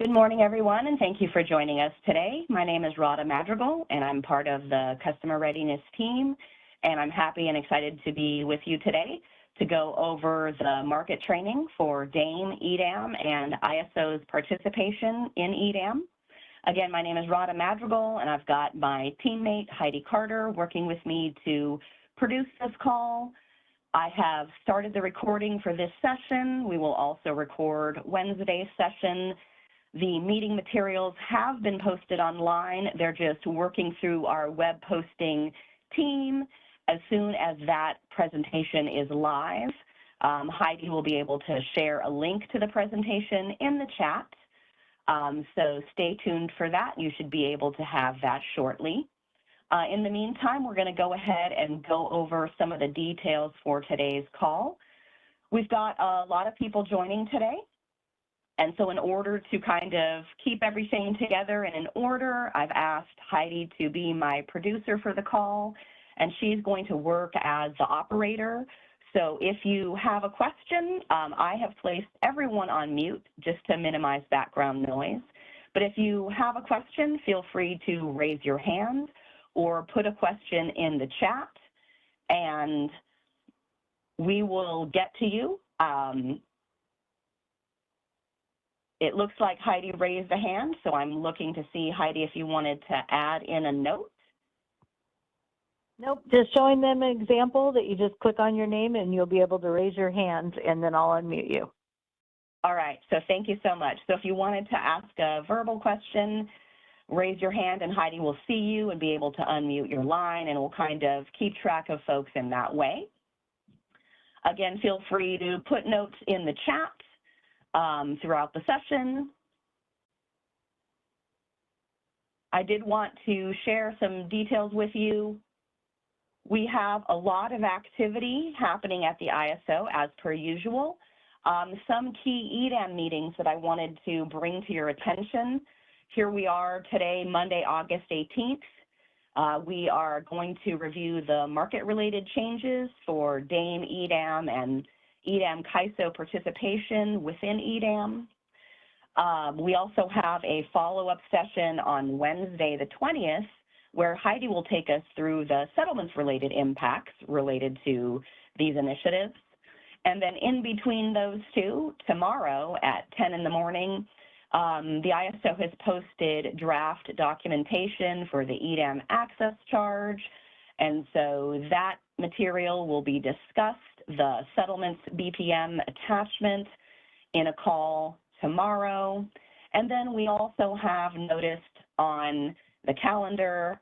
Good morning, everyone, and thank you for joining us today. My name is Rhoda Madrigal, and I'm part of the Customer Readiness team, and I'm happy and excited to be with you today to go over the market training for DAME, EDAM, and ISO's participation in EDAM. Again, my name is Rhoda Madrigal, and I've got my teammate, Heidi Carter, working with me to produce this call. I have started the recording for this session. We will also record Wednesday's session. The meeting materials have been posted online. They're just working through our web posting team. As soon as that presentation is live, Heidi will be able to share a link to the presentation in the chat. So stay tuned for that. You should be able to have that shortly. In the meantime, we're going to go ahead and go over some of the details for today's call. We've got a lot of people joining today. And so in order to kind of keep everything together and in order, I've asked Heidi to be my producer for the call, and she's going to work as the operator. So if you have a question, I have placed everyone on mute just to minimize background noise. But if you have a question, feel free to raise your hand or put a question in the chat, and we will get to you. It looks like Heidi raised a hand, so I'm looking to see, Heidi, if you wanted to add in a note. Nope, just showing them an example that you just click on your name and you'll be able to raise your hand and then I'll unmute you. All right, so thank you so much. So if you wanted to ask a verbal question, raise your hand and Heidi will see you and be able to unmute your line, and we'll kind of keep track of folks in that way. Again, feel free to put notes in the chat throughout the session. I did want to share some details with you. We have a lot of activity happening at the ISO as per usual. Some key EDAM meetings that I wanted to bring to your attention. Here we are today, Monday, August 18th. We are going to review the market-related changes for DAME, EDAM, and EDAM CAISO participation within EDAM. We also have a follow-up session on Wednesday the 20th, where Heidi will take us through the settlements-related impacts related to these initiatives. And then in between those two, tomorrow at 10 in the morning, the ISO has posted draft documentation for the EDAM access charge, and so that material will be discussed, the settlements BPM attachment, in a call tomorrow. And then we also have noticed on the calendar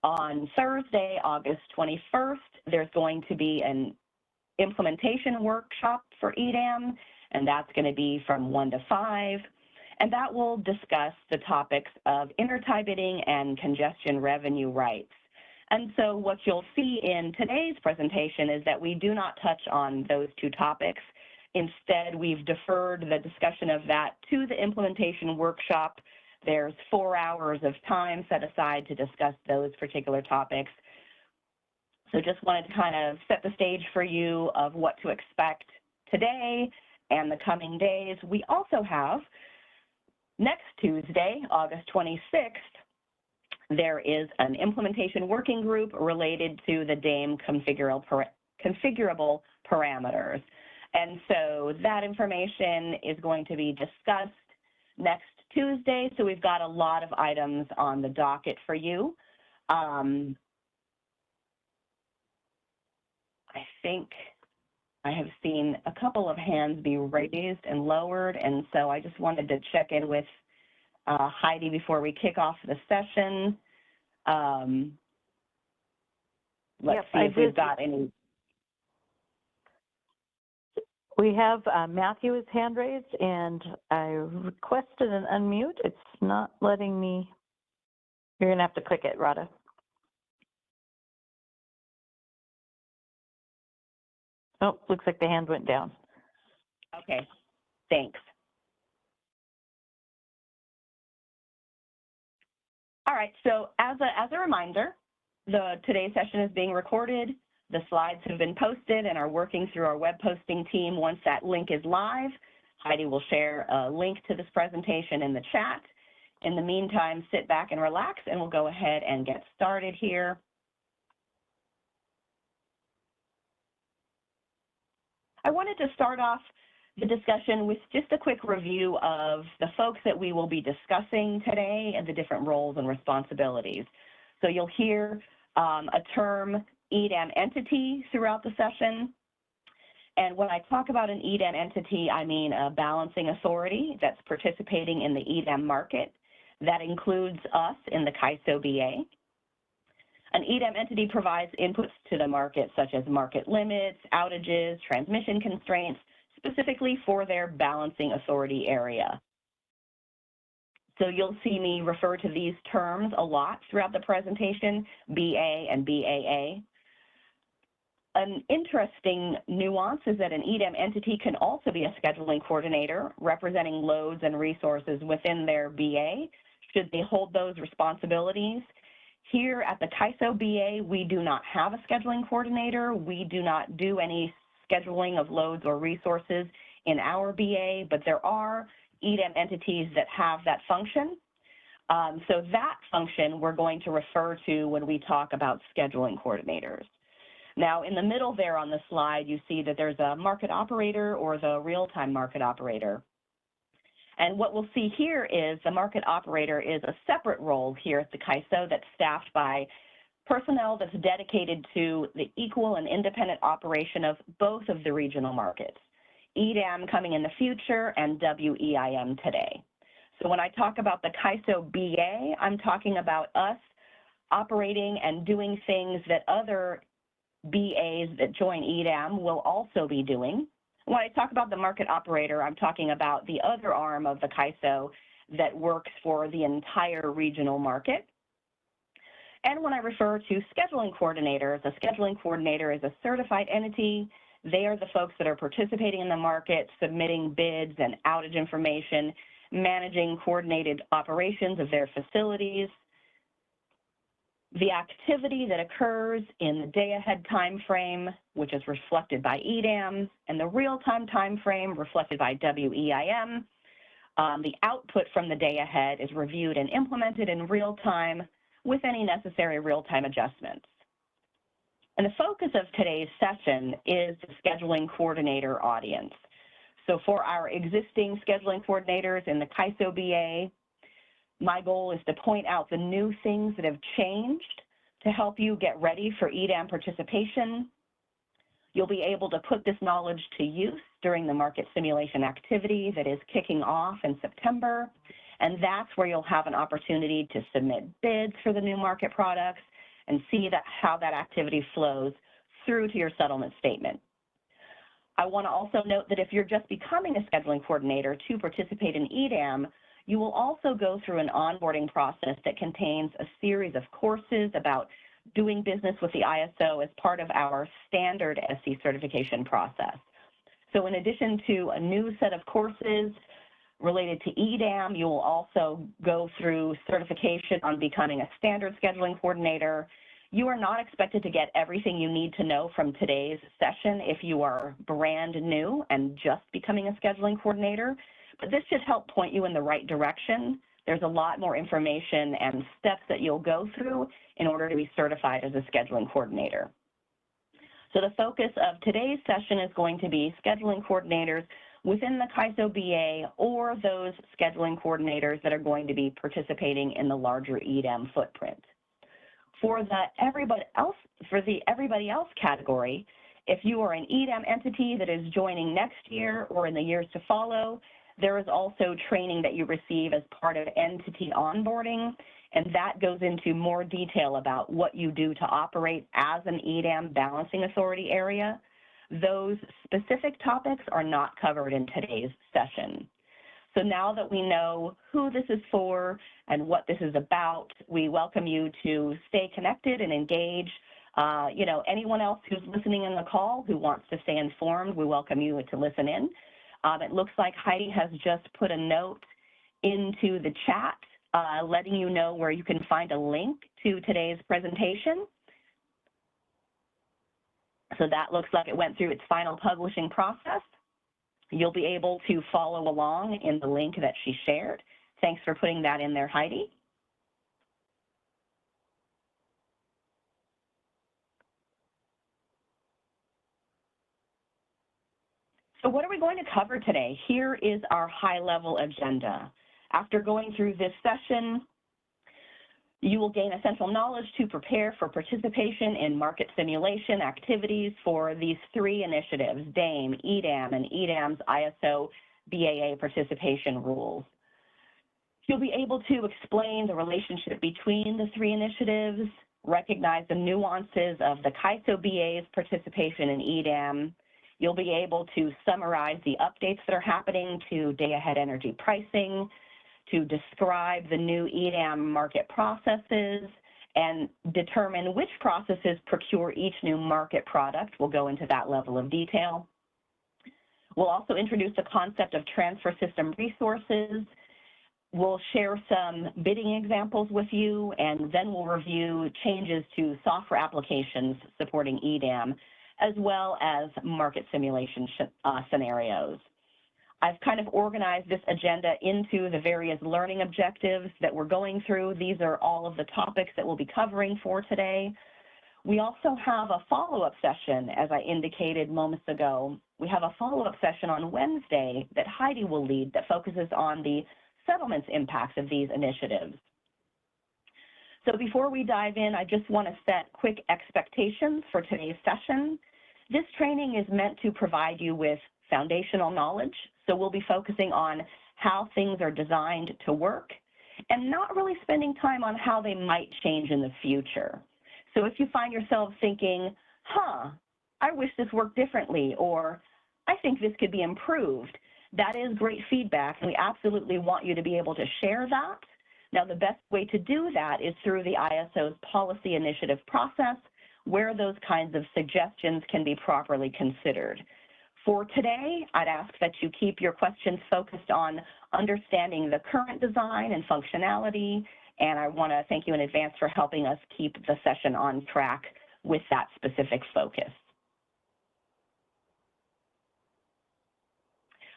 on Thursday, August 21st, there's going to be an implementation workshop for EDAM, and that's going to be from 1 to 5. And that will discuss the topics of intertie bidding and congestion revenue rights. And so what you'll see in today's presentation is that we do not touch on those two topics. Instead, we've deferred the discussion of that to the implementation workshop. There's 4 hours of time set aside to discuss those particular topics. So just wanted to kind of set the stage for you of what to expect today and the coming days. We also have next Tuesday, August 26th, there is an implementation working group related to the DAME configurable parameters. And so that information is going to be discussed next Tuesday. So we've got a lot of items on the docket for you. I think I have seen a couple of hands be raised and lowered, and so I just wanted to check in with Heidi before we kick off the session. Let's see if we've got any. We have Matthew's hand raised, and I requested an unmute. It's not letting me. You're going to have to click it, Rhoda. Oh, looks like the hand went down. Okay, thanks. All right, so as a reminder, today's session is being recorded. The slides have been posted and are working through our web posting team once that link is live. Heidi will share a link to this presentation in the chat. In the meantime, sit back and relax, and we'll go ahead and get started here. I wanted to start off the discussion with just a quick review of the folks that we will be discussing today and the different roles and responsibilities. So you'll hear a term, EDAM entity, throughout the session. And when I talk about an EDAM entity, I mean a balancing authority that's participating in the EDAM market. That includes us in the CAISO BA. An EDAM entity provides inputs to the market, such as market limits, outages, transmission constraints, specifically for their balancing authority area. So you'll see me refer to these terms a lot throughout the presentation, BA and BAA. An interesting nuance is that an EDAM entity can also be a scheduling coordinator representing loads and resources within their BA, should they hold those responsibilities. Here at the CAISO BA, we do not have a scheduling coordinator. We do not do any scheduling of loads or resources in our BA, but there are EDAM entities that have that function. So that function we're going to refer to when we talk about scheduling coordinators. Now, in the middle there on the slide, you see that there's a market operator or the real-time market operator. And what we'll see here is the market operator is a separate role here at the CAISO that's staffed by personnel that's dedicated to the equal and independent operation of both of the regional markets, EDAM coming in the future and WEIM today. So when I talk about the CAISO BA, I'm talking about us operating and doing things that other BAs that join EDAM will also be doing. When I talk about the market operator, I'm talking about the other arm of the CAISO that works for the entire regional market. And when I refer to scheduling coordinators, a scheduling coordinator is a certified entity. They are the folks that are participating in the market, submitting bids and outage information, managing coordinated operations of their facilities. The activity that occurs in the day-ahead time frame, which is reflected by EDAM, and the real-time time frame reflected by WEIM. The output from the day-ahead is reviewed and implemented in real time with any necessary real-time adjustments. And the focus of today's session is the scheduling coordinator audience. So for our existing scheduling coordinators in the CAISO BA, my goal is to point out the new things that have changed to help you get ready for EDAM participation. You'll be able to put this knowledge to use during the market simulation activity that is kicking off in September, and that's where you'll have an opportunity to submit bids for the new market products and see how that activity flows through to your settlement statement. I want to also note that if you're just becoming a scheduling coordinator to participate in EDAM, you will also go through an onboarding process that contains a series of courses about doing business with the ISO as part of our standard SC certification process. So in addition to a new set of courses related to EDAM, you will also go through certification on becoming a standard scheduling coordinator. You are not expected to get everything you need to know from today's session if you are brand new and just becoming a scheduling coordinator. But this should help point you in the right direction. There's a lot more information and steps that you'll go through in order to be certified as a scheduling coordinator. So the focus of today's session is going to be scheduling coordinators within the CAISO BA or those scheduling coordinators that are going to be participating in the larger EDAM footprint. For the everybody else category, if you are an EDAM entity that is joining next year or in the years to follow, there is also training that you receive as part of entity onboarding, and that goes into more detail about what you do to operate as an EDAM balancing authority area. Those specific topics are not covered in today's session. So now that we know who this is for and what this is about, we welcome you to stay connected and engage. Anyone else who's listening in the call who wants to stay informed, we welcome you to listen in. It looks like Heidi has just put a note into the chat letting you know where you can find a link to today's presentation. So that looks like it went through its final publishing process. You'll be able to follow along in the link that she shared. Thanks for putting that in there, Heidi. So what are we going to cover today? Here is our high-level agenda. After going through this session, you will gain essential knowledge to prepare for participation in market simulation activities for these three initiatives, DAME, EDAM, and EDAM's ISO BAA participation rules. You'll be able to explain the relationship between the three initiatives, recognize the nuances of the CAISO BA's participation in EDAM. You'll be able to summarize the updates that are happening to day-ahead energy pricing, to describe the new EDAM market processes, and determine which processes procure each new market product. We'll go into that level of detail. We'll also introduce the concept of transfer system resources. We'll share some bidding examples with you, and then we'll review changes to software applications supporting EDAM, as well as market simulation scenarios. I've kind of organized this agenda into the various learning objectives that we're going through. These are all of the topics that we'll be covering for today. We also have a follow-up session, as I indicated moments ago. We have a follow-up session on Wednesday that Heidi will lead that focuses on the settlements impacts of these initiatives. So before we dive in, I just want to set quick expectations for today's session. This training is meant to provide you with foundational knowledge, so we'll be focusing on how things are designed to work and not really spending time on how they might change in the future. So if you find yourself thinking, I wish this worked differently, or I think this could be improved, that is great feedback, and we absolutely want you to be able to share that. Now, the best way to do that is through the ISO's policy initiative process, where those kinds of suggestions can be properly considered. For today, I'd ask that you keep your questions focused on understanding the current design and functionality, and I want to thank you in advance for helping us keep the session on track with that specific focus.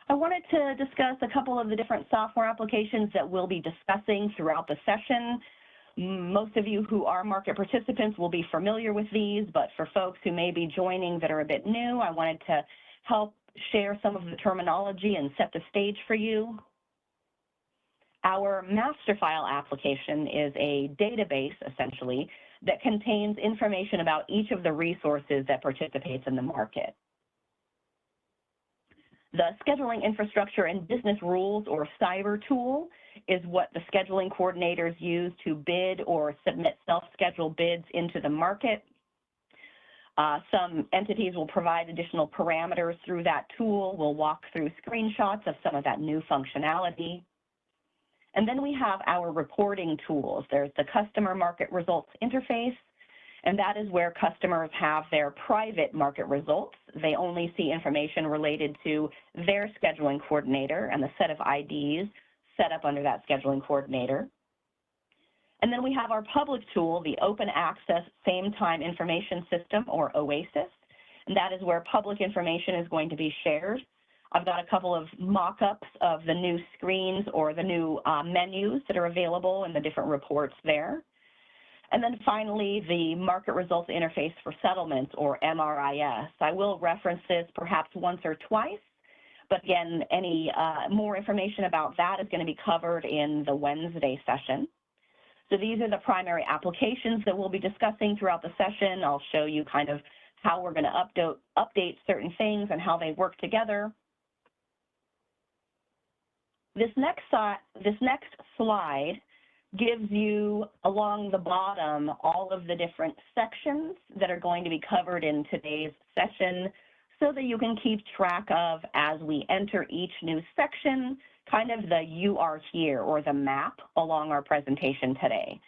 I wanted to discuss a couple of the different software applications that we'll be discussing throughout the session. Most of you who are market participants will be familiar with these, but for folks who may be joining that are a bit new, I wanted to help share some of the terminology and set the stage for you. Our master file application is a database, essentially, that contains information about each of the resources that participates in the market. The Scheduling Infrastructure and Business Rules, or CIBR tool, is what the scheduling coordinators use to bid or submit self-scheduled bids into the market. Some entities will provide additional parameters through that tool. We'll walk through screenshots of some of that new functionality. And then we have our reporting tools. There's the Customer Market Results Interface, and that is where customers have their private market results. They only see information related to their scheduling coordinator and the set of IDs set up under that scheduling coordinator. And then we have our public tool, the Open Access Same Time Information System, or OASIS, and that is where public information is going to be shared. I've got a couple of mock-ups of the new screens or the new menus that are available and the different reports there. And then finally, the Market Results Interface for Settlements, or MRIS. I will reference this perhaps once or twice, but again, any more information about that is going to be covered in the Wednesday session. So these are the primary applications that we'll be discussing throughout the session. I'll show you kind of how we're going to update certain things and how they work together. This next slide gives you, along the bottom, all of the different sections that are going to be covered in today's session so that you can keep track of, as we enter each new section, kind of the "you are here" or the map along our presentation today.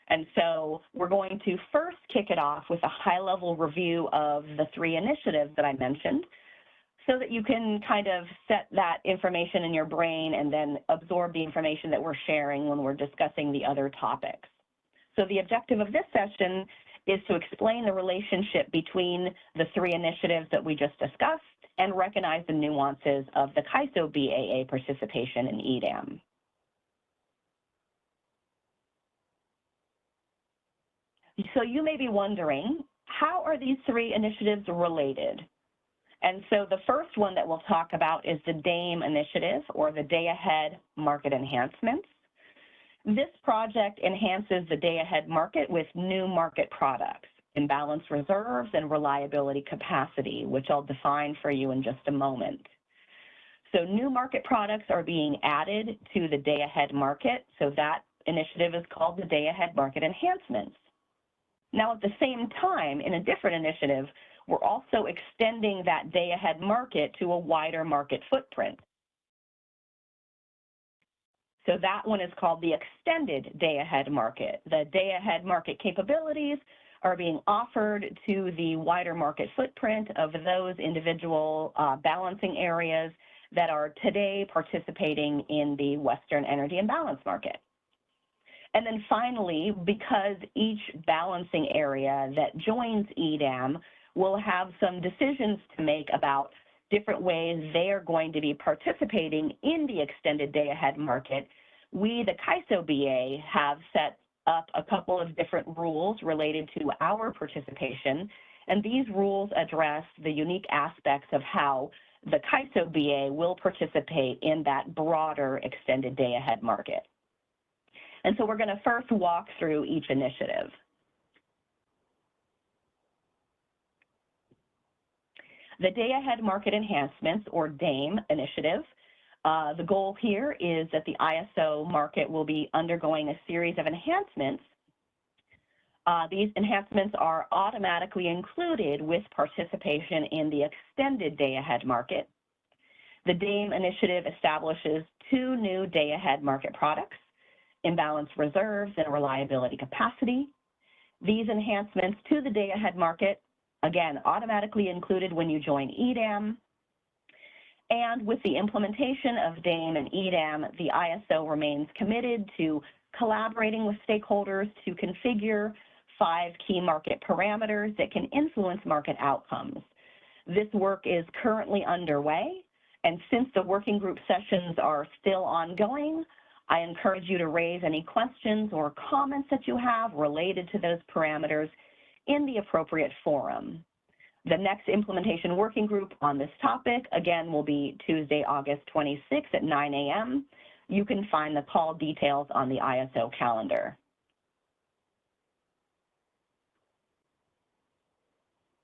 And so we're going to first kick it off with a high-level review of the three initiatives that I mentioned, so that you can kind of set that information in your brain and then absorb the information that we're sharing when we're discussing the other topics. So the objective of this session is to explain the relationship between the three initiatives that we just discussed and recognize the nuances of the CAISO BAA participation in EDAM. So you may be wondering, how are these three initiatives related? And so the first one that we'll talk about is the DAME initiative, or the Day Ahead Market Enhancements. This project enhances the day-ahead market with new market products, imbalanced reserves, and reliability capacity, which I'll define for you in just a moment. So new market products are being added to the day-ahead market, so that initiative is called the Day-Ahead Market Enhancements. Now, at the same time, in a different initiative, we're also extending that day-ahead market to a wider market footprint. So that one is called the Extended Day-Ahead Market. The day-ahead market capabilities are being offered to the wider market footprint of those individual balancing areas that are today participating in the Western Energy Imbalance Market. And then finally, because each balancing area that joins EDAM will have some decisions to make about different ways they are going to be participating in the extended day-ahead market, we, the CAISO BA, have set up a couple of different rules related to our participation, and these rules address the unique aspects of how the CAISO BA will participate in that broader extended day-ahead market. And so we're going to first walk through each initiative. The Day-Ahead Market Enhancements, or DAME initiative, the goal here is that the ISO market will be undergoing a series of enhancements. These enhancements are automatically included with participation in the extended day-ahead market. The DAME initiative establishes two new day-ahead market products, imbalanced reserves and reliability capacity. These enhancements to the day-ahead market, again, automatically included when you join EDAM. And with the implementation of DAME and EDAM, the ISO remains committed to collaborating with stakeholders to configure 5 key market parameters that can influence market outcomes. This work is currently underway, and since the working group sessions are still ongoing, I encourage you to raise any questions or comments that you have related to those parameters in the appropriate forum. The next implementation working group on this topic, again, will be Tuesday, August 26th at 9 a.m. You can find the call details on the ISO calendar.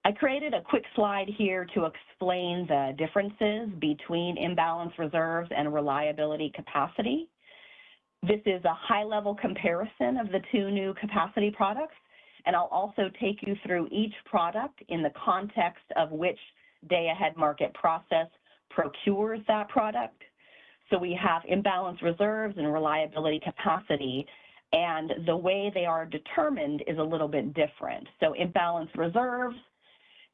I created a quick slide here to explain the differences between imbalance reserves and reliability capacity. This is a high-level comparison of the two new capacity products, and I'll also take you through each product in the context of which day-ahead market process procures that product. So we have imbalance reserves and reliability capacity, and the way they are determined is a little bit different. So imbalance reserves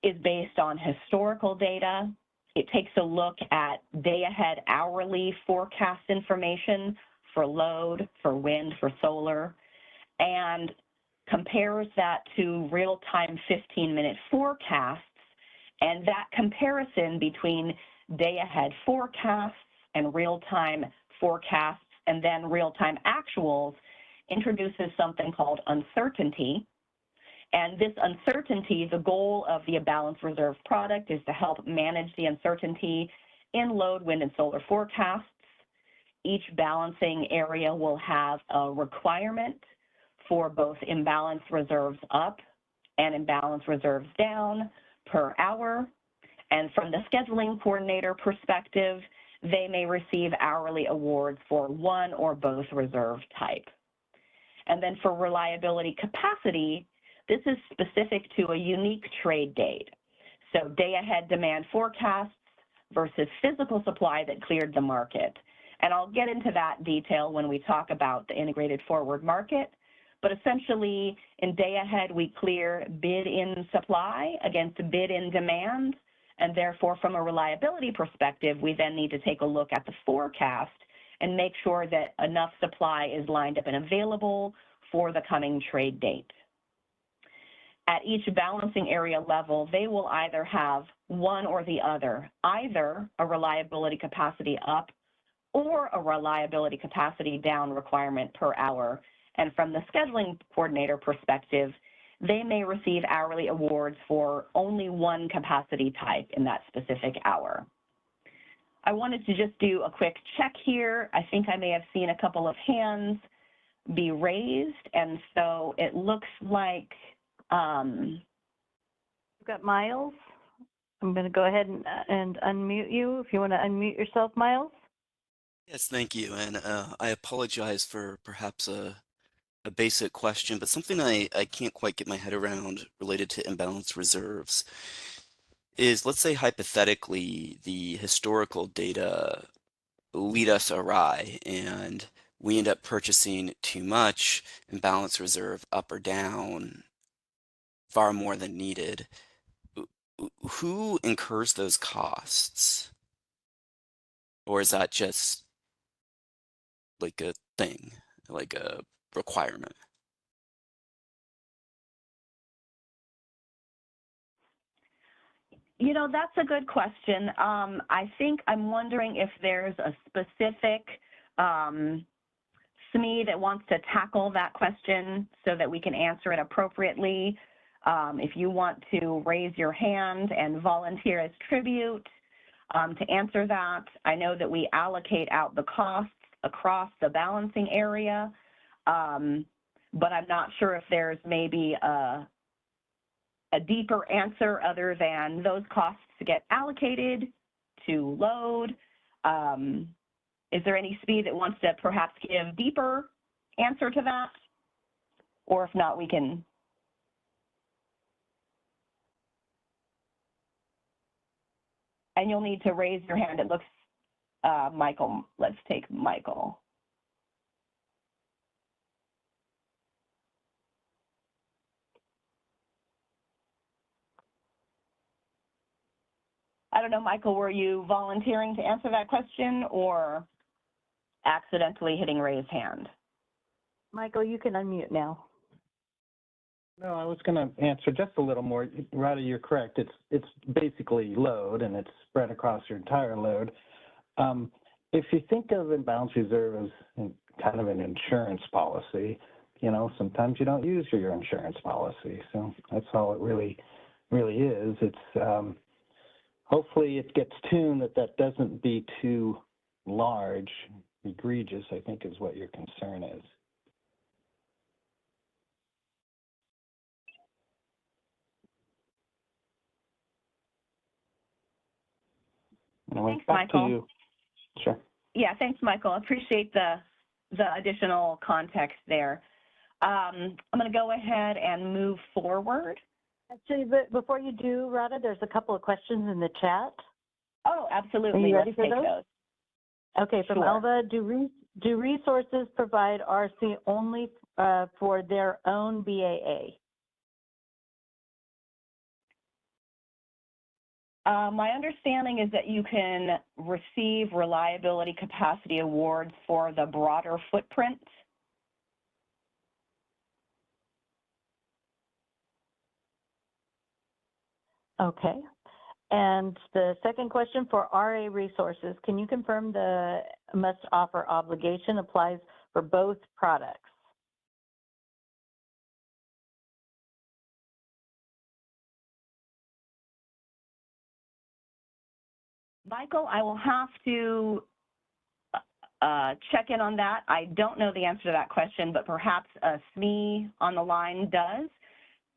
is based on historical data. It takes a look at day-ahead hourly forecast information for load, for wind, for solar, and compares that to real-time 15-minute forecasts, and that comparison between day-ahead forecasts and real-time forecasts and then real-time actuals introduces something called uncertainty. And this uncertainty, the goal of the imbalance reserve product is to help manage the uncertainty in load, wind, and solar forecasts. Each balancing area will have a requirement for both imbalance reserves up and imbalance reserves down per hour. And from the scheduling coordinator perspective, they may receive hourly awards for one or both reserve type. And then for reliability capacity, this is specific to a unique trade date. So day-ahead demand forecasts versus physical supply that cleared the market. And I'll get into that detail when we talk about the integrated forward market. But essentially, in day-ahead, we clear bid-in supply against bid-in demand. And therefore, from a reliability perspective, we then need to take a look at the forecast and make sure that enough supply is lined up and available for the coming trade date. at each balancing area level, they will either have one or the other, either a reliability capacity up or a reliability capacity down requirement per hour. And from the scheduling coordinator perspective, they may receive hourly awards for only one capacity type in that specific hour. I wanted to just do a quick check here. I think I may have seen a couple of hands be raised, and so it looks like We've got Miles. I'm going to go ahead and unmute you if you want to unmute yourself, Miles. Yes, thank you. And I apologize for perhaps a basic question, but something I can't quite get my head around related to imbalance reserves is, let's say hypothetically, the historical data lead us awry and we end up purchasing too much imbalance reserve up or down, far more than needed. Who incurs those costs? Or is that just like a thing, like a requirement? You know, that's a good question. I think I'm wondering if there's a specific SME that wants to tackle that question so that we can answer it appropriately. If you want to raise your hand and volunteer as tribute to answer that, I know that we allocate out the costs across the balancing area, but I'm not sure if there's maybe a deeper answer other than those costs get allocated to load. Is there any SME that wants to perhaps give deeper answer to that? Or if not, we can. And you'll need to raise your hand. It looks, Michael, let's take Michael. I don't know, Michael, were you volunteering to answer that question or accidentally hitting raise hand? Michael, you can unmute now. No, I was going to answer just a little more. Rada, you're correct. It's basically load, and it's spread across your entire load. If you think of imbalance reserve as kind of an insurance policy, you know, sometimes you don't use your insurance policy. So that's all it really is. It's hopefully it gets tuned that doesn't be too large, egregious, I think is what your concern is. Thanks, Michael. Sure. Yeah, thanks, Michael. I appreciate the additional context there. I'm going to go ahead and move forward. Actually, but before you do, Rada, there's a couple of questions in the chat. Oh, absolutely. Are you ready Let's for take those? Okay, from Sure. Elva, do resources provide RC only for their own BAA? My understanding is that you can receive reliability capacity awards for the broader footprint. Okay. And the second question for RA resources, can you confirm the must offer obligation applies for both products? Michael, I will have to check in on that. I don't know the answer to that question, but perhaps a SME on the line does.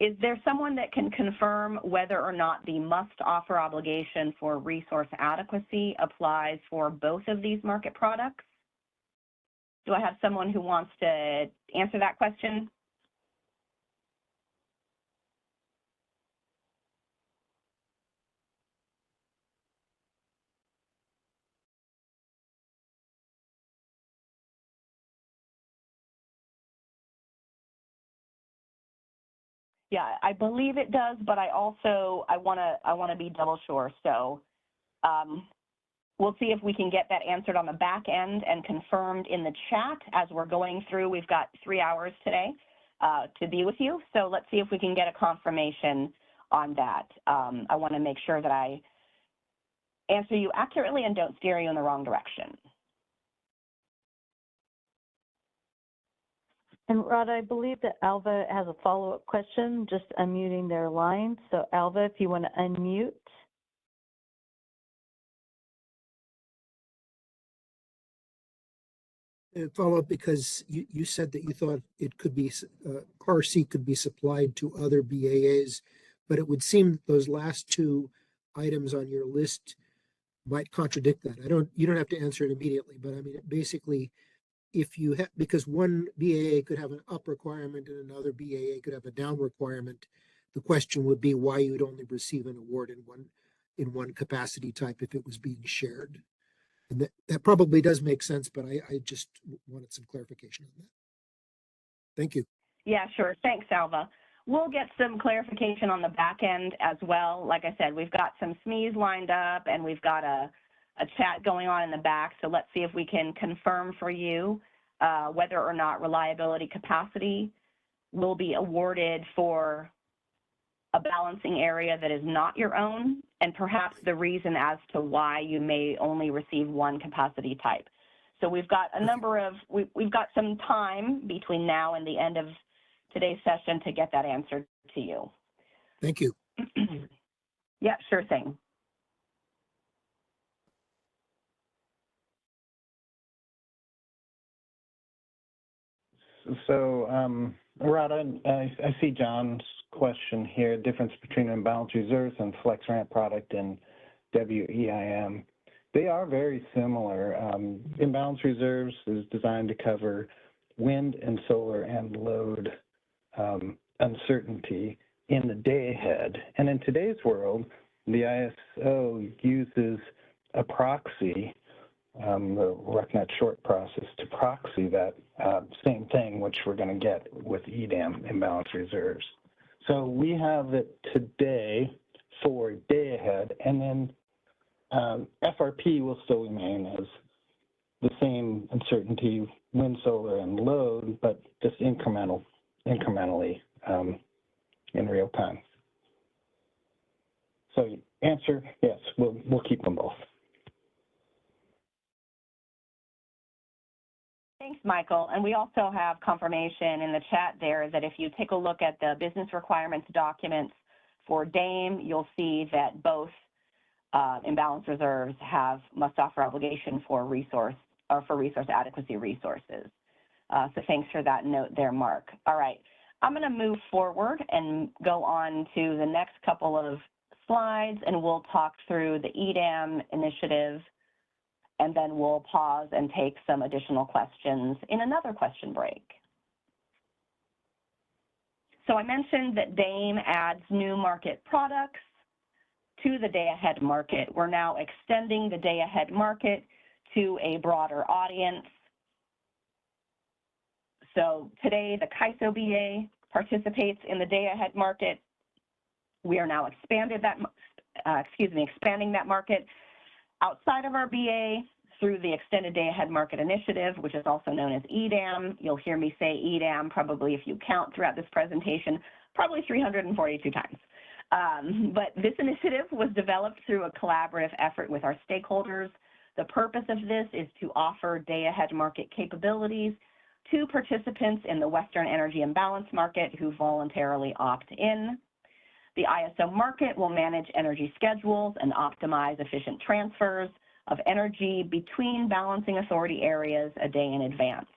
Is there someone that can confirm whether or not the must offer obligation for resource adequacy applies for both of these market products? Do I have someone who wants to answer that question? Yeah, I believe it does, but I want to be double sure. So we'll see if we can get that answered on the back end and confirmed in the chat as we're going through. We've got 3 hours today to be with you. So let's see if we can get a confirmation on that. I want to make sure that I answer you accurately and don't steer you in the wrong direction. And Rod, I believe that Alva has a follow-up question, just unmuting their line. So Alva, if you want to unmute. Follow up because you said that you thought it could be RC could be supplied to other BAAs, but it would seem that those last two items on your list might contradict that. You don't have to answer it immediately, but I mean, basically, if you have, because one BAA could have an up requirement and another BAA could have a down requirement, the question would be why you'd only receive an award in one capacity type if it was being shared. And that probably does make sense, but I just wanted some clarification on that. Thank you. Yeah, sure. Thanks, Alva. We'll get some clarification on the back end as well. Like I said, we've got some SMEs lined up and we've got a chat going on in the back. So let's see if we can confirm for you whether or not reliability capacity will be awarded for a balancing area that is not your own, and perhaps the reason as to why you may only receive one capacity type. So we've got a number of, we've got some time between now and the end of today's session to get that answered to you. Thank you. Yeah, sure thing. So, Rod, I see John's question here, difference between imbalance reserves and flex ramp product and WEIM. They are very similar. Imbalance reserves is designed to cover wind and solar and load uncertainty in the day ahead. And in today's world, the ISO uses a proxy, the RUCNet short process, to proxy that same thing, which we're going to get with EDAM imbalance reserves. So we have it today for day ahead, and then FRP will still remain as the same uncertainty, wind, solar, and load, but just incrementally in real time. So answer, yes, we'll keep them both. Thanks, Michael. And we also have confirmation in the chat there that if you take a look at the business requirements documents for DAME, you'll see that both imbalance reserves must offer obligation for resource adequacy resources. So thanks for that note there, Mark. All right, I'm going to move forward and go on to the next couple of slides, and we'll talk through the EDAM initiative, and then we'll pause and take some additional questions in another question break. So I mentioned that DAME adds new market products to the day-ahead market. We're now extending the day-ahead market to a broader audience. So today, the CAISO BA participates in the day-ahead market. We are now expanding that market outside of our BA through the Extended Day-Ahead Market Initiative, which is also known as EDAM. You'll hear me say EDAM probably, if you count throughout this presentation, probably 342 times. But this initiative was developed through a collaborative effort with our stakeholders. The purpose of this is to offer day-ahead market capabilities to participants in the Western Energy Imbalance Market who voluntarily opt in. The ISO market will manage energy schedules and optimize efficient transfers of energy between balancing authority areas a day in advance.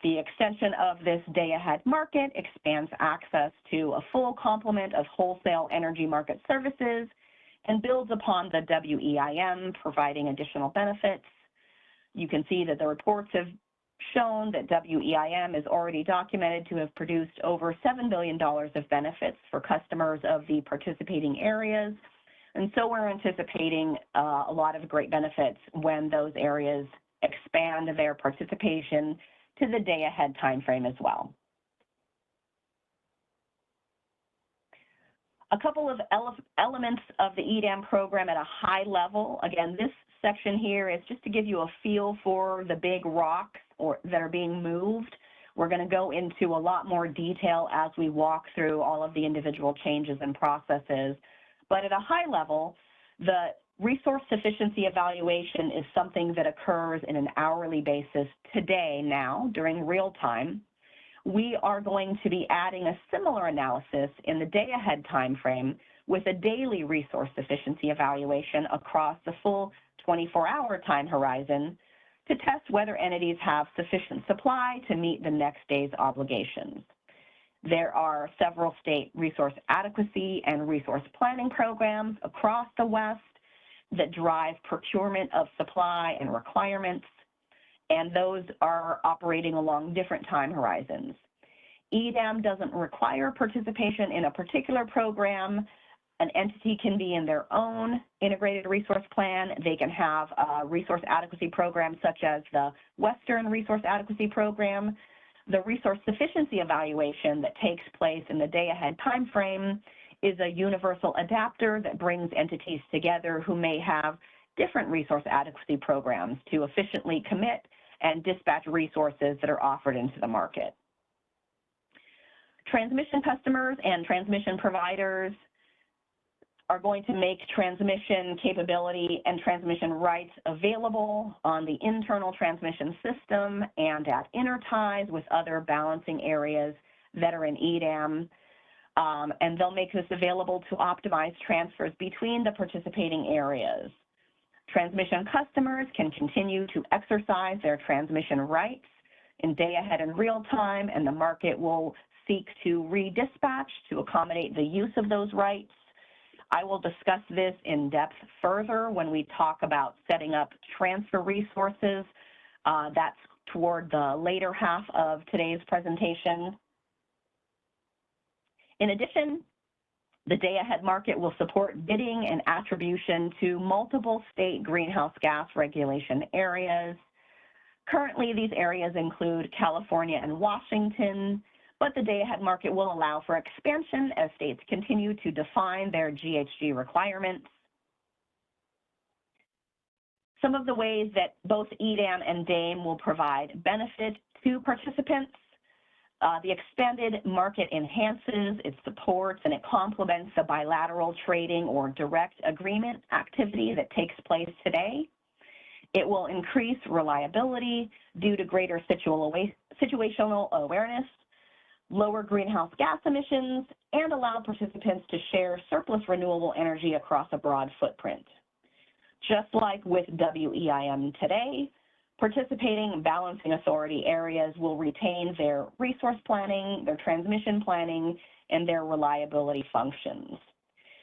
The extension of this day-ahead market expands access to a full complement of wholesale energy market services and builds upon the WEIM, providing additional benefits. You can see that the reports have shown that WEIM is already documented to have produced over $7 billion of benefits for customers of the participating areas. And so we're anticipating a lot of great benefits when those areas expand their participation to the day-ahead timeframe as well. A couple of elements of the EDAM program at a high level. Again, this section here is just to give you a feel for the big rocks that are being moved We're going to go into a lot more detail as we walk through all of the individual changes and processes. But at a high level, the resource sufficiency evaluation is something that occurs in an hourly basis today now during real time. We are going to be adding a similar analysis in the day-ahead time frame with a daily resource sufficiency evaluation across the full 24-hour time horizon to test whether entities have sufficient supply to meet the next day's obligations. There are several state resource adequacy and resource planning programs across the West that drive procurement of supply and requirements, and those are operating along different time horizons. EDAM doesn't require participation in a particular program. An entity can be in their own integrated resource plan. They can have a resource adequacy program such as the Western Resource Adequacy Program. The resource sufficiency evaluation that takes place in the day-ahead time frame is a universal adapter that brings entities together who may have different resource adequacy programs to efficiently commit and dispatch resources that are offered into the market. Transmission customers and transmission providers are going to make transmission capability and transmission rights available on the internal transmission system and at interties with other balancing areas that are in EDAM. And they'll make this available to optimize transfers between the participating areas. Transmission customers can continue to exercise their transmission rights in day-ahead and real time, and the market will seek to redispatch to accommodate the use of those rights. I will discuss this in depth further when we talk about setting up transfer resources. That's toward the later half of today's presentation. In addition, the day-ahead market will support bidding and attribution to multiple state greenhouse gas regulation areas. Currently, these areas include California and Washington, but the day-ahead market will allow for expansion as states continue to define their GHG requirements. Some of the ways that both EDAM and DAME will provide benefit to participants. The expanded market enhances, it supports, and it complements the bilateral trading or direct agreement activity that takes place today. It will increase reliability due to greater situational awareness, lower greenhouse gas emissions, and allow participants to share surplus renewable energy across a broad footprint. Just like with WEIM today, participating balancing authority areas will retain their resource planning, their transmission planning, and their reliability functions.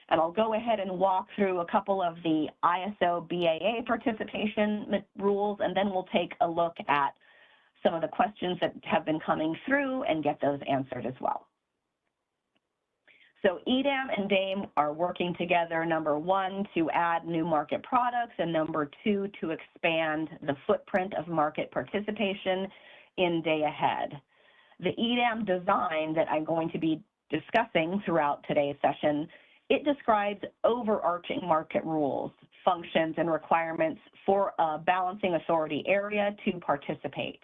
And I'll go ahead and walk through a couple of the ISO BAA participation rules, and then we'll take a look at some of the questions that have been coming through and get those answered as well. So EDAM and DAME are working together, number one, to add new market products, and number two, to expand the footprint of market participation in day ahead. The EDAM design that I'm going to be discussing throughout today's session, it describes overarching market rules, functions, and requirements for a balancing authority area to participate.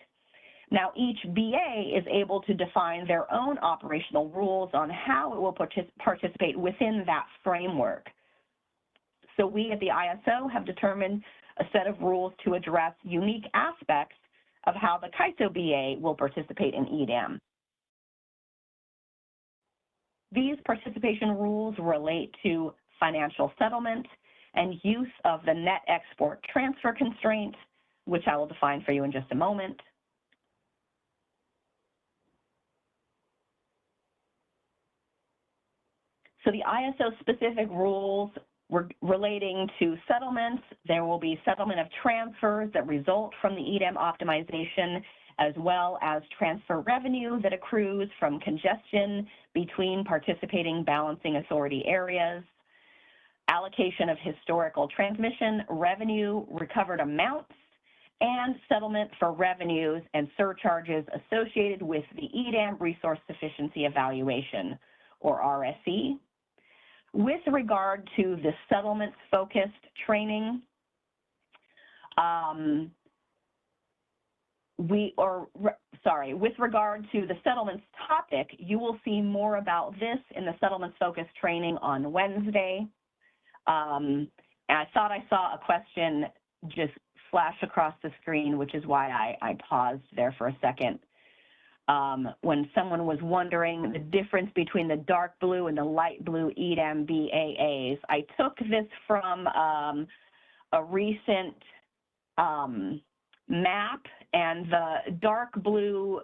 Now, each BA is able to define their own operational rules on how it will participate within that framework. So we at the ISO have determined a set of rules to address unique aspects of how the CAISO BA will participate in EDAM. These participation rules relate to financial settlement and use of the net export transfer constraint, which I will define for you in just a moment. So the ISO specific rules relating to settlements, there will be settlement of transfers that result from the EDAM optimization, as well as transfer revenue that accrues from congestion between participating balancing authority areas, allocation of historical transmission revenue recovered amounts, and settlement for revenues and surcharges associated with the EDAM Resource Sufficiency Evaluation, or RSE. With regard to the settlements-focused training, with regard to the settlements topic, you will see more about this in the settlements focus training on Wednesday. And I thought I saw a question just flash across the screen, which is why I paused there for a second. When someone was wondering the difference between the dark blue and the light blue EDAM BAAs, I took this from a recent map, and the dark blue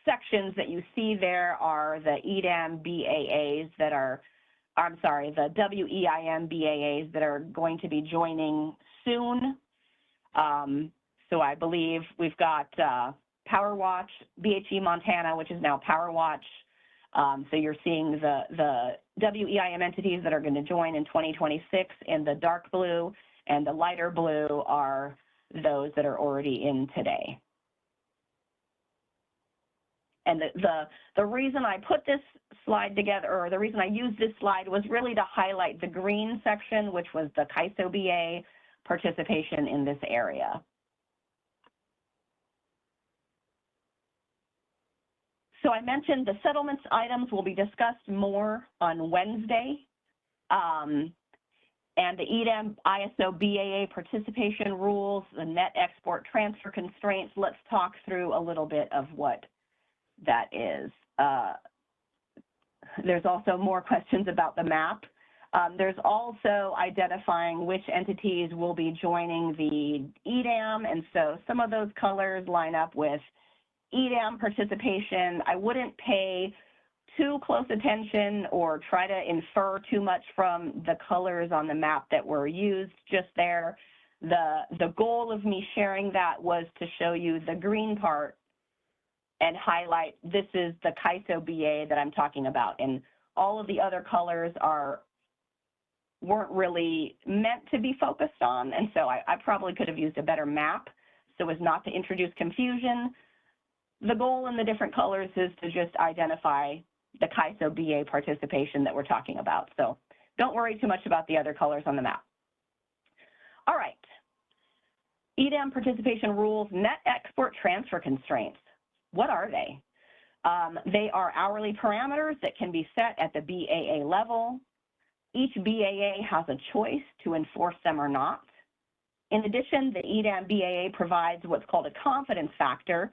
sections that you see there are the EDAM BAAs that are, I'm sorry, the WEIM BAAs that are going to be joining soon. So I believe we've got PowerWatch, BHE Montana, which is now PowerWatch. So you're seeing the WEIM entities that are going to join in 2026 in the dark blue, and the lighter blue are those that are already in today. And the reason I put this slide together, or the reason I used this slide, was really to highlight the green section, which was the CAISO BA participation in this area. So I mentioned the settlements items will be discussed more on Wednesday. And the EDAM ISO BAA participation rules, the net export transfer constraints, let's talk through a little bit of what that is. There's also more questions about the map. There's also identifying which entities will be joining the EDAM, and so some of those colors line up with EDAM participation. I wouldn't pay too close attention or try to infer too much from the colors on the map that were used just there. The goal of me sharing that was to show you the green part and highlight this is the CAISO BA that I'm talking about, and all of the other colors weren't really meant to be focused on, and so I probably could have used a better map so as not to introduce confusion. The goal in the different colors is to just identify the CAISO BA participation that we're talking about. So don't worry too much about the other colors on the map. All right. EDAM participation rules, net export transfer constraints. What are they? They are hourly parameters that can be set at the BAA level. Each BAA has a choice to enforce them or not. In addition, the EDAM BAA provides what's called a confidence factor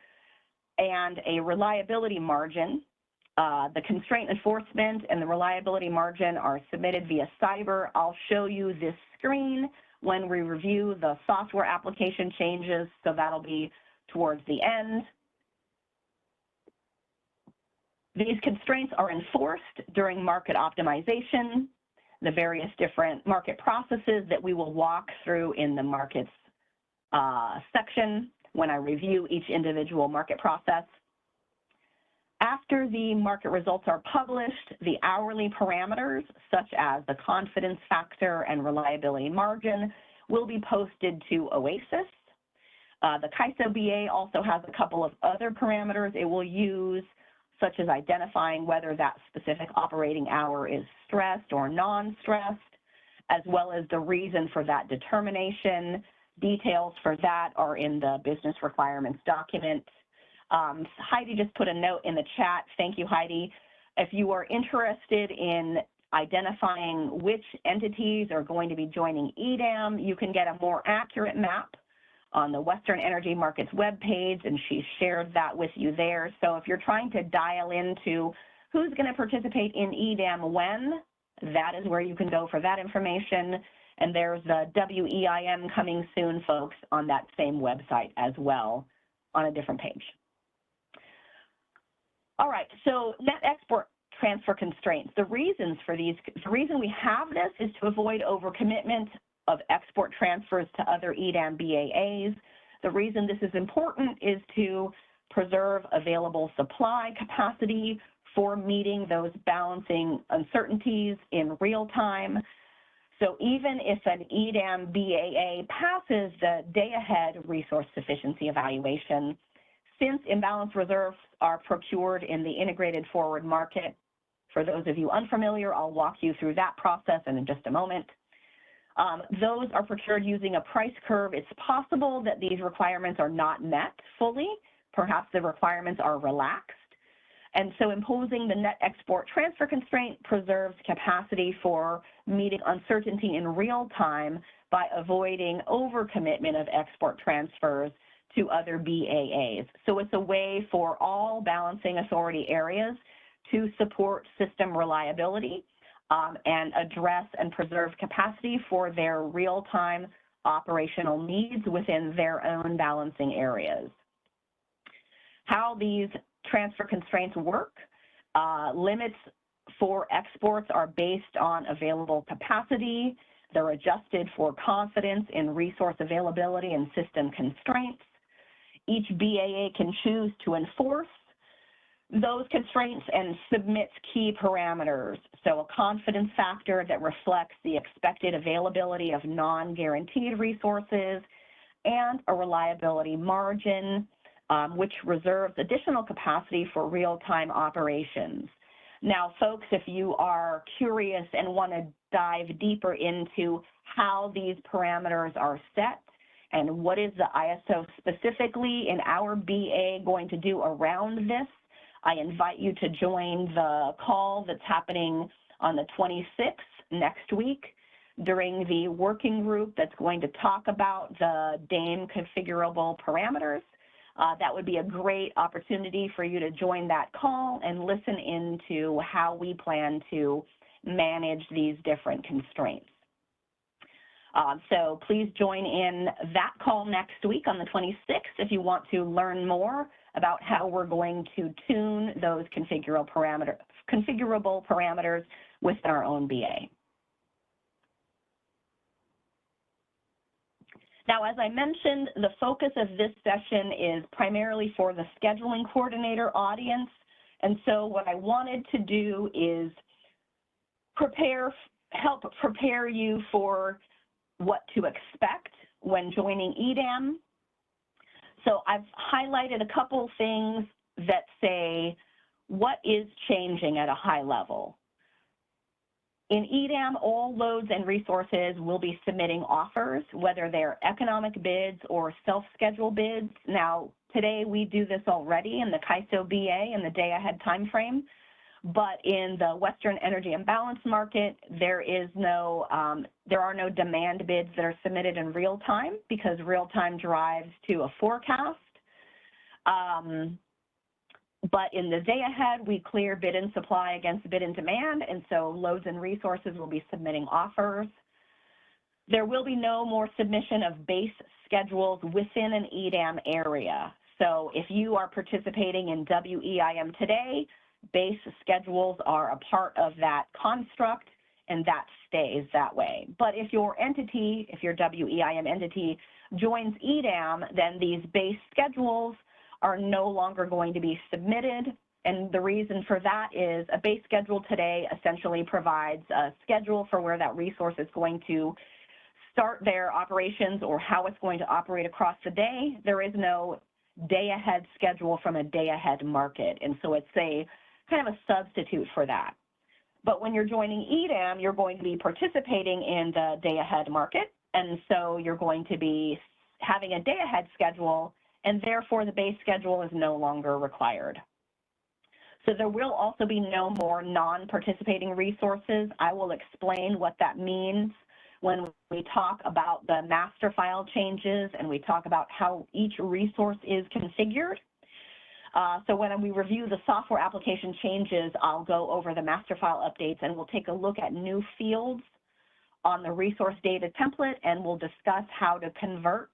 and a reliability margin. The constraint enforcement and the reliability margin are submitted via cyber. I'll show you this screen when we review the software application changes, so that'll be towards the end. These constraints are enforced during market optimization, the various different market processes that we will walk through in the markets section when I review each individual market process. After the market results are published, the hourly parameters, such as the confidence factor and reliability margin, will be posted to OASIS. The CAISO BA also has a couple of other parameters it will use, such as identifying whether that specific operating hour is stressed or non-stressed, as well as the reason for that determination. Details for that are in the business requirements document. Heidi just put a note in the chat. Thank you, Heidi. If you are interested in identifying which entities are going to be joining EDAM, you can get a more accurate map on the Western Energy Markets webpage, and she shared that with you there. So if you're trying to dial into who's going to participate in EDAM when, that is where you can go for that information. And there's the WEIM coming soon, folks, on that same website as well on a different page. All right, so net export transfer constraints. The reasons for these, the reason we have this is to avoid overcommitment of export transfers to other EDAM BAAs. The reason this is important is to preserve available supply capacity for meeting those balancing uncertainties in real time. So even if an EDAM BAA passes the day-ahead resource sufficiency evaluation, since imbalance reserves are procured in the integrated forward market, for those of you unfamiliar, I'll walk you through that process in just a moment. Those are procured using a price curve. It's possible that these requirements are not met fully. Perhaps the requirements are relaxed. And so imposing the net export transfer constraint preserves capacity for meeting uncertainty in real time by avoiding overcommitment of export transfers to other BAAs. So it's a way for all balancing authority areas to support system reliability and address and preserve capacity for their real-time operational needs within their own balancing areas. How these transfer constraints work, limits for exports are based on available capacity. They're adjusted for confidence in resource availability and system constraints. Each BAA can choose to enforce those constraints and submits key parameters. So a confidence factor that reflects the expected availability of non-guaranteed resources, and a reliability margin, which reserves additional capacity for real-time operations. Now, folks, if you are curious and want to dive deeper into how these parameters are set and what is the ISO specifically in our BA going to do around this, I invite you to join the call that's happening on the 26th next week during the working group that's going to talk about the DAME configurable parameters. That would be a great opportunity for you to join that call and listen into how we plan to manage these different constraints. So please join in that call next week on the 26th if you want to learn more about how we're going to tune those configurable parameters within our own BA. Now, as I mentioned, the focus of this session is primarily for the scheduling coordinator audience. And so what I wanted to do is help prepare you for what to expect when joining EDAM. So I've highlighted a couple things that say what is changing at a high level. In EDAM, all loads and resources will be submitting offers, whether they're economic bids or self-schedule bids. Now, today we do this already in the CAISO BA in the day-ahead timeframe, but in the Western Energy Imbalance market, there are no demand bids that are submitted in real time because real time drives to a forecast. But in the day ahead, we clear bid and supply against bid and demand, and so loads and resources will be submitting offers. There will be no more submission of base schedules within an EDAM area. So if you are participating in WEIM today, base schedules are a part of that construct, and that stays that way. But if your entity, if your WEIM entity joins EDAM, then these base schedules are no longer going to be submitted. And the reason for that is a base schedule today essentially provides a schedule for where that resource is going to start their operations or how it's going to operate across the day. There is no day-ahead schedule from a day-ahead market. And so it's a kind of a substitute for that. But when you're joining EDAM, you're going to be participating in the day-ahead market. And so you're going to be having a day-ahead schedule, and therefore the base schedule is no longer required. So there will also be no more non-participating resources. I will explain what that means when we talk about the master file changes and we talk about how each resource is configured. So when we review the software application changes, I'll go over the master file updates and we'll take a look at new fields on the resource data template, and we'll discuss how to convert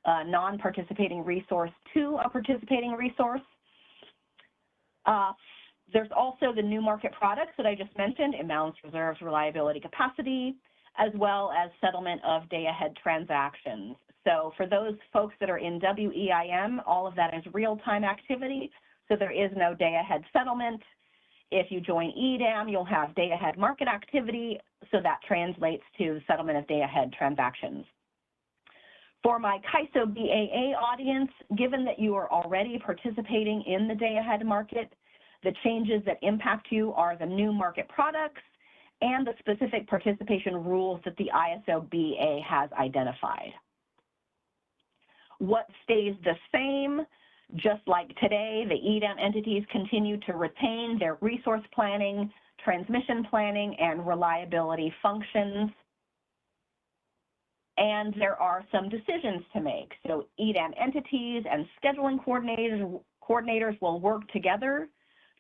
a non-participating resource to a participating resource. There's also the new market products that I just mentioned, imbalance reserves, reliability, capacity, as well as settlement of day-ahead transactions. So for those folks that are in WEIM, all of that is real-time activity, so there is no day-ahead settlement. If you join EDAM, you'll have day-ahead market activity, so that translates to settlement of day-ahead transactions. For my CAISO BAA audience, given that you are already participating in the day-ahead market, the changes that impact you are the new market products and the specific participation rules that the ISO BA has identified. What stays the same, just like today, the EDAM entities continue to retain their resource planning, transmission planning, and reliability functions. And there are some decisions to make. So EDAM entities and scheduling coordinators will work together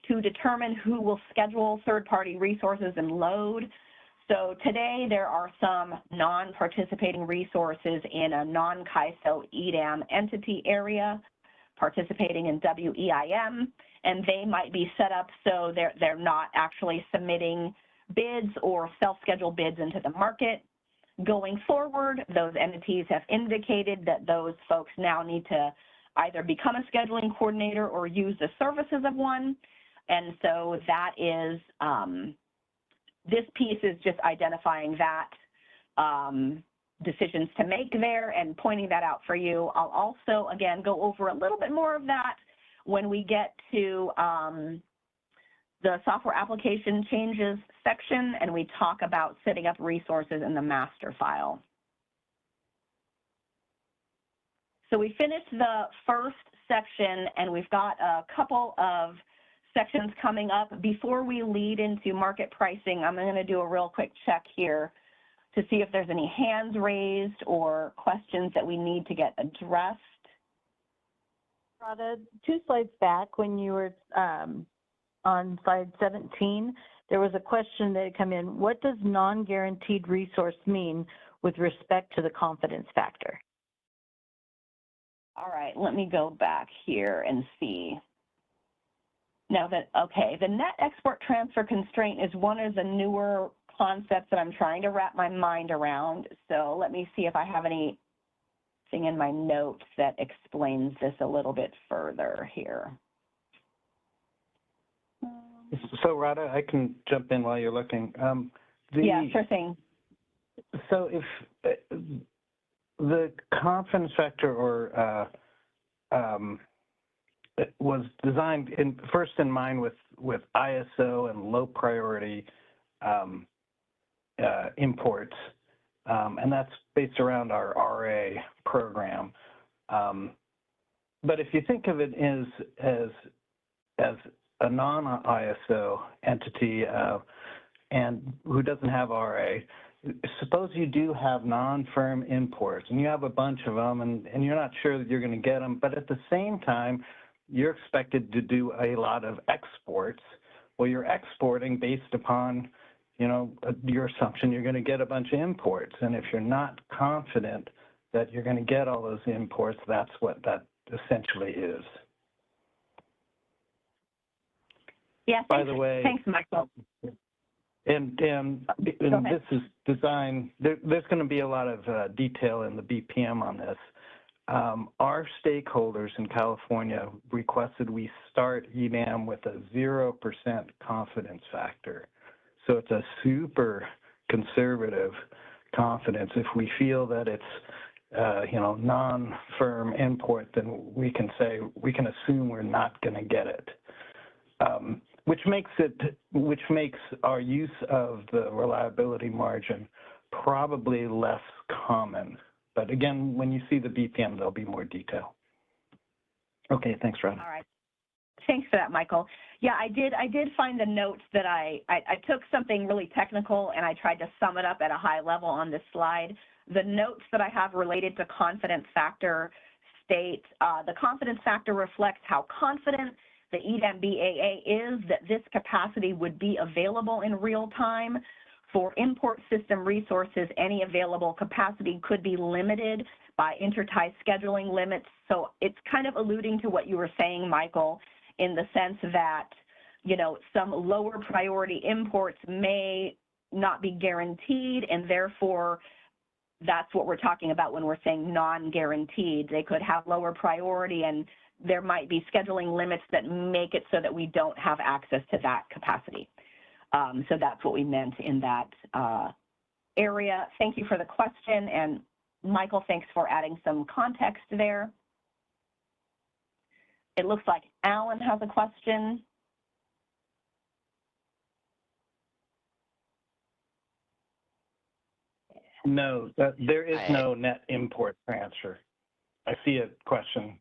to determine who will schedule third-party resources and load. So today there are some non-participating resources in a non-CAISO EDAM entity area participating in WEIM, and they might be set up so they're not actually submitting bids or self-scheduled bids into the market. Going forward, those entities have indicated that those folks now need to either become a scheduling coordinator or use the services of one. And so that is, this piece is just identifying that decisions to make there and pointing that out for you. I'll also, again, go over a little bit more of that when we get to the software application changes section and we talk about setting up resources in the master file. So we finished the first section and we've got a couple of sections coming up. Before we lead into market pricing, I'm going to do a real quick check here to see if there's any hands raised or questions that we need to get addressed. Rada, 2 slides back when you were on slide 17, there was a question that had come in. What does non-guaranteed resource mean with respect to the confidence factor? All right, let me go back here and see. Now that, okay, the net export transfer constraint is one of the newer concepts that I'm trying to wrap my mind around. So let me see if I have anything in my notes that explains this a little bit further here. So, Rada, I can jump in while you're looking. Yeah, sure thing. So if the confidence factor or it was designed first in mind with ISO and low priority imports, and that's based around our RA program. But if you think of it as a non-ISO entity and who doesn't have RA, suppose you do have non-firm imports and you have a bunch of them and you're not sure that you're going to get them, but at the same time, you're expected to do a lot of exports. Well, you're exporting based upon, you know, your assumption you're going to get a bunch of imports. And if you're not confident that you're going to get all those imports, that's what that essentially is. Yeah, by the way, thanks, Michael. And this is designed, there's going to be a lot of detail in the BPM on this. Our stakeholders in California requested we start EDAM with a 0% confidence factor. So it's a super conservative confidence. If we feel that it's you know, non-firm import, then we can say, we can assume we're not going to get it. Which makes our use of the reliability margin probably less common. But again, when you see the BPM, there'll be more detail. Okay, thanks, Rod. All right. Thanks for that, Michael. Yeah, I did find the notes that I took something really technical and I tried to sum it up at a high level on this slide. The notes that I have related to confidence factor state, the confidence factor reflects how confident the EDAM BAA is that this capacity would be available in real time. For import system resources, any available capacity could be limited by intertie scheduling limits. So it's kind of alluding to what you were saying, Michael, in the sense that, you know, some lower priority imports may not be guaranteed, and therefore that's what we're talking about when we're saying non-guaranteed. They could have lower priority and there might be scheduling limits that make it so that we don't have access to that capacity. So that's what we meant in that area. Thank you for the question. And Michael, thanks for adding some context there. It looks like Alan has a question. No, there is I, no net import transfer. I see a question.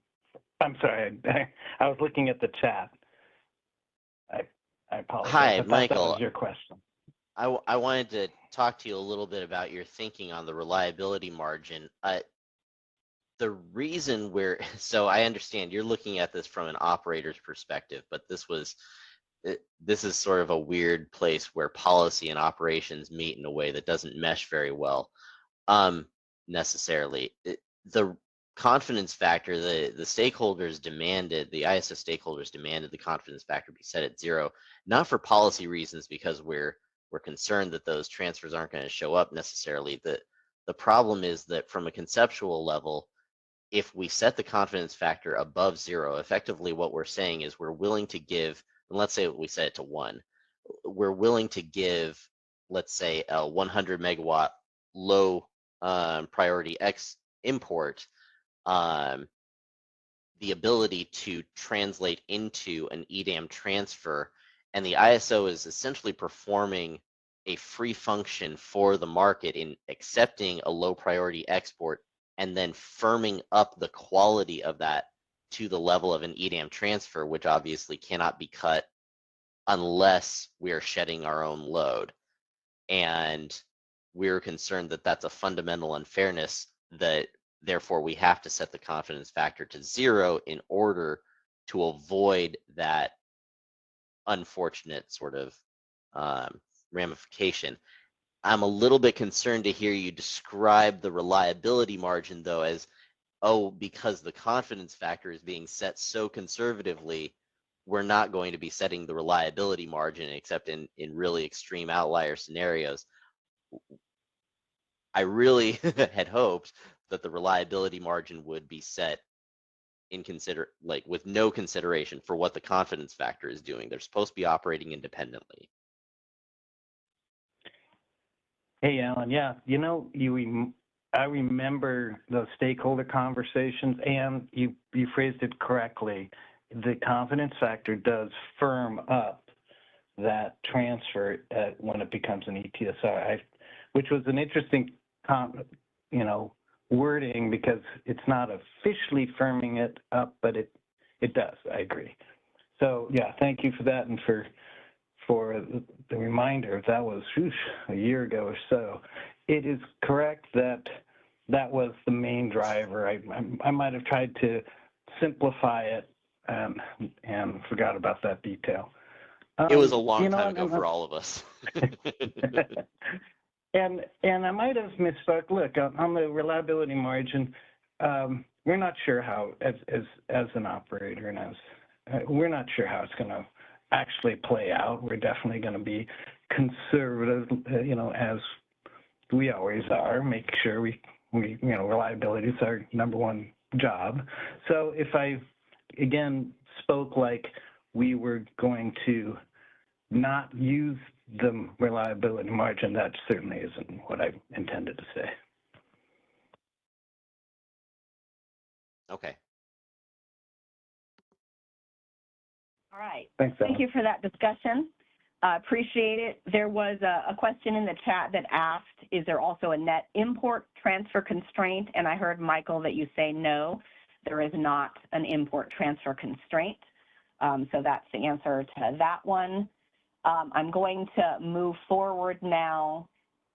I'm sorry, I was looking at the chat. I apologize. Hi, I thought that Michael. was your question. I wanted to talk to you a little bit about your thinking on the reliability margin. The reason we're so I understand you're looking at this from an operator's perspective, but this is sort of a weird place where policy and operations meet in a way that doesn't mesh very well. Necessarily. The confidence factor, the stakeholders demanded, the ISO stakeholders demanded the confidence factor be set at 0, not for policy reasons because we're concerned that those transfers aren't going to show up necessarily. The problem is that from a conceptual level, if we set the confidence factor above 0, effectively what we're saying is we're willing to give, and let's say we set it to 1, we're willing to give, let's say, a 100 megawatt low priority X import the ability to translate into an EDAM transfer, and the ISO is essentially performing a free function for the market in accepting a low priority export and then firming up the quality of that to the level of an EDAM transfer, which obviously cannot be cut unless we are shedding our own load. And we're concerned that that's a fundamental unfairness, that therefore we have to set the confidence factor to 0 in order to avoid that unfortunate sort of ramification. I'm a little bit concerned to hear you describe the reliability margin, though, as, oh, because the confidence factor is being set so conservatively, we're not going to be setting the reliability margin except in really extreme outlier scenarios. I really had hoped that the reliability margin would be set in with no consideration for what the confidence factor is doing. They're supposed to be operating independently. Hey, Alan. Yeah, I remember those stakeholder conversations, and you phrased it correctly. The confidence factor does firm up that transfer when it becomes an ETSR, which was an interesting, wording, because it's not officially firming it up, but it does. I agree. So yeah, thank you for that, and for the reminder. That was a year ago or so. It is correct that was the main driver. I might have tried to simplify it and forgot about that detail. It was a long time ago for all of us. And I might have misspoke. Look, on the reliability margin, we're not sure how, as an operator, and we're not sure how it's going to actually play out. We're definitely going to be conservative, as we always are. Make sure we reliability is our number one job. So if I again spoke like we were going to not use the reliability margin, that certainly isn't what I intended to say. Okay. All right. Thanks, Alan. Thank you for that discussion. Appreciate it. There was a question in the chat that asked, is there also a net import transfer constraint? And I heard, Michael, that you say no, there is not an import transfer constraint. So that's the answer to that one. I'm going to move forward now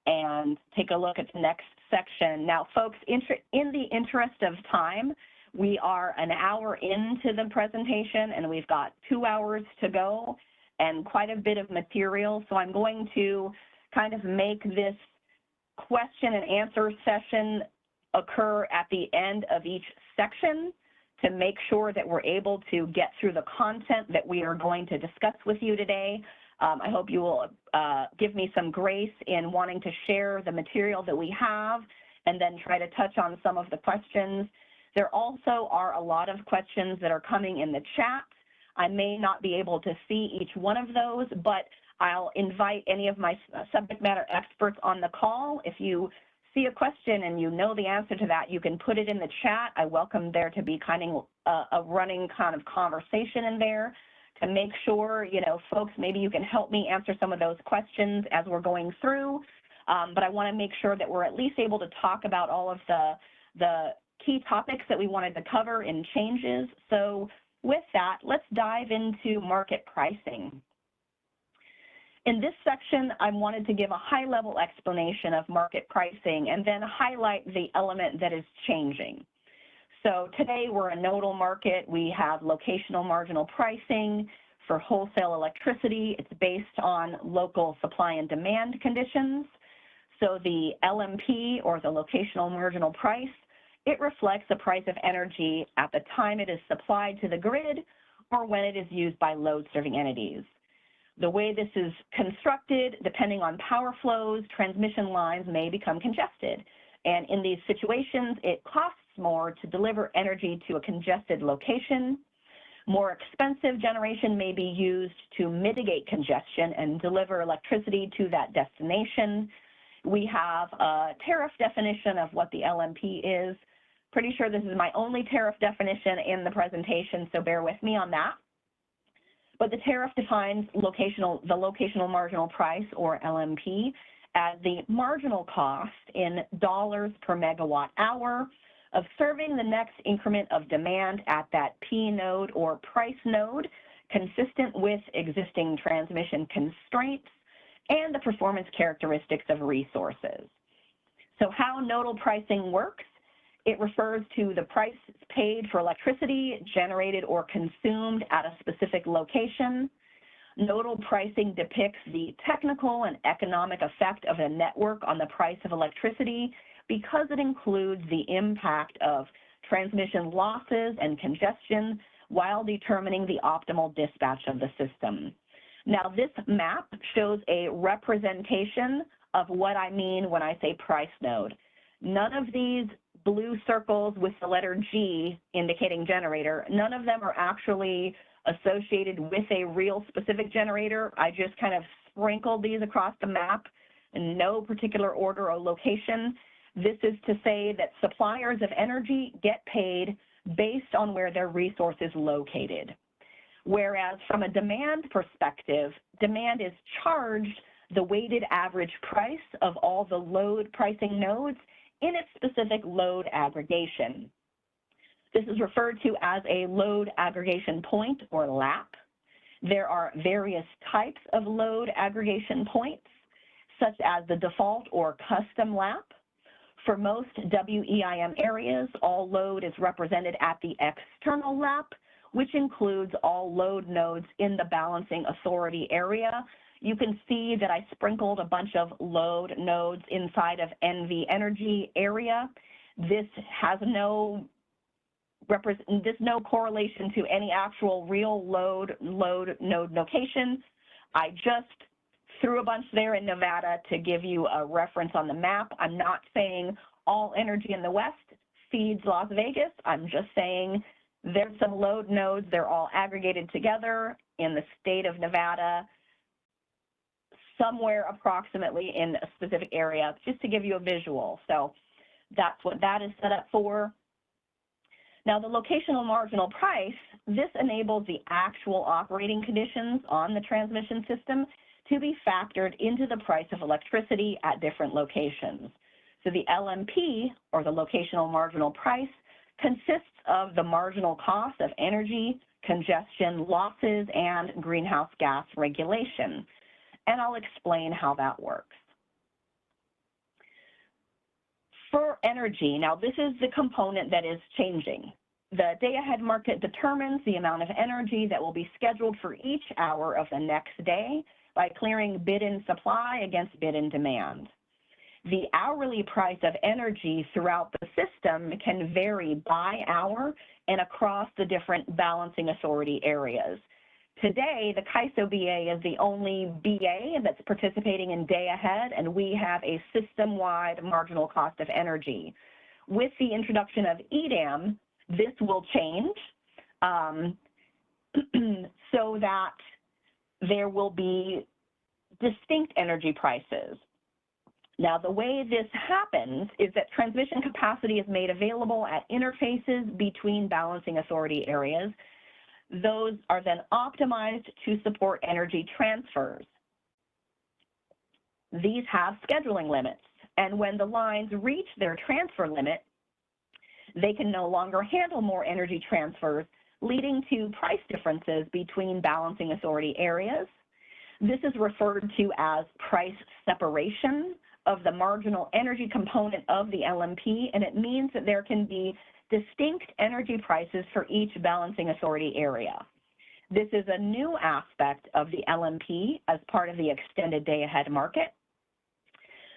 and take a look at the next section. Now, folks, in the interest of time, we are an hour into the presentation and we've got 2 hours to go and quite a bit of material. So I'm going to kind of make this question and answer session occur at the end of each section to make sure that we're able to get through the content that we are going to discuss with you today. I hope you will give me some grace in wanting to share the material that we have and then try to touch on some of the questions. There also are a lot of questions that are coming in the chat. I may not be able to see each one of those, but I'll invite any of my subject matter experts on the call. If you see a question and you know the answer to that, you can put it in the chat. I welcome there to be kind of a running kind of conversation in there to make sure, folks, maybe you can help me answer some of those questions as we're going through. but I want to make sure that we're at least able to talk about all of the key topics that we wanted to cover in changes. So with that, let's dive into market pricing. In this section, I wanted to give a high-level explanation of market pricing and then highlight the element that is changing. So today we're a nodal market. We have locational marginal pricing for wholesale electricity. It's based on local supply and demand conditions. So the LMP, or the locational marginal price, it reflects the price of energy at the time it is supplied to the grid or when it is used by load-serving entities. The way this is constructed, depending on power flows, transmission lines may become congested. And in these situations, it costs more to deliver energy to a congested location. More expensive generation may be used to mitigate congestion and deliver electricity to that destination. We have a tariff definition of what the LMP is. Pretty sure this is my only tariff definition in the presentation, so bear with me on that. But the tariff defines the locational marginal price, or LMP, as the marginal cost in dollars per megawatt hour of serving the next increment of demand at that P node or price node, consistent with existing transmission constraints and the performance characteristics of resources. So how nodal pricing works, it refers to the price paid for electricity generated or consumed at a specific location. Nodal pricing depicts the technical and economic effect of a network on the price of electricity because it includes the impact of transmission losses and congestion while determining the optimal dispatch of the system. Now, this map shows a representation of what I mean when I say price node. None of these blue circles with the letter G indicating generator, none of them are actually associated with a real specific generator. I just kind of sprinkled these across the map in no particular order or location. This is to say that suppliers of energy get paid based on where their resource is located. Whereas from a demand perspective, demand is charged the weighted average price of all the load pricing nodes in its specific load aggregation. This is referred to as a load aggregation point, or LAP. There are various types of load aggregation points, such as the default or custom LAP. For most WEIM areas, all load is represented at the external LAP, which includes all load nodes in the balancing authority area. You can see that I sprinkled a bunch of load nodes inside of NV Energy area. This has no correlation to any actual real load node location. I just threw a bunch there in Nevada to give you a reference on the map. I'm not saying all energy in the West feeds Las Vegas. I'm just saying there's some load nodes. They're all aggregated together in the state of Nevada, somewhere approximately in a specific area, just to give you a visual. So that's what that is set up for. Now, the locational marginal price, this enables the actual operating conditions on the transmission system to be factored into the price of electricity at different locations. So the LMP, or the locational marginal price, consists of the marginal cost of energy, congestion losses, and greenhouse gas regulation. And I'll explain how that works. For energy, now this is the component that is changing. The day-ahead market determines the amount of energy that will be scheduled for each hour of the next day by clearing bid-in supply against bid-in demand. The hourly price of energy throughout the system can vary by hour and across the different balancing authority areas. Today, the CAISO BA is the only BA that's participating in day-ahead, and we have a system-wide marginal cost of energy. With the introduction of EDAM, this will change so that there will be distinct energy prices. Now, the way this happens is that transmission capacity is made available at interfaces between balancing authority areas. Those are then optimized to support energy transfers. These have scheduling limits, and when the lines reach their transfer limit, they can no longer handle more energy transfers, leading to price differences between balancing authority areas. This is referred to as price separation of the marginal energy component of the LMP, and it means that there can be distinct energy prices for each balancing authority area. This is a new aspect of the LMP as part of the extended day-ahead market.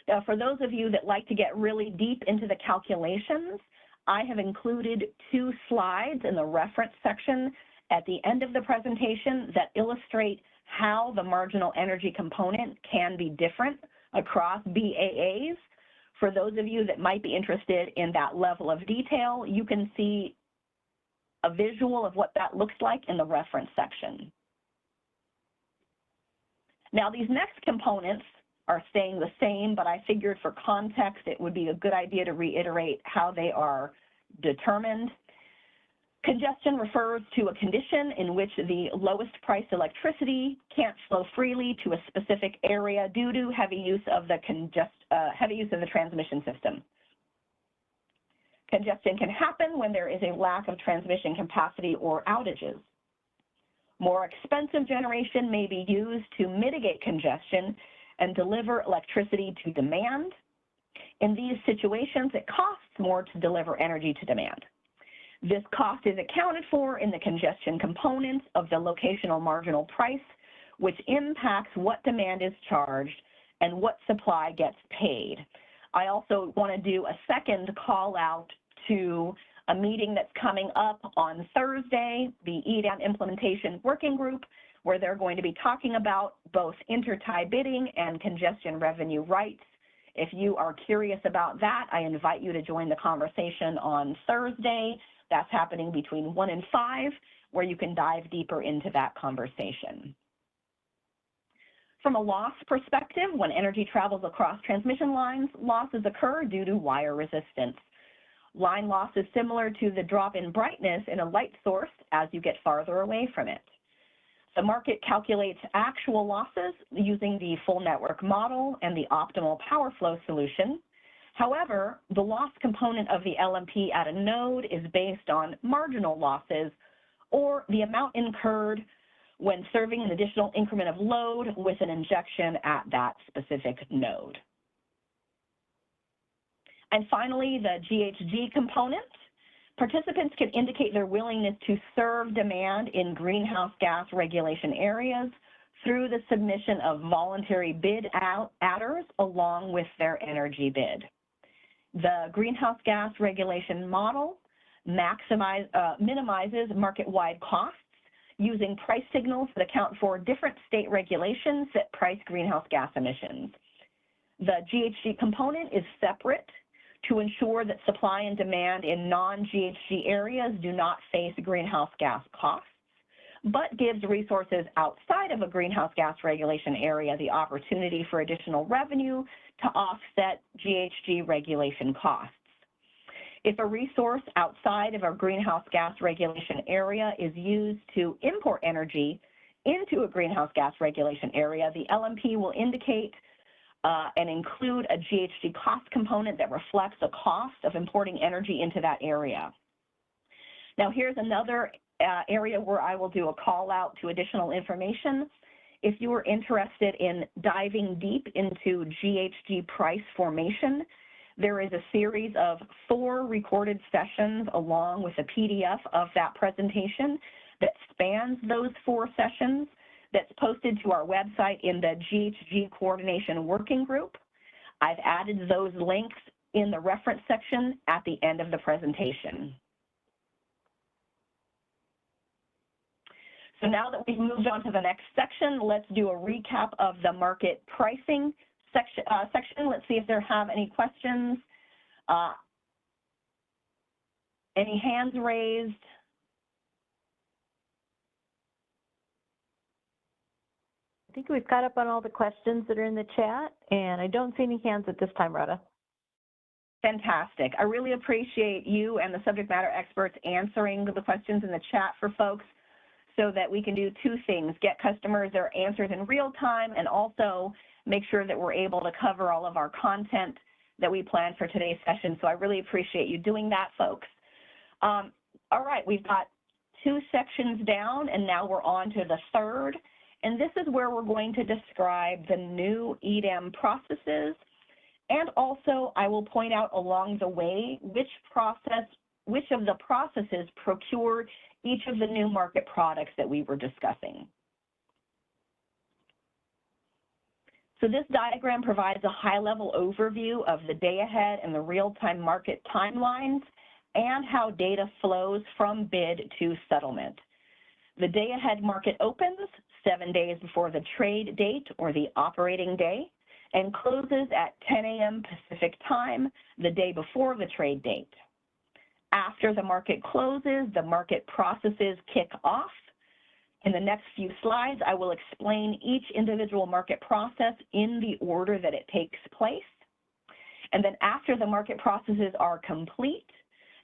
Now, for those of you that like to get really deep into the calculations, I have included 2 slides in the reference section at the end of the presentation that illustrate how the marginal energy component can be different across BAAs. For those of you that might be interested in that level of detail, you can see a visual of what that looks like in the reference section. Now, these next components are staying the same, but I figured for context it would be a good idea to reiterate how they are determined. Congestion refers to a condition in which the lowest priced electricity can't flow freely to a specific area due to heavy use of the transmission system. Congestion can happen when there is a lack of transmission capacity or outages. More expensive generation may be used to mitigate congestion and deliver electricity to demand. In these situations, it costs more to deliver energy to demand. This cost is accounted for in the congestion component of the locational marginal price, which impacts what demand is charged and what supply gets paid. I also want to do a second call out to a meeting that's coming up on Thursday, the EDAM Implementation Working Group, where they're going to be talking about both intertie bidding and congestion revenue rights. If you are curious about that, I invite you to join the conversation on Thursday. That's happening between 1 and 5, where you can dive deeper into that conversation. From a loss perspective, when energy travels across transmission lines, losses occur due to wire resistance. Line loss is similar to the drop in brightness in a light source as you get farther away from it. The market calculates actual losses using the full network model and the optimal power flow solution. However, the loss component of the LMP at a node is based on marginal losses, or the amount incurred when serving an additional increment of load with an injection at that specific node. And finally, the GHG component. Participants can indicate their willingness to serve demand in greenhouse gas regulation areas through the submission of voluntary bid adders along with their energy bid. The greenhouse gas regulation model minimizes market-wide costs using price signals that account for different state regulations that price greenhouse gas emissions. The GHG component is separate to ensure that supply and demand in non-GHG areas do not face greenhouse gas costs, but gives resources outside of a greenhouse gas regulation area the opportunity for additional revenue to offset GHG regulation costs. If a resource outside of a greenhouse gas regulation area is used to import energy into a greenhouse gas regulation area, the LMP will indicate and include a GHG cost component that reflects the cost of importing energy into that area. Now, here's another area where I will do a call out to additional information. If you are interested in diving deep into GHG price formation, there is a series of 4 recorded sessions along with a PDF of that presentation that spans those 4 sessions that's posted to our website in the GHG Coordination Working Group. I've added those links in the reference section at the end of the presentation. So now that we've moved on to the next section, let's do a recap of the market pricing section. Let's see if there have any questions. Any hands raised? I think we've caught up on all the questions that are in the chat, and I don't see any hands at this time, Rhoda. Fantastic. I really appreciate you and the subject matter experts answering the questions in the chat for folks so that we can do 2 things, get customers their answers in real time and also make sure that we're able to cover all of our content that we planned for today's session. So I really appreciate you doing that, folks. All right, we've got 2 sections down, and now we're on to the third. And this is where we're going to describe the new EDAM processes. And also, I will point out along the way which of the processes procure each of the new market products that we were discussing. So this diagram provides a high-level overview of the day-ahead and the real-time market timelines and how data flows from bid to settlement. The day-ahead market opens 7 days before the trade date or the operating day and closes at 10 a.m. Pacific time the day before the trade date. After the market closes, the market processes kick off. In the next few slides, I will explain each individual market process in the order that it takes place. And then after the market processes are complete,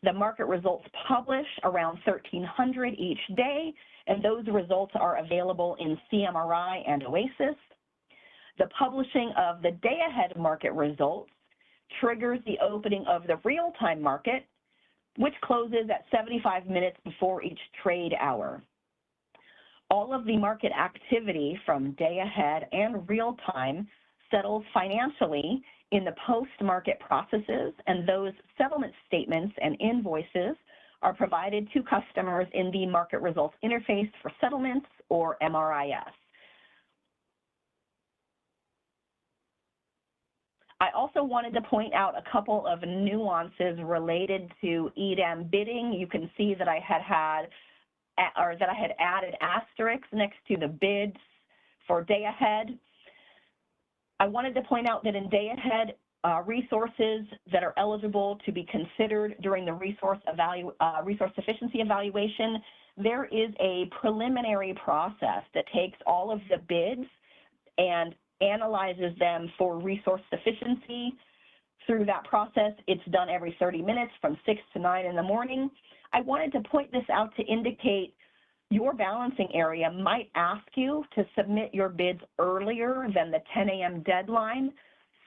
the market results publish around 1300 each day, and those results are available in CMRI and OASIS. The publishing of the day-ahead market results triggers the opening of the real-time market, which closes at 75 minutes before each trade hour. All of the market activity from day ahead and real time settles financially in the post-market processes, and those settlement statements and invoices are provided to customers in the market results interface for settlements, or MRIS. I also wanted to point out a couple of nuances related to EDAM bidding. You can see that I had added asterisks next to the bids for day ahead. I wanted to point out that in day ahead, resources that are eligible to be considered during the resource sufficiency evaluation, there is a preliminary process that takes all of the bids and analyzes them for resource sufficiency. Through that process, it's done every 30 minutes from 6 to 9 in the morning. I wanted to point this out to indicate your balancing area might ask you to submit your bids earlier than the 10 a.m. deadline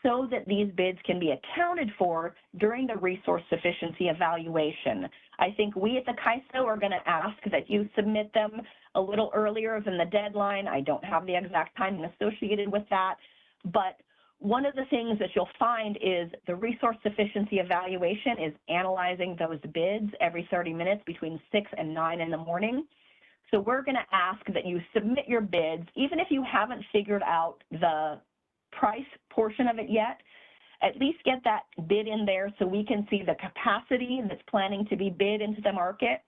so that these bids can be accounted for during the resource sufficiency evaluation. I think we at the CAISO are going to ask that you submit them a little earlier than the deadline. I don't have the exact timing associated with that, but one of the things that you'll find is the resource sufficiency evaluation is analyzing those bids every 30 minutes between 6 and 9 in the morning. So we're going to ask that you submit your bids, even if you haven't figured out the price portion of it yet, at least get that bid in there so we can see the capacity that's planning to be bid into the market.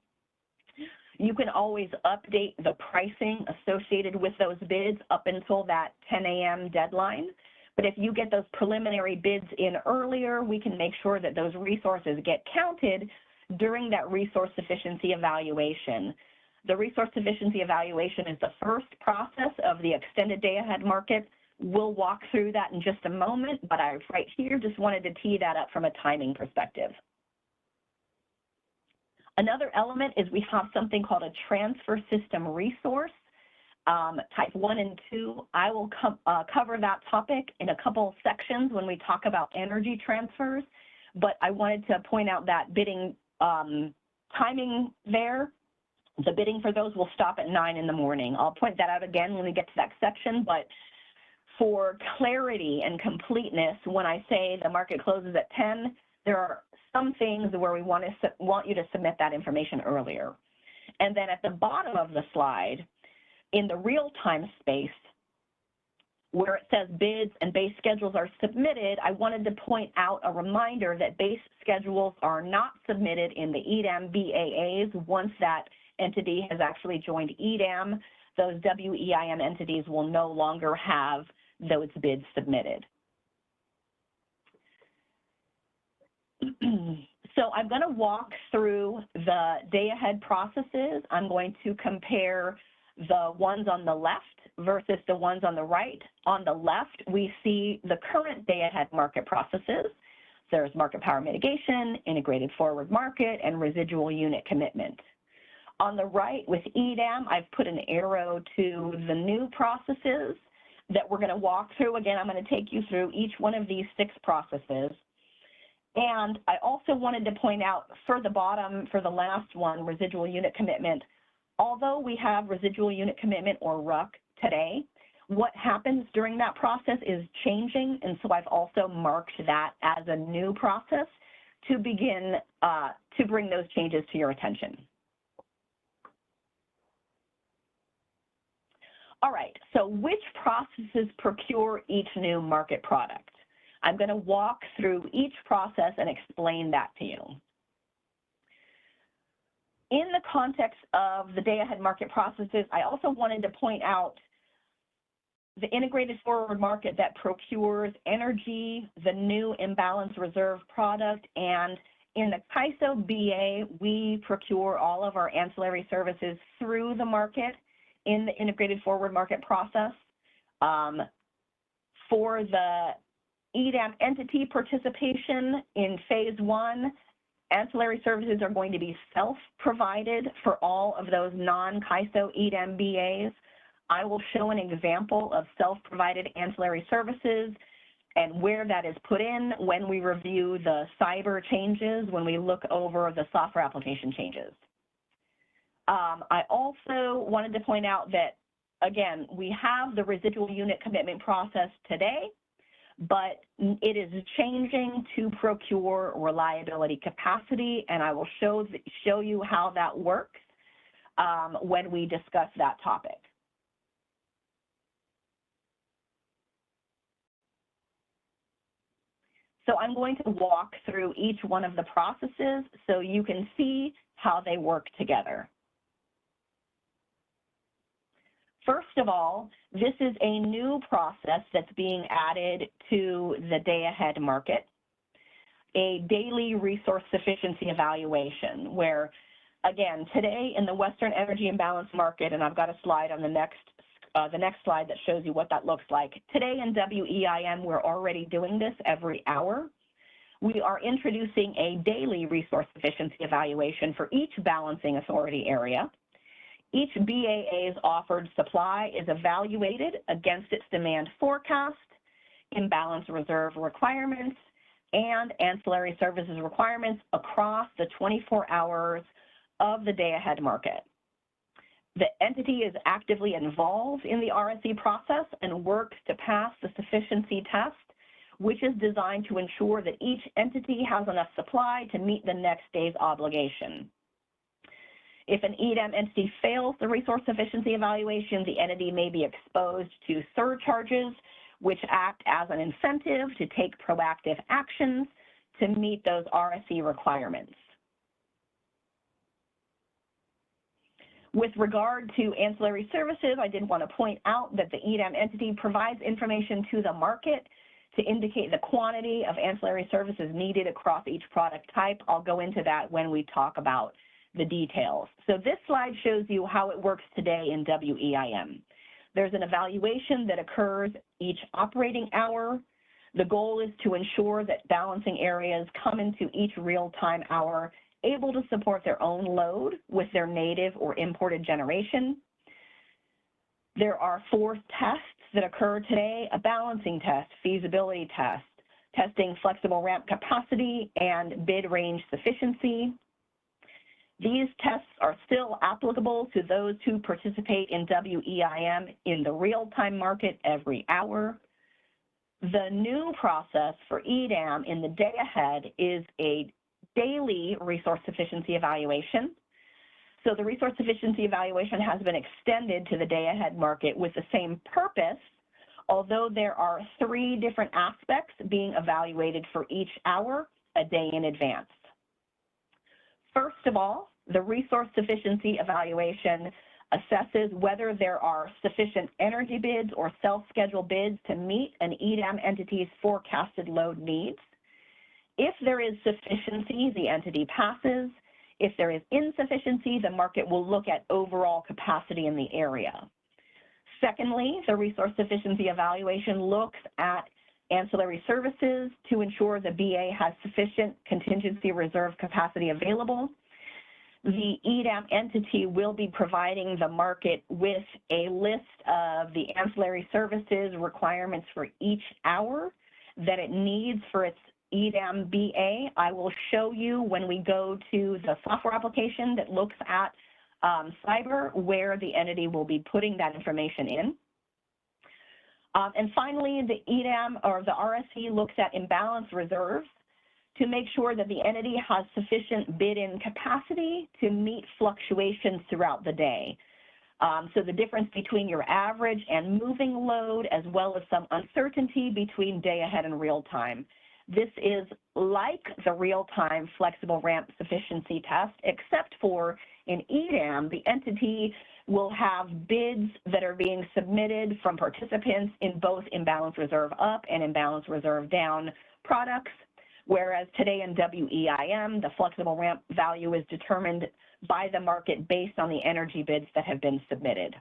You can always update the pricing associated with those bids up until that 10 a.m. deadline. But if you get those preliminary bids in earlier, we can make sure that those resources get counted during that resource sufficiency evaluation. The resource sufficiency evaluation is the first process of the extended day-ahead market. We'll walk through that in just a moment, but I right here just wanted to tee that up from a timing perspective. Another element is we have something called a transfer system resource, type 1 and 2. I will cover that topic in a couple sections when we talk about energy transfers, but I wanted to point out that bidding timing there. The bidding for those will stop at 9 in the morning. I'll point that out again when we get to that section, but for clarity and completeness, when I say the market closes at 10, there are some things where we want you to submit that information earlier. And then at the bottom of the slide, in the real-time space, where it says bids and base schedules are submitted, I wanted to point out a reminder that base schedules are not submitted in the EDAM BAAs once that entity has actually joined EDAM. Those WEIM entities will no longer have those bids submitted. So I'm going to walk through the day-ahead processes. I'm going to compare the ones on the left versus the ones on the right. On the left, we see the current day-ahead market processes. There's market power mitigation, integrated forward market, and residual unit commitment. On the right, with EDAM, I've put an arrow to the new processes that we're going to walk through. Again, I'm going to take you through each one of these 6 processes. And I also wanted to point out for the bottom, for the last one, residual unit commitment, although we have residual unit commitment or RUC today, what happens during that process is changing, and so I've also marked that as a new process to begin to bring those changes to your attention. All right, so which processes procure each new market product? I'm going to walk through each process and explain that to you. In the context of the day-ahead market processes, I also wanted to point out the integrated forward market that procures energy, the new imbalance reserve product, and in the CAISO BA, we procure all of our ancillary services through the market in the integrated forward market process. For the EDAM entity participation in phase 1, ancillary services are going to be self-provided for all of those non-CAISO EDAM BAs. I will show an example of self-provided ancillary services and where that is put in when we review the cyber changes, when we look over the software application changes. I also wanted to point out that, again, we have the residual unit commitment process today, but it is changing to procure reliability capacity, and I will show you how that works when we discuss that topic. So I'm going to walk through each one of the processes so you can see how they work together. First of all, this is a new process that's being added to the day-ahead market, a daily resource sufficiency evaluation, where, again, today in the Western Energy Imbalance Market, and I've got a slide on the next slide that shows you what that looks like. Today in WEIM, we're already doing this every hour. We are introducing a daily resource sufficiency evaluation for each balancing authority area. Each BAA's offered supply is evaluated against its demand forecast, imbalance reserve requirements, and ancillary services requirements across the 24 hours of the day-ahead market. The entity is actively involved in the RSE process and works to pass the sufficiency test, which is designed to ensure that each entity has enough supply to meet the next day's obligation. If an EDAM entity fails the resource sufficiency evaluation, the entity may be exposed to surcharges, which act as an incentive to take proactive actions to meet those RSE requirements. With regard to ancillary services, I did want to point out that the EDAM entity provides information to the market to indicate the quantity of ancillary services needed across each product type. I'll go into that when we talk about the details. So this slide shows you how it works today in WEIM. There's an evaluation that occurs each operating hour. The goal is to ensure that balancing areas come into each real-time hour able to support their own load with their native or imported generation. There are 4 tests that occur today: a balancing test, feasibility test, testing flexible ramp capacity, and bid range sufficiency. These tests are still applicable to those who participate in WEIM in the real-time market every hour. The new process for EDAM in the day ahead is a daily resource sufficiency evaluation. So the resource sufficiency evaluation has been extended to the day ahead market with the same purpose, although there are 3 different aspects being evaluated for each hour a day in advance. First of all, the resource sufficiency evaluation assesses whether there are sufficient energy bids or self-schedule bids to meet an EDAM entity's forecasted load needs. If there is sufficiency, the entity passes. If there is insufficiency, the market will look at overall capacity in the area. Secondly, the resource sufficiency evaluation looks at ancillary services to ensure the BA has sufficient contingency reserve capacity available. the EDAM entity will be providing the market with a list of the ancillary services requirements for each hour that it needs for its EDAM BA. I will show you when we go to the software application that looks at cyber where the entity will be putting that information in. And finally, the EDAM or the RSE looks at imbalance reserves to make sure that the entity has sufficient bid-in capacity to meet fluctuations throughout the day. So the difference between your average and moving load, as well as some uncertainty between day ahead and real time. This is like the real-time flexible ramp sufficiency test, except for in EDAM, the entity will have bids that are being submitted from participants in both imbalance reserve up and imbalance reserve down products, whereas today in WEIM, the flexible ramp value is determined by the market based on the energy bids that have been submitted.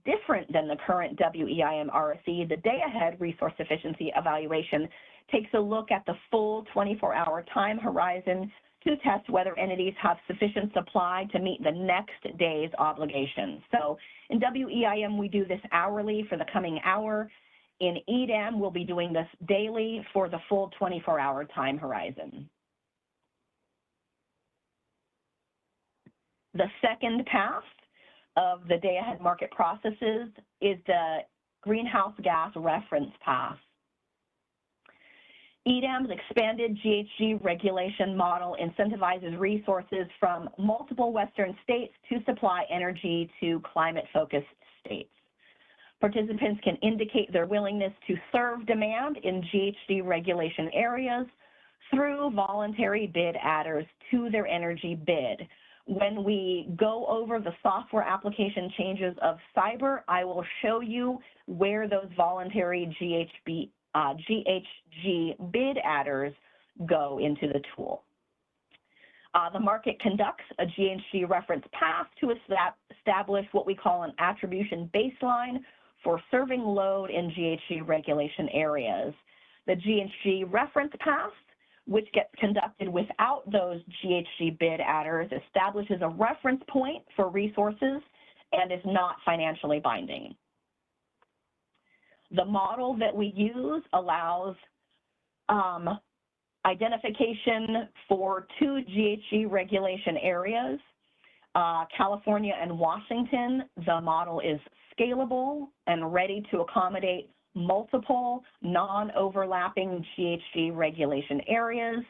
Different than the current WEIM RSE, the day-ahead resource efficiency evaluation takes a look at the full 24-hour time horizon to test whether entities have sufficient supply to meet the next day's obligations. So in WEIM, we do this hourly for the coming hour. In EDAM, we'll be doing this daily for the full 24-hour time horizon. The second path of the day-ahead market processes is the greenhouse gas reference path. EDAM's expanded GHG regulation model incentivizes resources from multiple Western states to supply energy to climate-focused states. Participants can indicate their willingness to serve demand in GHG regulation areas through voluntary bid adders to their energy bid. When we go over the software application changes of cyber, I will show you where those voluntary GHG bid adders go into the tool. The market conducts a GHG reference path to establish what we call an attribution baseline for serving load in GHG regulation areas. The GHG reference path, which gets conducted without those GHG bid adders, establishes a reference point for resources and is not financially binding. The model that we use allows identification for two GHG regulation areas, California and Washington. The model is scalable and ready to accommodate multiple non-overlapping GHG regulation areas.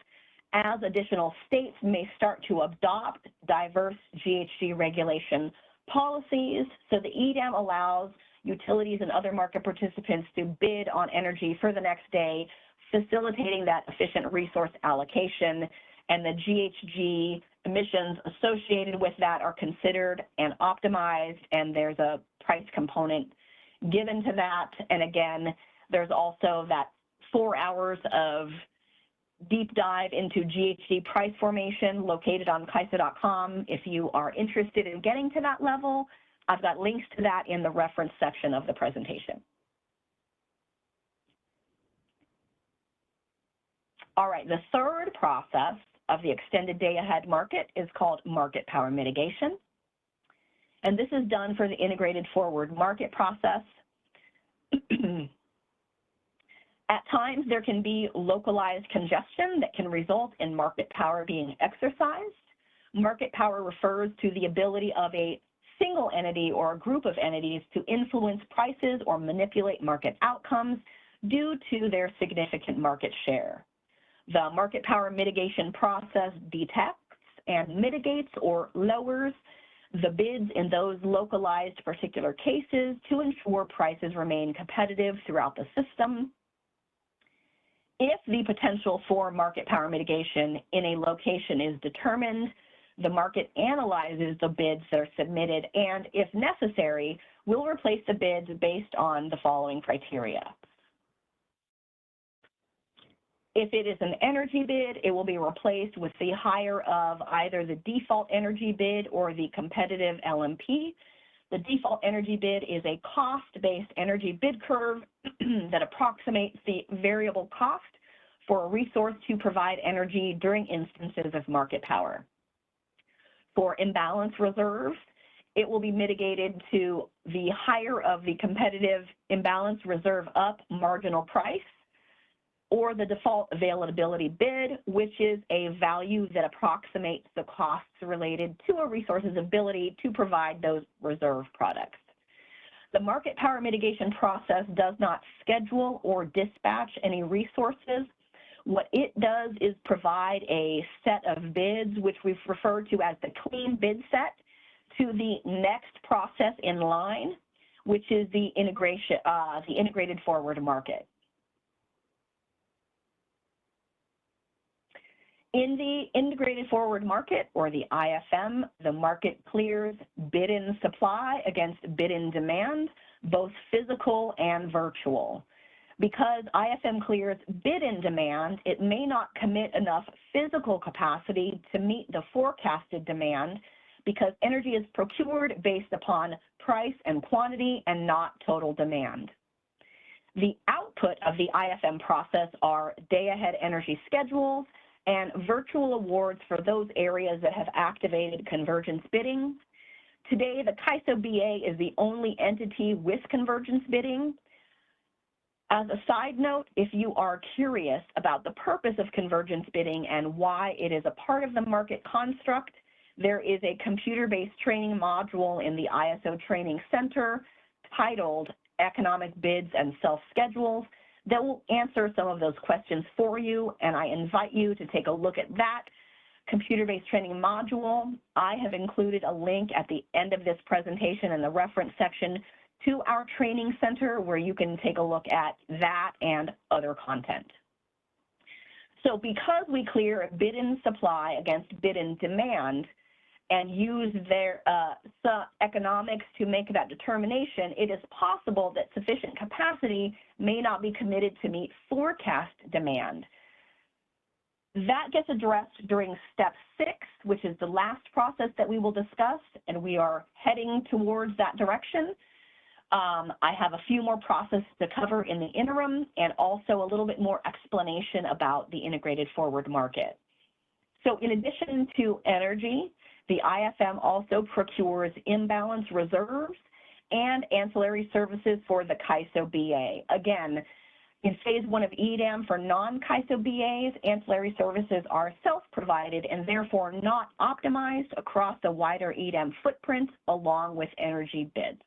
As additional states may start to adopt diverse GHG regulation policies, so the EDAM allows utilities and other market participants to bid on energy for the next day, facilitating that efficient resource allocation, and the GHG emissions associated with that are considered and optimized, and there's a price component given to that. And again, there's also that 4 hours of deep dive into GHG price formation located on CAISO.com. If you are interested in getting to that level, I've got links to that in the reference section of the presentation. All right, the third process of the extended day-ahead market is called market power mitigation. And this is done for the integrated forward market process. At times, there can be localized congestion that can result in market power being exercised. Market power refers to the ability of a single entity or a group of entities to influence prices or manipulate market outcomes due to their significant market share. The market power mitigation process detects and mitigates or lowers the bids in those localized particular cases to ensure prices remain competitive throughout the system. If the potential for market power mitigation in a location is determined, the market analyzes the bids that are submitted and, if necessary, will replace the bids based on the following criteria. If it is an energy bid, it will be replaced with the higher of either the default energy bid or the competitive LMP. The default energy bid is a cost-based energy bid curve that approximates the variable cost for a resource to provide energy during instances of market power. For imbalance reserves, it will be mitigated to the higher of the competitive imbalance reserve up marginal price, or the default availability bid, which is a value that approximates the costs related to a resource's ability to provide those reserve products. The market power mitigation process does not schedule or dispatch any resources. What it does is provide a set of bids, which we've referred to as the clean bid set, to the next process in line, which is the integrated forward market. In the integrated forward market, or the IFM, the market clears bid-in supply against bid-in demand, both physical and virtual. Because IFM clears bid-in demand, it may not commit enough physical capacity to meet the forecasted demand, because energy is procured based upon price and quantity and not total demand. The output of the IFM process are day-ahead energy schedules and virtual awards for those areas that have activated convergence bidding. Today, the CAISO BA is the only entity with convergence bidding. As a side note, if you are curious about the purpose of convergence bidding and why it is a part of the market construct, there is a computer-based training module in the ISO Training Center titled Economic Bids and Self-Schedules that will answer some of those questions for you, and I invite you to take a look at that computer-based training module. I have included a link at the end of this presentation in the reference section to our training center where you can take a look at that and other content. So because we clear bid-in supply against bid-in demand and use their economics to make that determination, it is possible that sufficient capacity may not be committed to meet forecast demand. That gets addressed during step 6, which is the last process that we will discuss, and we are heading towards that direction. I have a few more processes to cover in the interim and also a little bit more explanation about the integrated forward market. So in addition to energy, the IFM also procures imbalance reserves and ancillary services for the CAISO BA. Again, in phase 1 of EDAM for non-CAISO BAs, ancillary services are self-provided and therefore not optimized across the wider EDAM footprint along with energy bids.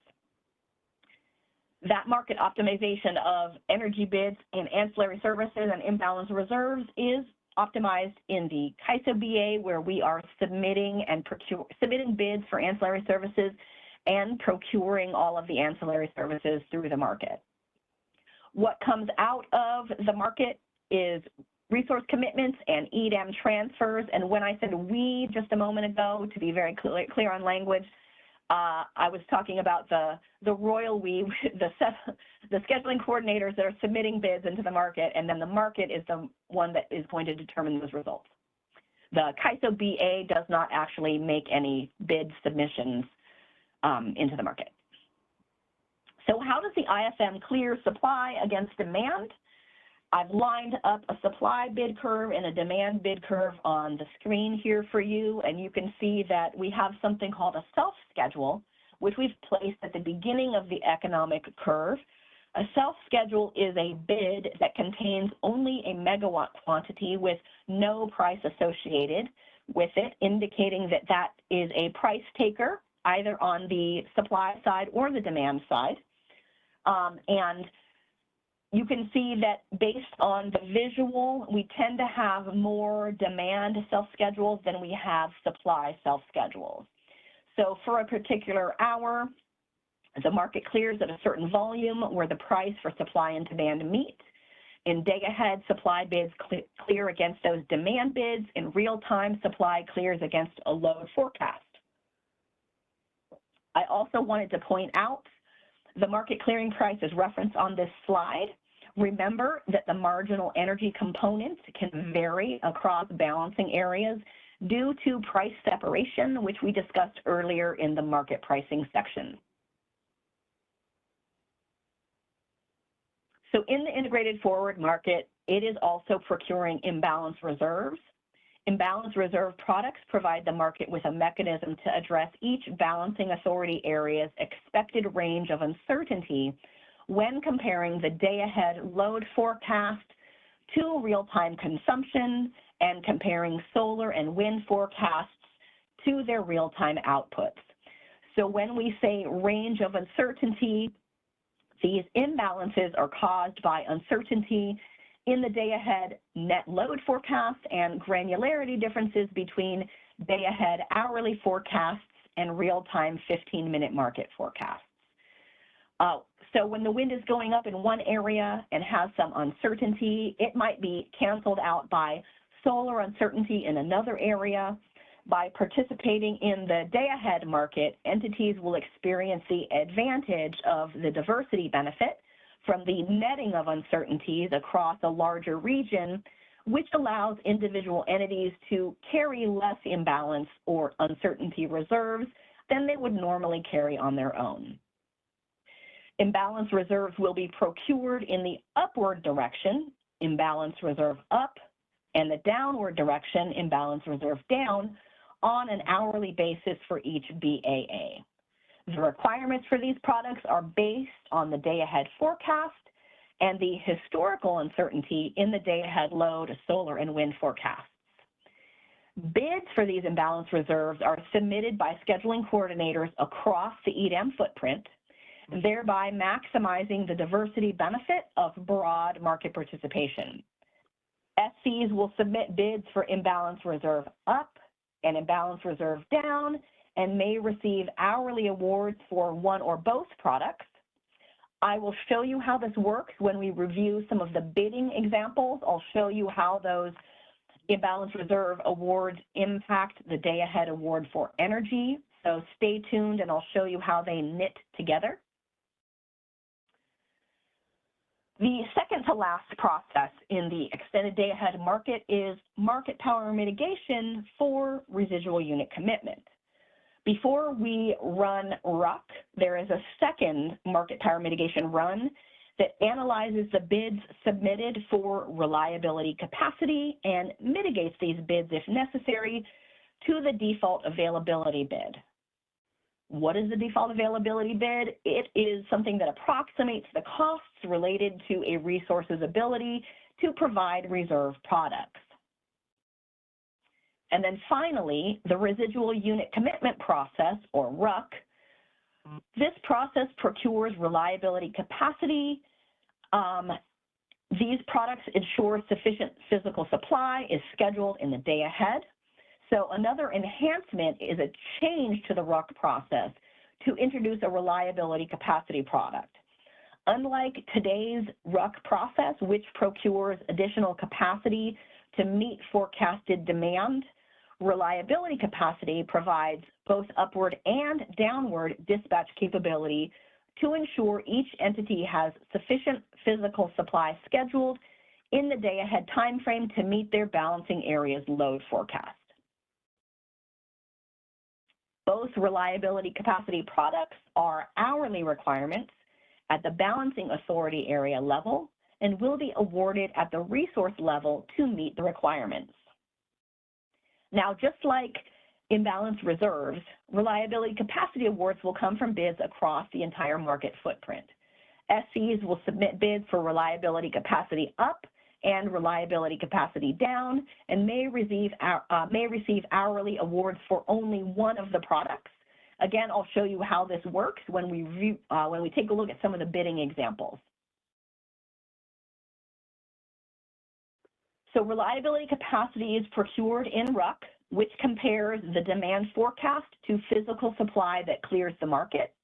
That market optimization of energy bids and ancillary services and imbalance reserves is optimized in the CAISO BA, where we are submitting bids for ancillary services and procuring all of the ancillary services through the market. What comes out of the market is resource commitments and EDAM transfers. And when I said we just a moment ago, to be very clear on language, I was talking about the royal we, the scheduling coordinators that are submitting bids into the market, and then the market is the one that is going to determine those results. The CAISO BA does not actually make any bid submissions into the market. So how does the IFM clear supply against demand? I've lined up a supply bid curve and a demand bid curve on the screen here for you, and you can see that we have something called a self-schedule, which we've placed at the beginning of the economic curve. A self-schedule is a bid that contains only a megawatt quantity with no price associated with it, indicating that that is a price taker, either on the supply side or the demand side. And you can see that based on the visual, we tend to have more demand self-schedules than we have supply self-schedules. So for a particular hour, the market clears at a certain volume where the price for supply and demand meet. In day-ahead, supply bids clear against those demand bids. In real-time, supply clears against a load forecast. I also wanted to point out the market clearing price is referenced on this slide. Remember that the marginal energy component can vary across balancing areas due to price separation, which we discussed earlier in the market pricing section. So in the integrated forward market, it is also procuring imbalance reserves. Imbalance reserve products provide the market with a mechanism to address each balancing authority area's expected range of uncertainty when comparing the day-ahead load forecast to real-time consumption and comparing solar and wind forecasts to their real-time outputs. So when we say range of uncertainty, these imbalances are caused by uncertainty in the day-ahead net load forecast and granularity differences between day-ahead hourly forecasts and real-time 15-minute market forecasts. So when the wind is going up in one area and has some uncertainty, it might be canceled out by solar uncertainty in another area. By participating in the day-ahead market, entities will experience the advantage of the diversity benefit from the netting of uncertainties across a larger region, which allows individual entities to carry less imbalance or uncertainty reserves than they would normally carry on their own. Imbalance reserves will be procured in the upward direction, imbalance reserve up, and the downward direction, imbalance reserve down, on an hourly basis for each BAA. The requirements for these products are based on the day-ahead forecast and the historical uncertainty in the day-ahead load, solar, and wind forecasts. Bids for these imbalance reserves are submitted by scheduling coordinators across the EDAM footprint, thereby maximizing the diversity benefit of broad market participation. SCs will submit bids for imbalance reserve up and imbalance reserve down and may receive hourly awards for one or both products. I will show you how this works when we review some of the bidding examples. I'll show you how those imbalance reserve awards impact the day-ahead award for energy. So stay tuned and I'll show you how they knit together. The second to last process in the extended day-ahead market is market power mitigation for residual unit commitment. Before we run RUC, there is a second market power mitigation run that analyzes the bids submitted for reliability capacity and mitigates these bids if necessary to the default availability bid. What is the default availability bid? It is something that approximates the costs related to a resource's ability to provide reserve products. And then finally, the residual unit commitment process, or RUC. This process procures reliability capacity. These products ensure sufficient physical supply is scheduled in the day ahead. So another enhancement is a change to the RUC process to introduce a reliability capacity product. Unlike today's RUC process, which procures additional capacity to meet forecasted demand, reliability capacity provides both upward and downward dispatch capability to ensure each entity has sufficient physical supply scheduled in the day-ahead timeframe to meet their balancing area's load forecast. Both reliability capacity products are hourly requirements at the balancing authority area level and will be awarded at the resource level to meet the requirements. Now, just like imbalance reserves, reliability capacity awards will come from bids across the entire market footprint. SCs will submit bids for reliability capacity up and reliability capacity down, and may receive hourly awards for only one of the products. Again, I'll show you how this works when we take a look at some of the bidding examples. So reliability capacity is procured in RUC, which compares the demand forecast to physical supply that clears the market.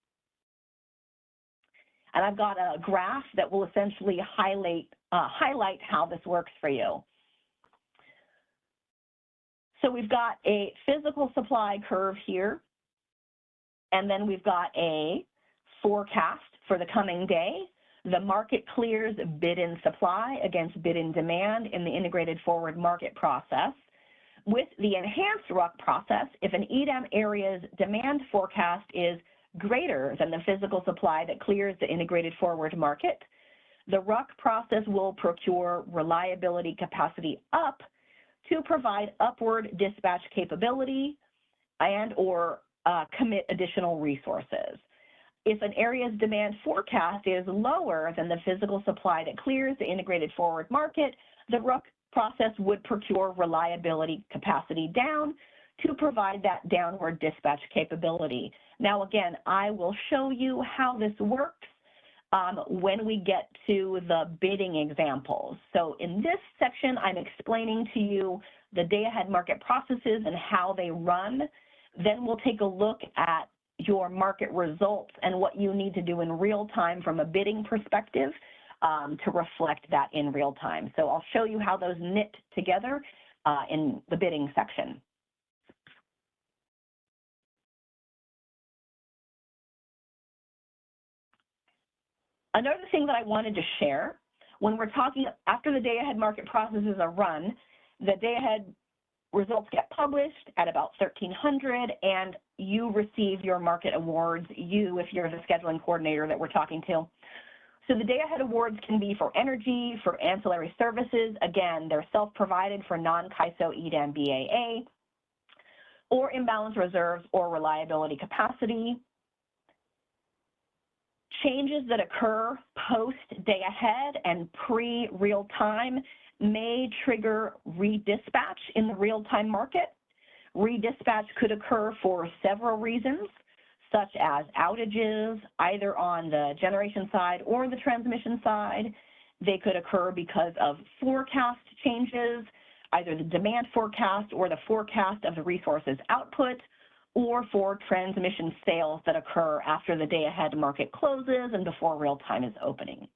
And I've got a graph that will essentially highlight how this works for you. So we've got a physical supply curve here, and then we've got a forecast for the coming day. The market clears bid-in supply against bid-in demand in the integrated forward market process. With the enhanced RUC process, if an EDAM area's demand forecast is greater than the physical supply that clears the integrated forward market, the RUC process will procure reliability capacity up to provide upward dispatch capability and or commit additional resources. If an area's demand forecast is lower than the physical supply that clears the integrated forward market, the RUC process would procure reliability capacity down to provide that downward dispatch capability. Now, again, I will show you how this works when we get to the bidding examples. So in this section, I'm explaining to you the day-ahead market processes and how they run. Then we'll take a look at your market results and what you need to do in real time from a bidding perspective to reflect that in real time. So I'll show you how those knit together in the bidding section. Another thing that I wanted to share, when we're talking after the day-ahead market processes are run, the day-ahead results get published at about 1300 and you receive your market awards, if you're the scheduling coordinator that we're talking to. So the day-ahead awards can be for energy, for ancillary services. Again, they're self-provided for non-CAISO EDAM BAA, or imbalance reserves or reliability capacity. Changes that occur post-day-ahead and pre-real-time may trigger redispatch in the real-time market. Redispatch could occur for several reasons, such as outages, either on the generation side or the transmission side. They could occur because of forecast changes, either the demand forecast or the forecast of the resource's output, or for transmission sales that occur after the day-ahead market closes and before real-time is opening.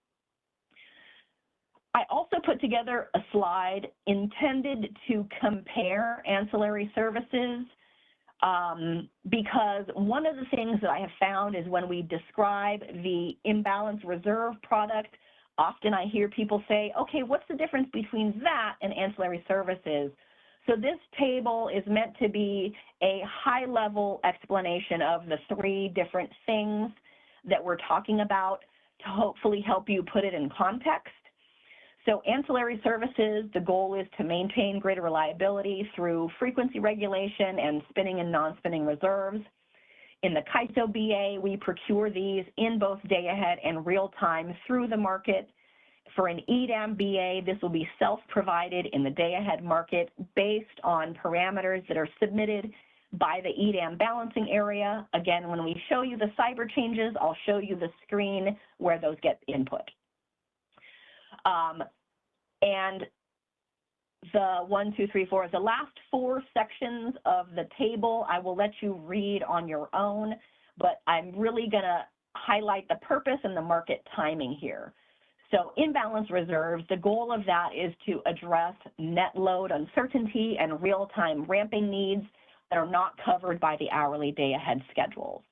I also put together a slide intended to compare ancillary services because one of the things that I have found is when we describe the imbalance reserve product, often I hear people say, okay, what's the difference between that and ancillary services? So this table is meant to be a high-level explanation of the three different things that we're talking about to hopefully help you put it in context. So ancillary services, the goal is to maintain greater reliability through frequency regulation and spinning and non-spinning reserves. In the CAISO BA, we procure these in both day-ahead and real-time through the market. For an EDAM BA, this will be self-provided in the day-ahead market based on parameters that are submitted by the EDAM balancing area. Again, when we show you the cyber changes, I'll show you the screen where those get input. And the 1, 2, 3, 4, the last four sections of the table, I will let you read on your own, but I'm really gonna highlight the purpose and the market timing here. So imbalance reserves, the goal of that is to address net load uncertainty and real-time ramping needs that are not covered by the hourly day-ahead schedules.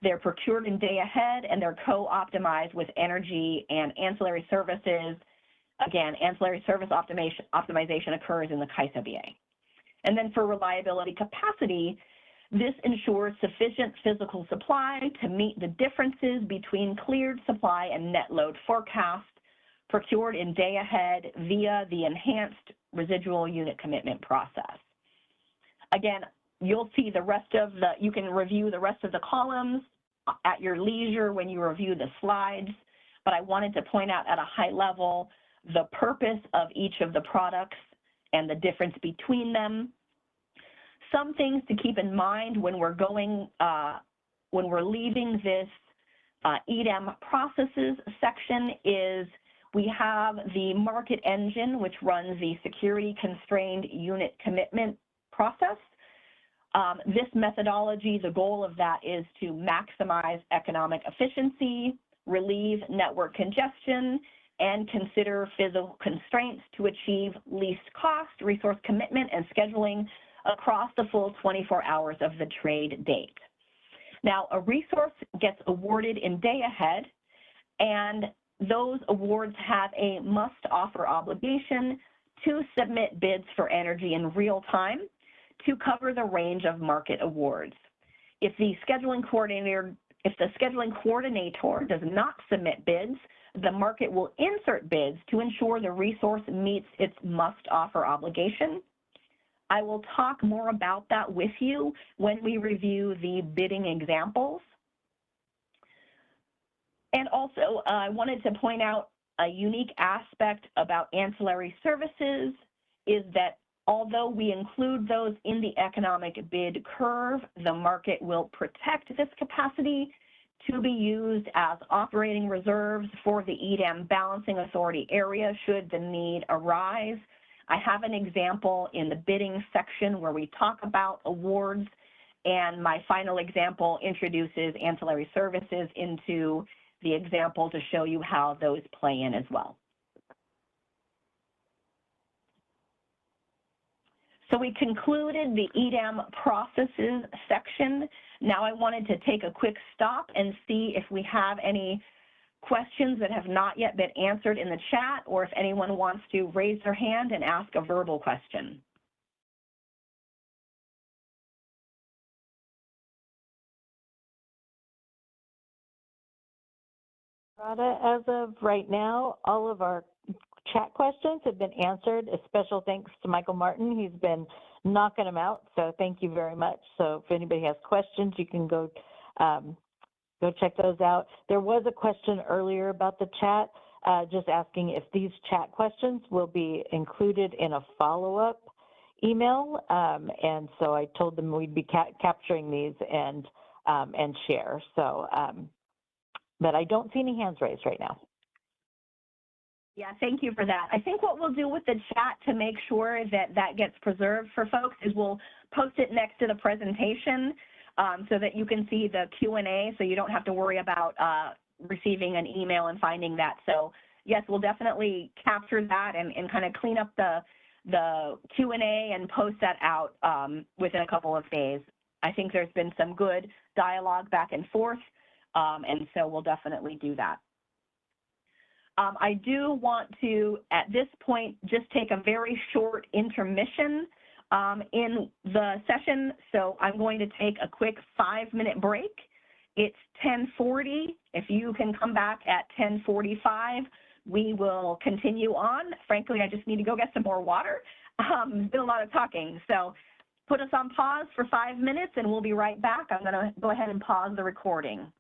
They're procured in day-ahead and they're co-optimized with energy and ancillary services. Again, ancillary service optimization occurs in the CAISO BA. And then for reliability capacity, this ensures sufficient physical supply to meet the differences between cleared supply and net load forecast procured in day-ahead via the enhanced residual unit commitment process. Again, you'll see the rest of you can review the rest of the columns at your leisure when you review the slides, but I wanted to point out at a high level the purpose of each of the products and the difference between them. Some things to keep in mind when we're going, when we're leaving this EDAM processes section is we have the market engine, which runs the security constrained unit commitment process. This methodology, the goal of that is to maximize economic efficiency, relieve network congestion, and consider physical constraints to achieve least cost, resource commitment, and scheduling across the full 24 hours of the trade date. Now, a resource gets awarded in day-ahead, and those awards have a must-offer obligation to submit bids for energy in real time to cover the range of market awards. If the scheduling coordinator does not submit bids, the market will insert bids to ensure the resource meets its must-offer obligation. I will talk more about that with you when we review the bidding examples. And also, I wanted to point out a unique aspect about ancillary services is that although we include those in the economic bid curve, the market will protect this capacity to be used as operating reserves for the EDAM Balancing Authority area should the need arise. I have an example in the bidding section where we talk about awards, and my final example introduces ancillary services into the example to show you how those play in as well. So we concluded the EDAM processes section. Now I wanted to take a quick stop and see if we have any questions that have not yet been answered in the chat, or if anyone wants to raise their hand and ask a verbal question. Rada, as of right now, all of our chat questions have been answered. A special thanks to Michael Martin. He's been knocking them out, so thank you very much. So if anybody has questions, you can go check those out. There was a question earlier about the chat, just asking if these chat questions will be included in a follow-up email, and so I told them we'd be capturing these and share. So, but I don't see any hands raised right now. Yeah, thank you for that. I think what we'll do with the chat to make sure that that gets preserved for folks is we'll post it next to the presentation so that you can see the Q&A, so you don't have to worry about receiving an email and finding that. So yes, we'll definitely capture that and kind of clean up the Q&A and post that out within a couple of days. I think there's been some good dialogue back and forth, and so we'll definitely do that. I do want to, at this point, just take a very short intermission in the session. So I'm going to take a quick 5-minute break. It's 10:40. If you can come back at 10:45, we will continue on. Frankly, I just need to go get some more water. It's been a lot of talking. So put us on pause for 5 minutes and we'll be right back. I'm going to go ahead and pause the recording.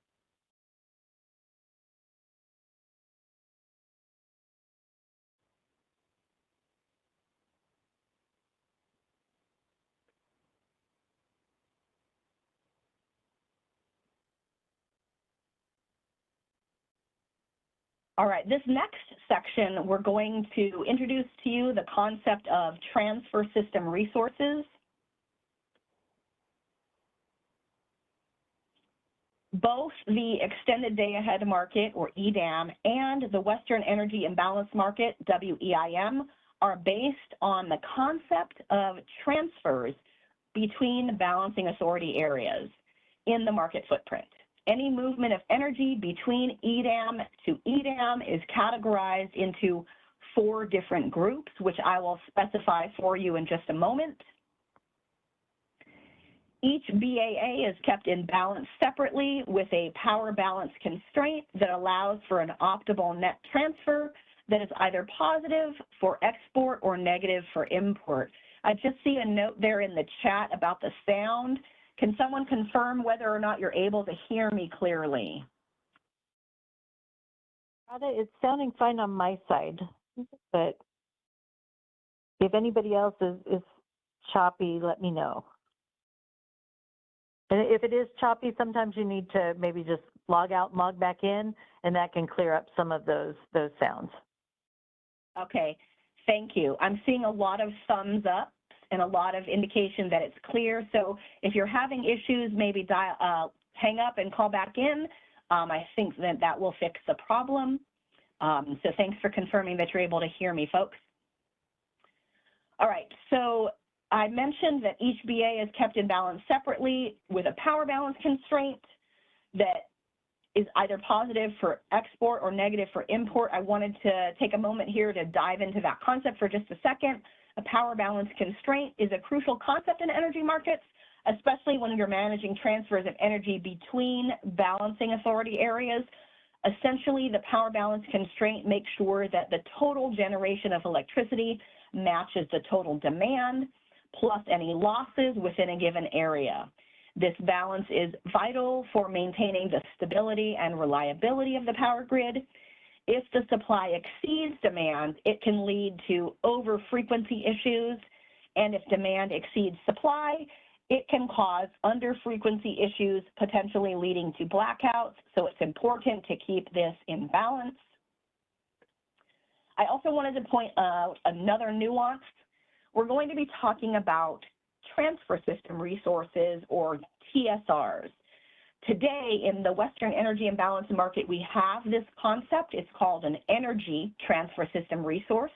All right, this next section, we're going to introduce to you the concept of transfer system resources. Both the extended day-ahead market, or EDAM, and the Western Energy Imbalance Market, WEIM, are based on the concept of transfers between balancing authority areas in the market footprint. Any movement of energy between EDAM to EDAM is categorized into 4 different groups, which I will specify for you in just a moment. Each BAA is kept in balance separately with a power balance constraint that allows for an optimal net transfer that is either positive for export or negative for import. I just see a note there in the chat about the sound. Can someone confirm whether or not you're able to hear me clearly? It's sounding fine on my side, but if anybody else is choppy, let me know. And if it is choppy, sometimes you need to maybe just log out and log back in, and that can clear up some of those sounds. Okay, thank you. I'm seeing a lot of thumbs up and a lot of indication that it's clear. So if you're having issues, maybe hang up and call back in. I think that will fix the problem. So thanks for confirming that you're able to hear me, folks. All right, so I mentioned that each BA is kept in balance separately with a power balance constraint that is either positive for export or negative for import. I wanted to take a moment here to dive into that concept for just a second. A power balance constraint is a crucial concept in energy markets, especially when you're managing transfers of energy between balancing authority areas. Essentially, the power balance constraint makes sure that the total generation of electricity matches the total demand. plus any losses within a given area. This balance is vital for maintaining the stability and reliability of the power grid. If the supply exceeds demand, it can lead to over-frequency issues, and if demand exceeds supply, it can cause under-frequency issues, potentially leading to blackouts, so it's important to keep this in balance. I also wanted to point out another nuance. We're going to be talking about transfer system resources, or TSRs. Today, in the Western Energy Imbalance Market, we have this concept. It's called an Energy Transfer System Resource,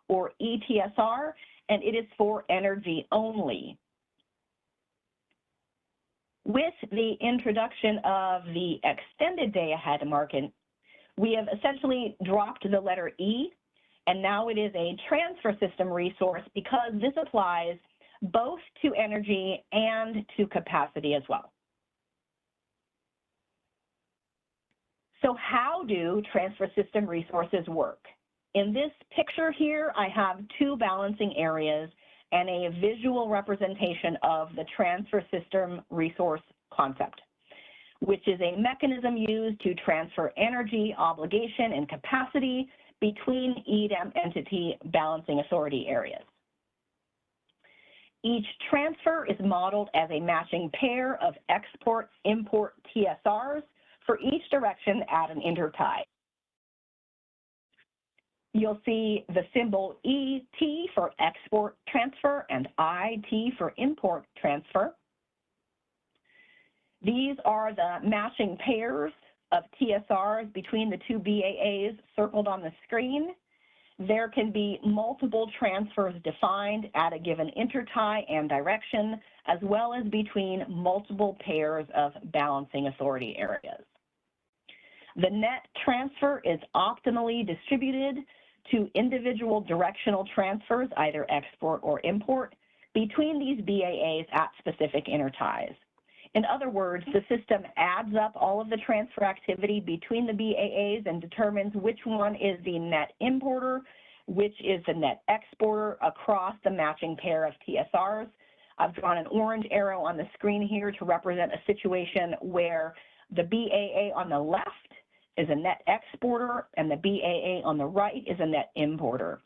or ETSR, and it is for energy only. With the introduction of the extended day-ahead market, we have essentially dropped the letter E, and now it is a transfer system resource because this applies both to energy and to capacity as well. So how do transfer system resources work? In this picture here, I have two balancing areas and a visual representation of the transfer system resource concept, which is a mechanism used to transfer energy, obligation, and capacity between EDAM entity balancing authority areas. Each transfer is modeled as a matching pair of export-import TSRs for each direction at an intertie. You'll see the symbol ET for export transfer and IT for import transfer. These are the matching pairs of TSRs between the two BAAs circled on the screen. There can be multiple transfers defined at a given intertie and direction, as well as between multiple pairs of balancing authority areas. The net transfer is optimally distributed to individual directional transfers, either export or import, between these BAAs at specific interties. In other words, the system adds up all of the transfer activity between the BAAs and determines which one is the net importer, which is the net exporter across the matching pair of TSRs. I've drawn an orange arrow on the screen here to represent a situation where the BAA on the left is a net exporter and the BAA on the right is a net importer.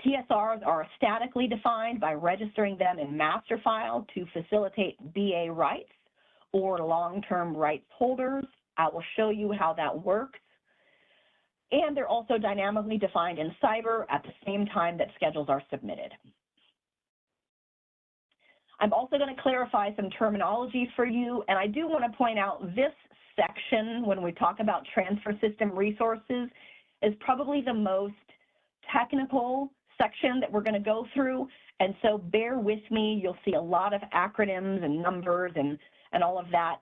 TSRs are statically defined by registering them in master file to facilitate BA rights or long-term rights holders. I will show you how that works. And they're also dynamically defined in Cyber at the same time that schedules are submitted. I'm also going to clarify some terminology for you, and I do want to point out this section when we talk about transfer system resources is probably the most technical section that we're going to go through, and so bear with me. You'll see a lot of acronyms and numbers and all of that.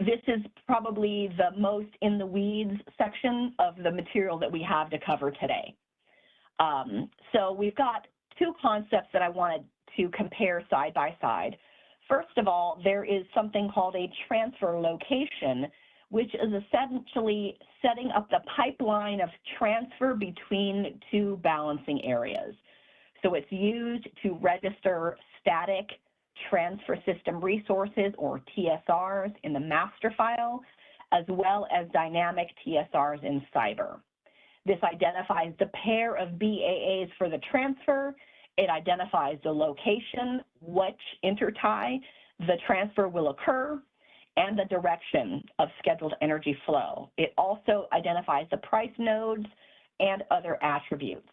This is probably the most in the weeds section of the material that we have to cover today. So we've got two concepts that I wanted to compare side by side. First of all, there is something called a transfer location, which is essentially setting up the pipeline of transfer between two balancing areas. So it's used to register static transfer system resources, or TSRs, in the master file, as well as dynamic TSRs in Cyber. This identifies the pair of BAAs for the transfer. It identifies the location, which intertie the transfer will occur, and the direction of scheduled energy flow. It also identifies the price nodes and other attributes.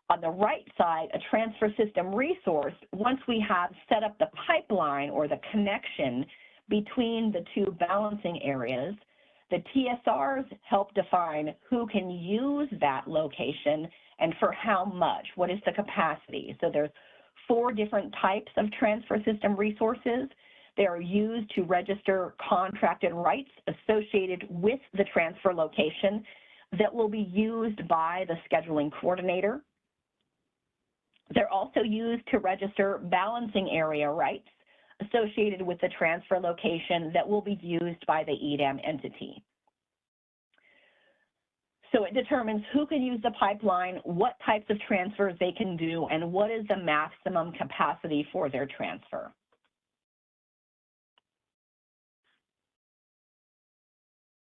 On the right side, a transfer system resource, once we have set up the pipeline or the connection between the two balancing areas, the TSRs help define who can use that location and for how much, what is the capacity. So there's 4 different types of transfer system resources. They are used to register contracted rights associated with the transfer location that will be used by the scheduling coordinator. They're also used to register balancing area rights associated with the transfer location that will be used by the EDAM entity. So it determines who can use the pipeline, what types of transfers they can do, and what is the maximum capacity for their transfer.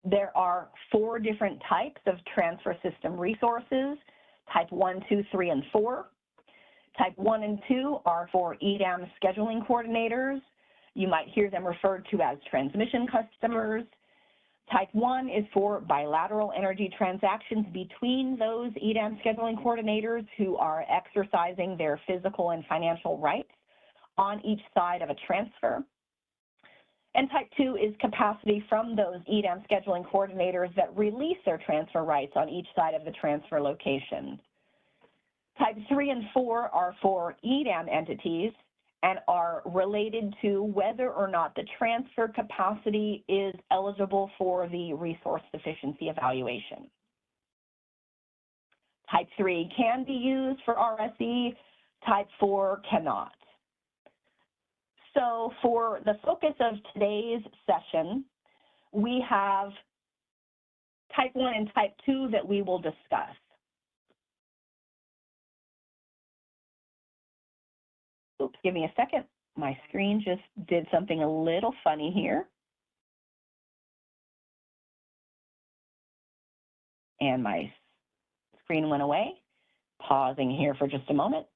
There are 4 different types of transfer system resources, type 1, 2, 3, and 4. Type 1 and 2 are for EDAM scheduling coordinators. You might hear them referred to as transmission customers. Type 1 is for bilateral energy transactions between those EDAM scheduling coordinators who are exercising their physical and financial rights on each side of a transfer. And type 2 is capacity from those EDAM scheduling coordinators that release their transfer rights on each side of the transfer location. Type 3 and 4 are for EDAM entities and are related to whether or not the transfer capacity is eligible for the resource sufficiency evaluation. Type 3 can be used for RSE, type 4 cannot. So for the focus of today's session, we have type 1 and type 2 that we will discuss. Oops, give me a second. My screen just did something a little funny here. And my screen went away. Pausing here for just a moment.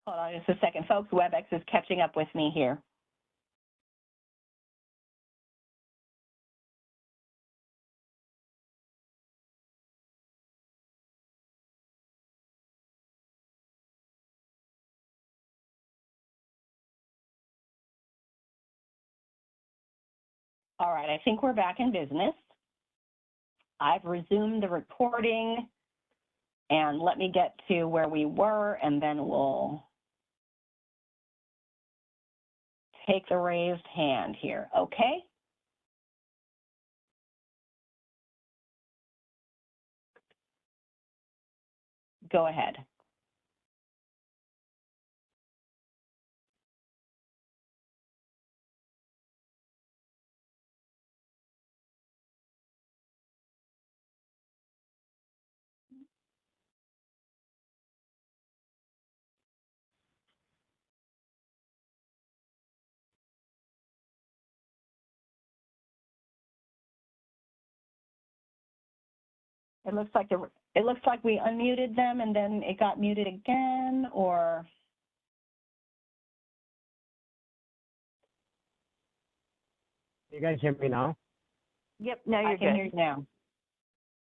Hold on just a second, folks. WebEx is catching up with me here. All right, I think we're back in business. I've resumed the recording, and let me get to where we were, and then we'll take the raised hand here, okay? Go ahead. It looks like we unmuted them and then it got muted again, or You guys hear me now? Yep, now you're I can good. hear you now.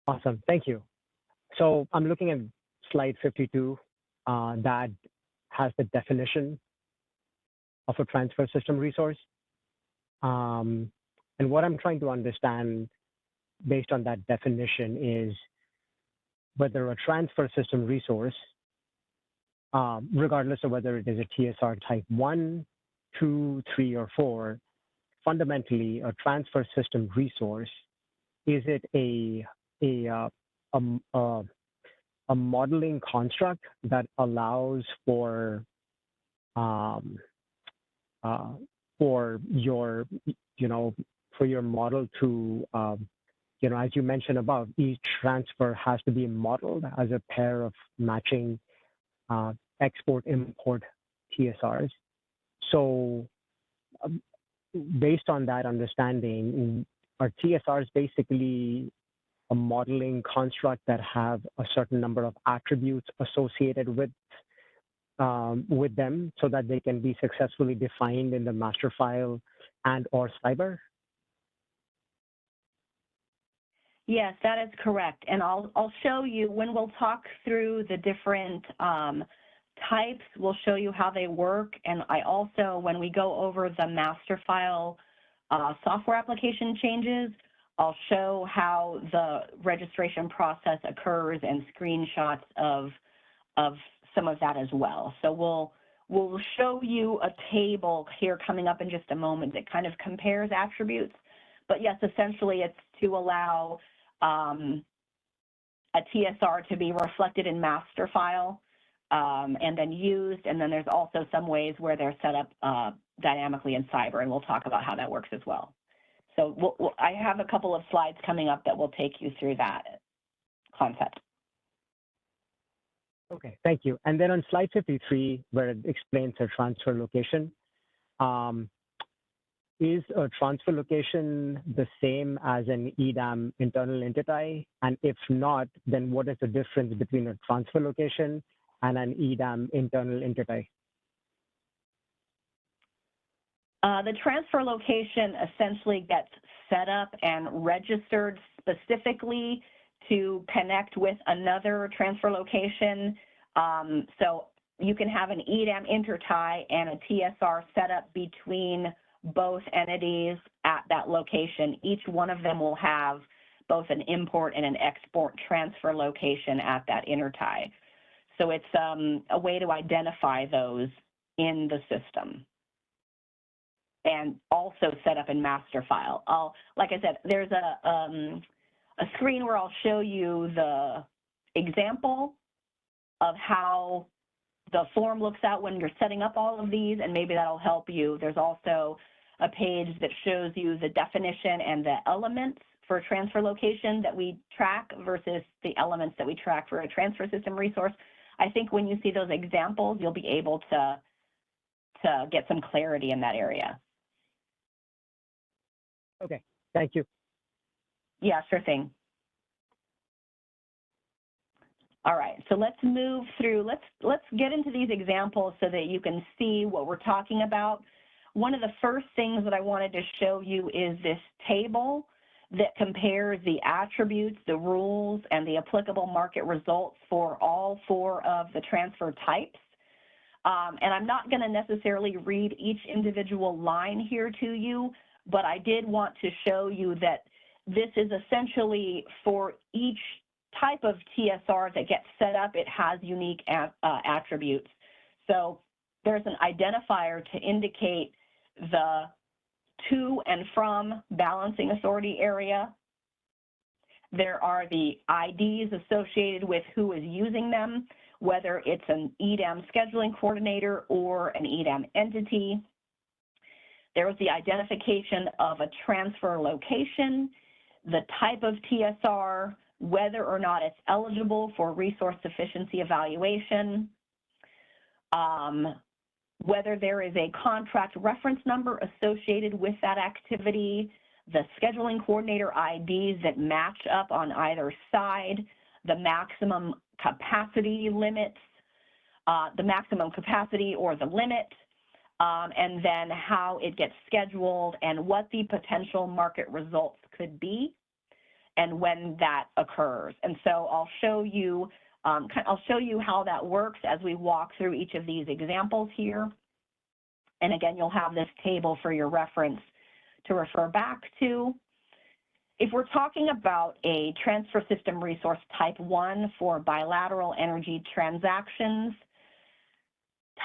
Awesome, thank you. So I'm looking at slide 52 that has the definition of a transfer system resource. And what I'm trying to understand based on that definition is whether a transfer system resource, regardless of whether it is a TSR type 1, 2, 3, or 4, fundamentally a transfer system resource, is it a modeling construct that allows for your model to as you mentioned above, each transfer has to be modeled as a pair of matching export-import TSRs. So based on that understanding, are TSRs basically a modeling construct that have a certain number of attributes associated with them so that they can be successfully defined in the master file and or cyber? Yes, that is correct. And I'll show you when we'll talk through the different types, we'll show you how they work. And I also, when we go over the master file software application changes, I'll show how the registration process occurs and screenshots of some of that as well. So we'll show you a table here coming up in just a moment that kind of compares attributes. But yes, essentially it's to allow a TSR to be reflected in master file and then used. And then there's also some ways where they're set up dynamically in Cyber, and we'll talk about how that works as well. So I have a couple of slides coming up that will take you through that concept. Okay, thank you. And then on slide 53, where it explains a transfer location, is a transfer location the same as an EDAM internal entity? And if not, then what is the difference between a transfer location and an EDAM internal entity? The transfer location essentially gets set up and registered specifically to connect with another transfer location. So you can have an EDAM intertie and a TSR set up between both entities at that location. Each one of them will have both an import and an export transfer location at that intertie. So it's a way to identify those in the system and also set up in master file. Like I said, there's a screen where I'll show you the example of how the form looks out when you're setting up all of these, and maybe that'll help you. There's also a page that shows you the definition and the elements for a transfer location that we track versus the elements that we track for a transfer system resource. I think when you see those examples, you'll be able to get some clarity in that area. Okay, thank you. Yeah, sure thing. All right, so let's move through, let's get into these examples so that you can see what we're talking about. One of the first things that I wanted to show you is this table that compares the attributes, the rules, and the applicable market results for all 4 of the transfer types. And I'm not going to necessarily read each individual line here to you, but I did want to show you that this is essentially for each type of TSR that gets set up, it has unique attributes. So there's an identifier to indicate the to and from balancing authority area. There are the IDs associated with who is using them, whether it's an EDAM scheduling coordinator or an EDAM entity. There is the identification of a transfer location, the type of TSR, whether or not it's eligible for resource sufficiency evaluation, whether there is a contract reference number associated with that activity, the scheduling coordinator IDs that match up on either side, the maximum capacity limits, the maximum capacity or the limit, and then how it gets scheduled and what the potential market results could be and when that occurs. And so I'll show you how that works as we walk through each of these examples here. And again, you'll have this table for your reference to refer back to. If we're talking about a transfer system resource type 1 for bilateral energy transactions,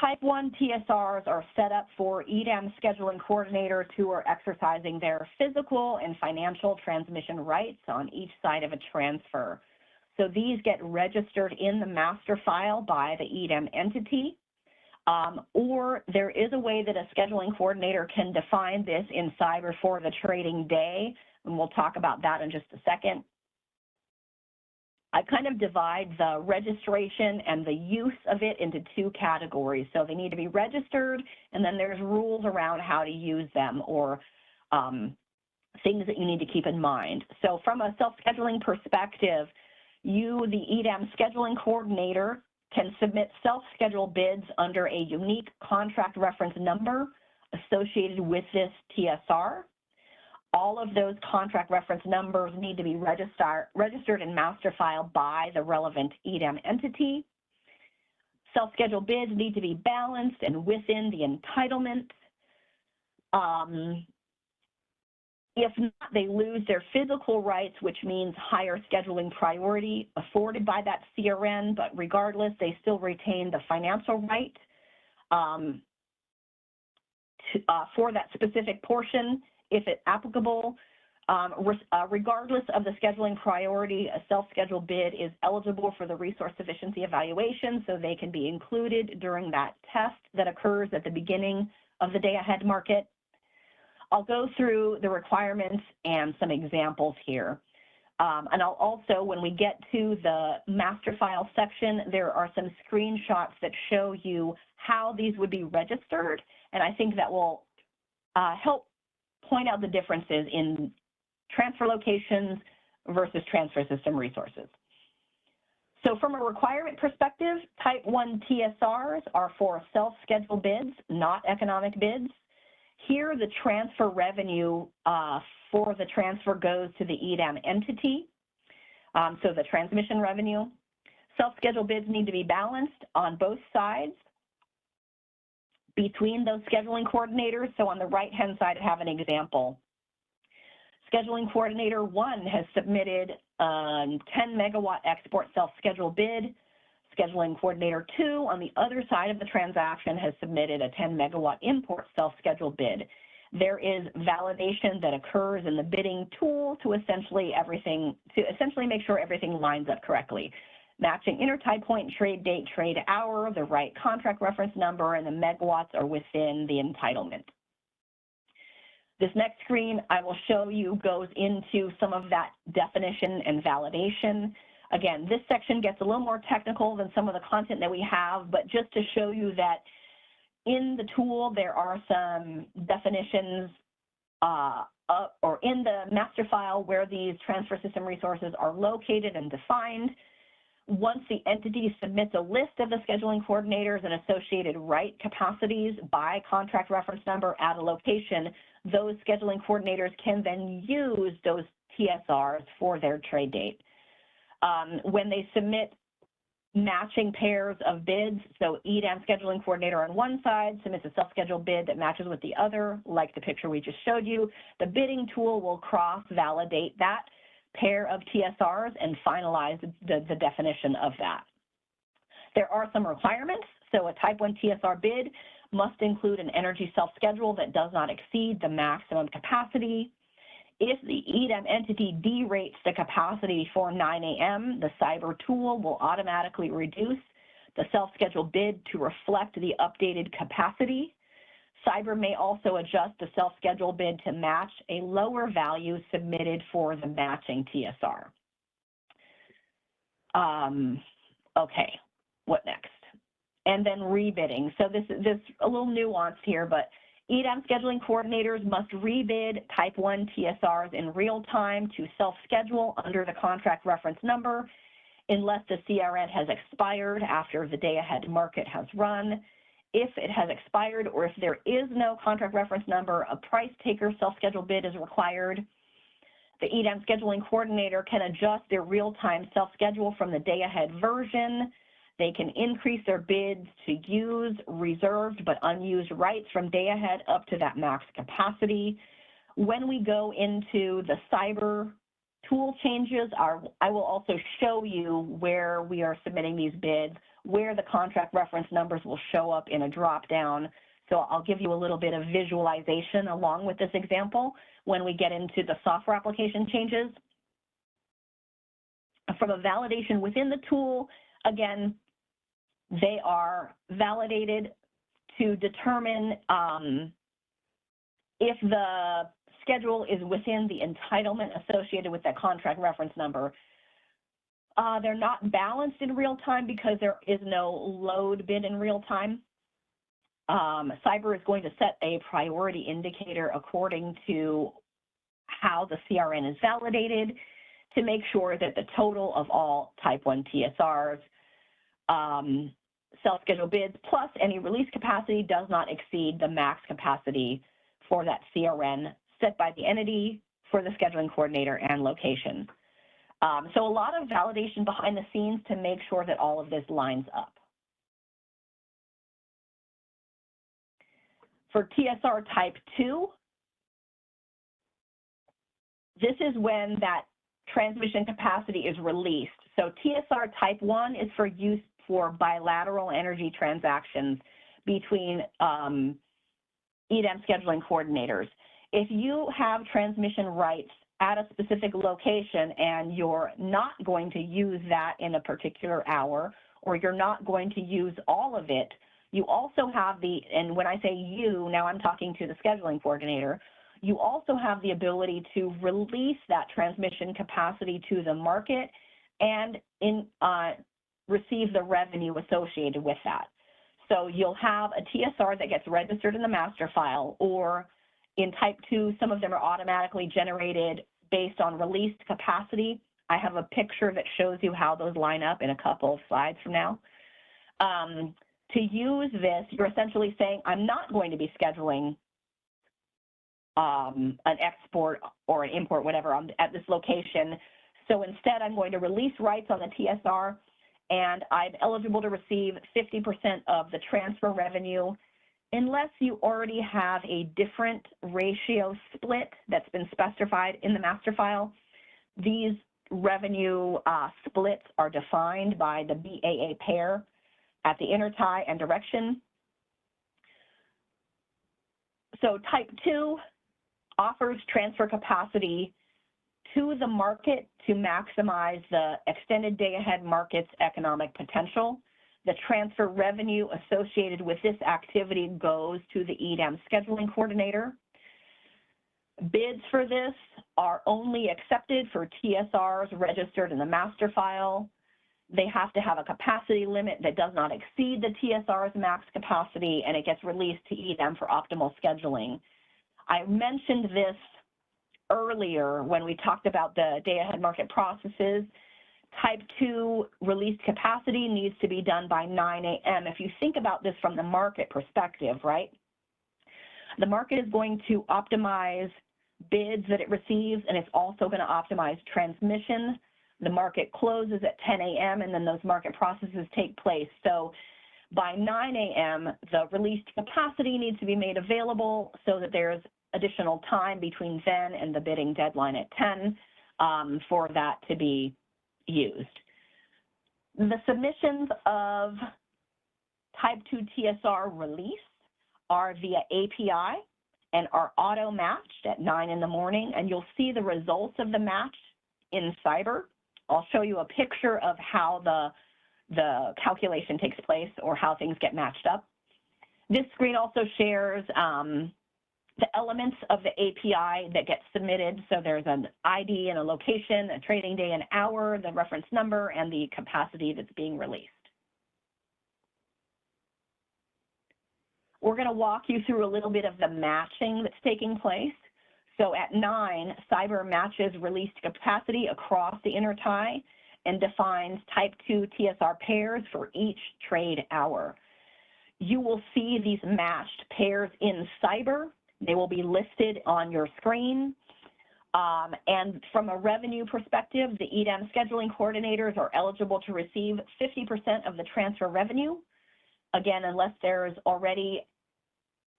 type 1 TSRs are set up for EDAM scheduling coordinators who are exercising their physical and financial transmission rights on each side of a transfer. So these get registered in the master file by the EDAM entity, or there is a way that a scheduling coordinator can define this in Cyber for the trading day, and we'll talk about that in just a second. I kind of divide the registration and the use of it into 2 categories. So they need to be registered, and then there's rules around how to use them or things that you need to keep in mind. So from a self-scheduling perspective, you, the EDAM scheduling coordinator, can submit self-schedule bids under a unique contract reference number associated with this TSR. All of those contract reference numbers need to be registered in master file by the relevant EDAM entity. Self-schedule bids need to be balanced and within the entitlement. If not, they lose their physical rights, which means higher scheduling priority afforded by that CRN, but regardless, they still retain the financial right for that specific portion, if it's applicable. Regardless of the scheduling priority, a self-scheduled bid is eligible for the resource sufficiency evaluation, so they can be included during that test that occurs at the beginning of the day-ahead market. I'll go through the requirements and some examples here. And I'll also, when we get to the master file section, there are some screenshots that show you how these would be registered, and I think that will help point out the differences in transfer locations versus transfer system resources. So from a requirement perspective, Type 1 TSRs are for self-scheduled bids, not economic bids. Here, the transfer revenue for the transfer goes to the EDAM entity, so the transmission revenue. Self-scheduled bids need to be balanced on both sides between those scheduling coordinators. So on the right-hand side, I have an example. Scheduling coordinator 1 has submitted a 10 megawatt export self-scheduled bid. Scheduling coordinator 2 on the other side of the transaction has submitted a 10 megawatt import self-scheduled bid. There is validation that occurs in the bidding tool to essentially make sure everything lines up correctly. Matching intertie point, trade date, trade hour, the right contract reference number, and the megawatts are within the entitlement. This next screen I will show you goes into some of that definition and validation. Again, this section gets a little more technical than some of the content that we have, but just to show you that in the tool there are some definitions or in the master file where these transfer system resources are located and defined. Once the entity submits a list of the scheduling coordinators and associated right capacities by contract reference number at a location, those scheduling coordinators can then use those TSRs for their trade date. When they submit matching pairs of bids, so EDAM scheduling coordinator on one side submits a self-scheduled bid that matches with the other, like the picture we just showed you, the bidding tool will cross-validate that pair of TSRs and finalize the definition of that. There are some requirements. So a Type 1 TSR bid must include an energy self-schedule that does not exceed the maximum capacity. If the EDAM entity derates the capacity for 9 a.m., the cyber tool will automatically reduce the self-scheduled bid to reflect the updated capacity. Cyber may also adjust the self-scheduled bid to match a lower value submitted for the matching TSR. Okay, what next? And then rebidding. So this is a little nuanced here, but EDAM scheduling coordinators must rebid Type 1 TSRs in real time to self-schedule under the contract reference number unless the CRN has expired after the day-ahead market has run. If it has expired or if there is no contract reference number, a price taker self-scheduled bid is required. The EDAM scheduling coordinator can adjust their real-time self-schedule from the day-ahead version. They can increase their bids to use reserved but unused rights from day-ahead up to that max capacity. When we go into the cyber tool changes, I will also show you where we are submitting these bids, where the contract reference numbers will show up in a drop-down. So I'll give you a little bit of visualization along with this example when we get into the software application changes. From a validation within the tool, again, they are validated to determine if the schedule is within the entitlement associated with that contract reference number. They're not balanced in real time because there is no load bid in real time. Cyber is going to set a priority indicator according to how the CRN is validated to make sure that the total of all Type 1 TSRs, self-scheduled bids, plus any release capacity does not exceed the max capacity for that CRN set by the entity for the scheduling coordinator and location. So a lot of validation behind the scenes to make sure that all of this lines up. For TSR Type 2, this is when that transmission capacity is released. So TSR type 1 is for use for bilateral energy transactions between EDAM scheduling coordinators. If you have transmission rights at a specific location and you're not going to use that in a particular hour, or you're not going to use all of it, you also have the, and when I say you, now I'm talking to the scheduling coordinator, you also have the ability to release that transmission capacity to the market and receive the revenue associated with that. So you'll have a TSR that gets registered in the master file, or in type 2, some of them are automatically generated based on released capacity. I have a picture that shows you how those line up in a couple of slides from now. To use this, you're essentially saying, I'm not going to be scheduling an export or an import, whatever, at this location. So instead, I'm going to release rights on the TSR, and I'm eligible to receive 50% of the transfer revenue unless you already have a different ratio split that's been specified in the master file. These revenue splits are defined by the BAA pair at the intertie and direction. So type 2 offers transfer capacity to the market to maximize the extended day-ahead market's economic potential. The transfer revenue associated with this activity goes to the EDAM scheduling coordinator. Bids for this are only accepted for TSRs registered in the master file. They have to have a capacity limit that does not exceed the TSR's max capacity, and it gets released to EDAM for optimal scheduling. I mentioned this earlier when we talked about the day-ahead market processes. Type 2 released capacity needs to be done by 9 a.m. If you think about this from the market perspective, right? The market is going to optimize bids that it receives, and it's also going to optimize transmission. The market closes at 10 a.m., and then those market processes take place. So by 9 a.m., the released capacity needs to be made available so that there's additional time between then and the bidding deadline at 10 for that to be used. The submissions of type 2 TSR release are via API and are auto matched at 9 in the morning, and you'll see the results of the match in Cyber. I'll show you a picture of how the calculation takes place or how things get matched up. This screen also shares the elements of the API that get submitted. So there's an ID and a location, a trading day and hour, the reference number, and the capacity that's being released. We're going to walk you through a little bit of the matching that's taking place. So at 9, Cyber matches released capacity across the intertie and defines type 2 TSR pairs for each trade hour. You will see these matched pairs in Cyber. They will be listed on your screen. And from a revenue perspective, the EDAM scheduling coordinators are eligible to receive 50% of the transfer revenue, again, unless there's already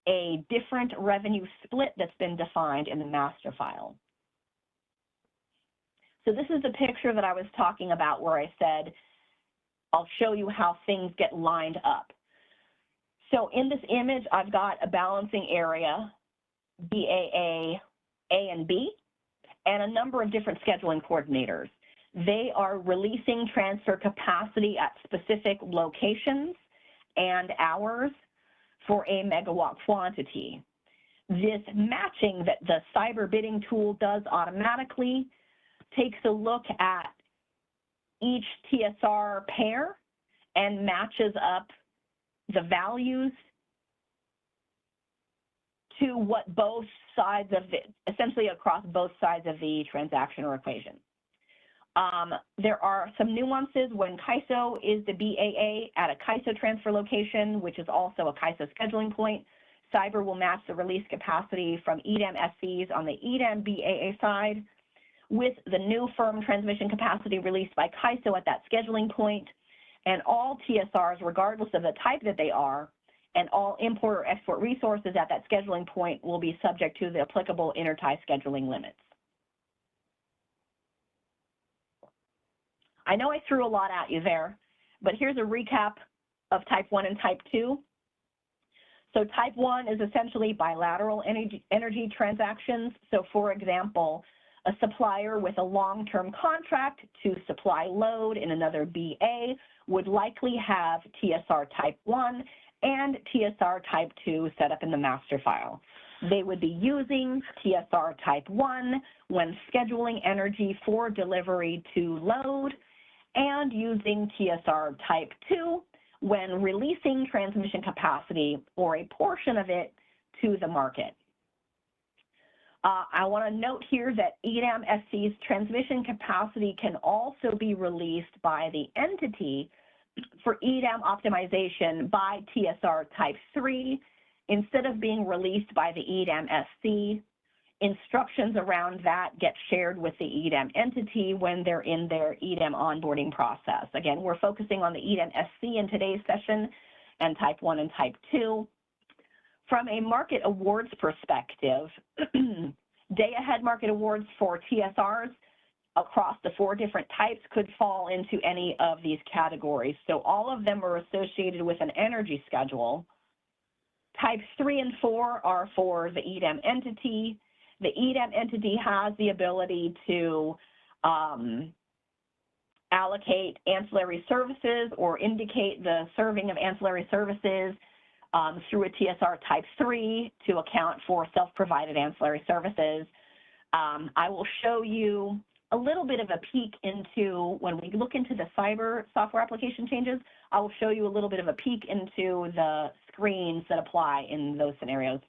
a different revenue split that's been defined in the master file. So this is the picture that I was talking about where I said, I'll show you how things get lined up. So in this image, I've got a balancing area, BAA, A and B, and a number of different scheduling coordinators. They are releasing transfer capacity at specific locations and hours for a megawatt quantity. This matching that the Cyber bidding tool does automatically takes a look at each TSR pair and matches up the values to what both sides of the, essentially across both sides of the transaction or equation. There are some nuances when CAISO is the BAA at a CAISO transfer location, which is also a CAISO scheduling point. Cyber will match the release capacity from EDAM SCs on the EDAM BAA side with the new firm transmission capacity released by CAISO at that scheduling point, and all TSRs, regardless of the type that they are, and all import or export resources at that scheduling point will be subject to the applicable intertie scheduling limits. I know I threw a lot at you there, but here's a recap of type 1 and type 2. So type 1 is essentially bilateral energy transactions. So for example, a supplier with a long-term contract to supply load in another BA would likely have TSR type 1 and TSR type 2 set up in the master file. They would be using TSR type 1 when scheduling energy for delivery to load, and using TSR type 2 when releasing transmission capacity or a portion of it to the market. I want to note here that EDAM SC's transmission capacity can also be released by the entity for EDAM optimization by TSR type 3 instead of being released by the EDAM SC. Instructions around that get shared with the EDAM entity when they're in their EDAM onboarding process. Again, we're focusing on the EDAM SC in today's session and type 1 and type 2. From a market awards perspective, day-ahead market awards for TSRs across the 4 different types could fall into any of these categories. So all of them are associated with an energy schedule. Types 3 and 4 are for the EDAM entity. The EDAM entity has the ability to allocate ancillary services or indicate the serving of ancillary services through a TSR type 3 to account for self-provided ancillary services. I will show you a little bit of a peek into, when we look into the cyber software application changes, I will show you a little bit of a peek into the screens that apply in those scenarios,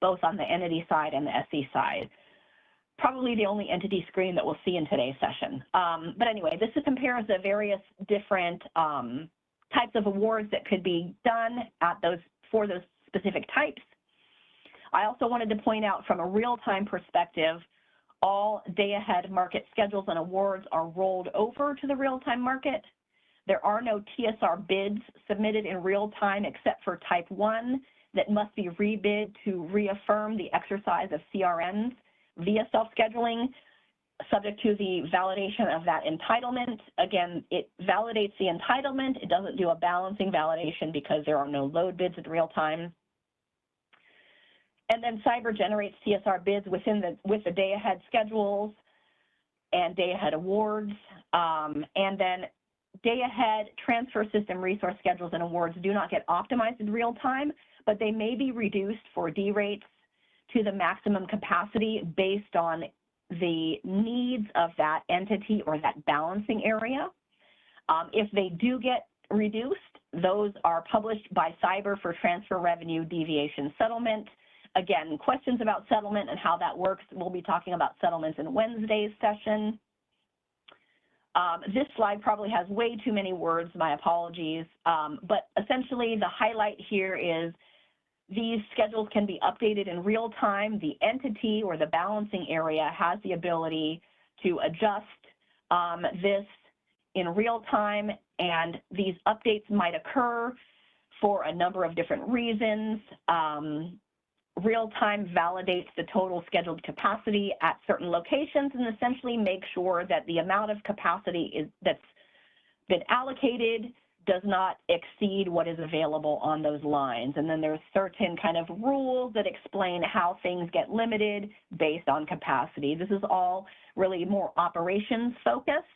both on the entity side and the SE side. Probably the only entity screen that we'll see in today's session. But anyway, this compares the various different types of awards that could be done at for those specific types. I also wanted to point out from a real-time perspective, all day-ahead market schedules and awards are rolled over to the real-time market. There are no TSR bids submitted in real time except for type 1 that must be rebid to reaffirm the exercise of CRNs via self-scheduling, subject to the validation of that entitlement. Again, it validates the entitlement. It doesn't do a balancing validation because there are no load bids in real time. And then Cyber generates TSR bids with the day-ahead schedules and day-ahead awards. And then day-ahead transfer system resource schedules and awards do not get optimized in real time, but they may be reduced for D rates to the maximum capacity based on the needs of that entity or that balancing area. If they do get reduced, those are published by Cyber for transfer revenue deviation settlement. Again, questions about settlement and how that works, we'll be talking about settlements in Wednesday's session. This slide probably has way too many words, my apologies, but essentially the highlight here is these schedules can be updated in real time. The entity or the balancing area has the ability to adjust this in real time, and these updates might occur for a number of different reasons. Real time validates the total scheduled capacity at certain locations and essentially makes sure that the amount of capacity that's been allocated does not exceed what is available on those lines. And then there's certain kind of rules that explain how things get limited based on capacity. This is all really more operations focused.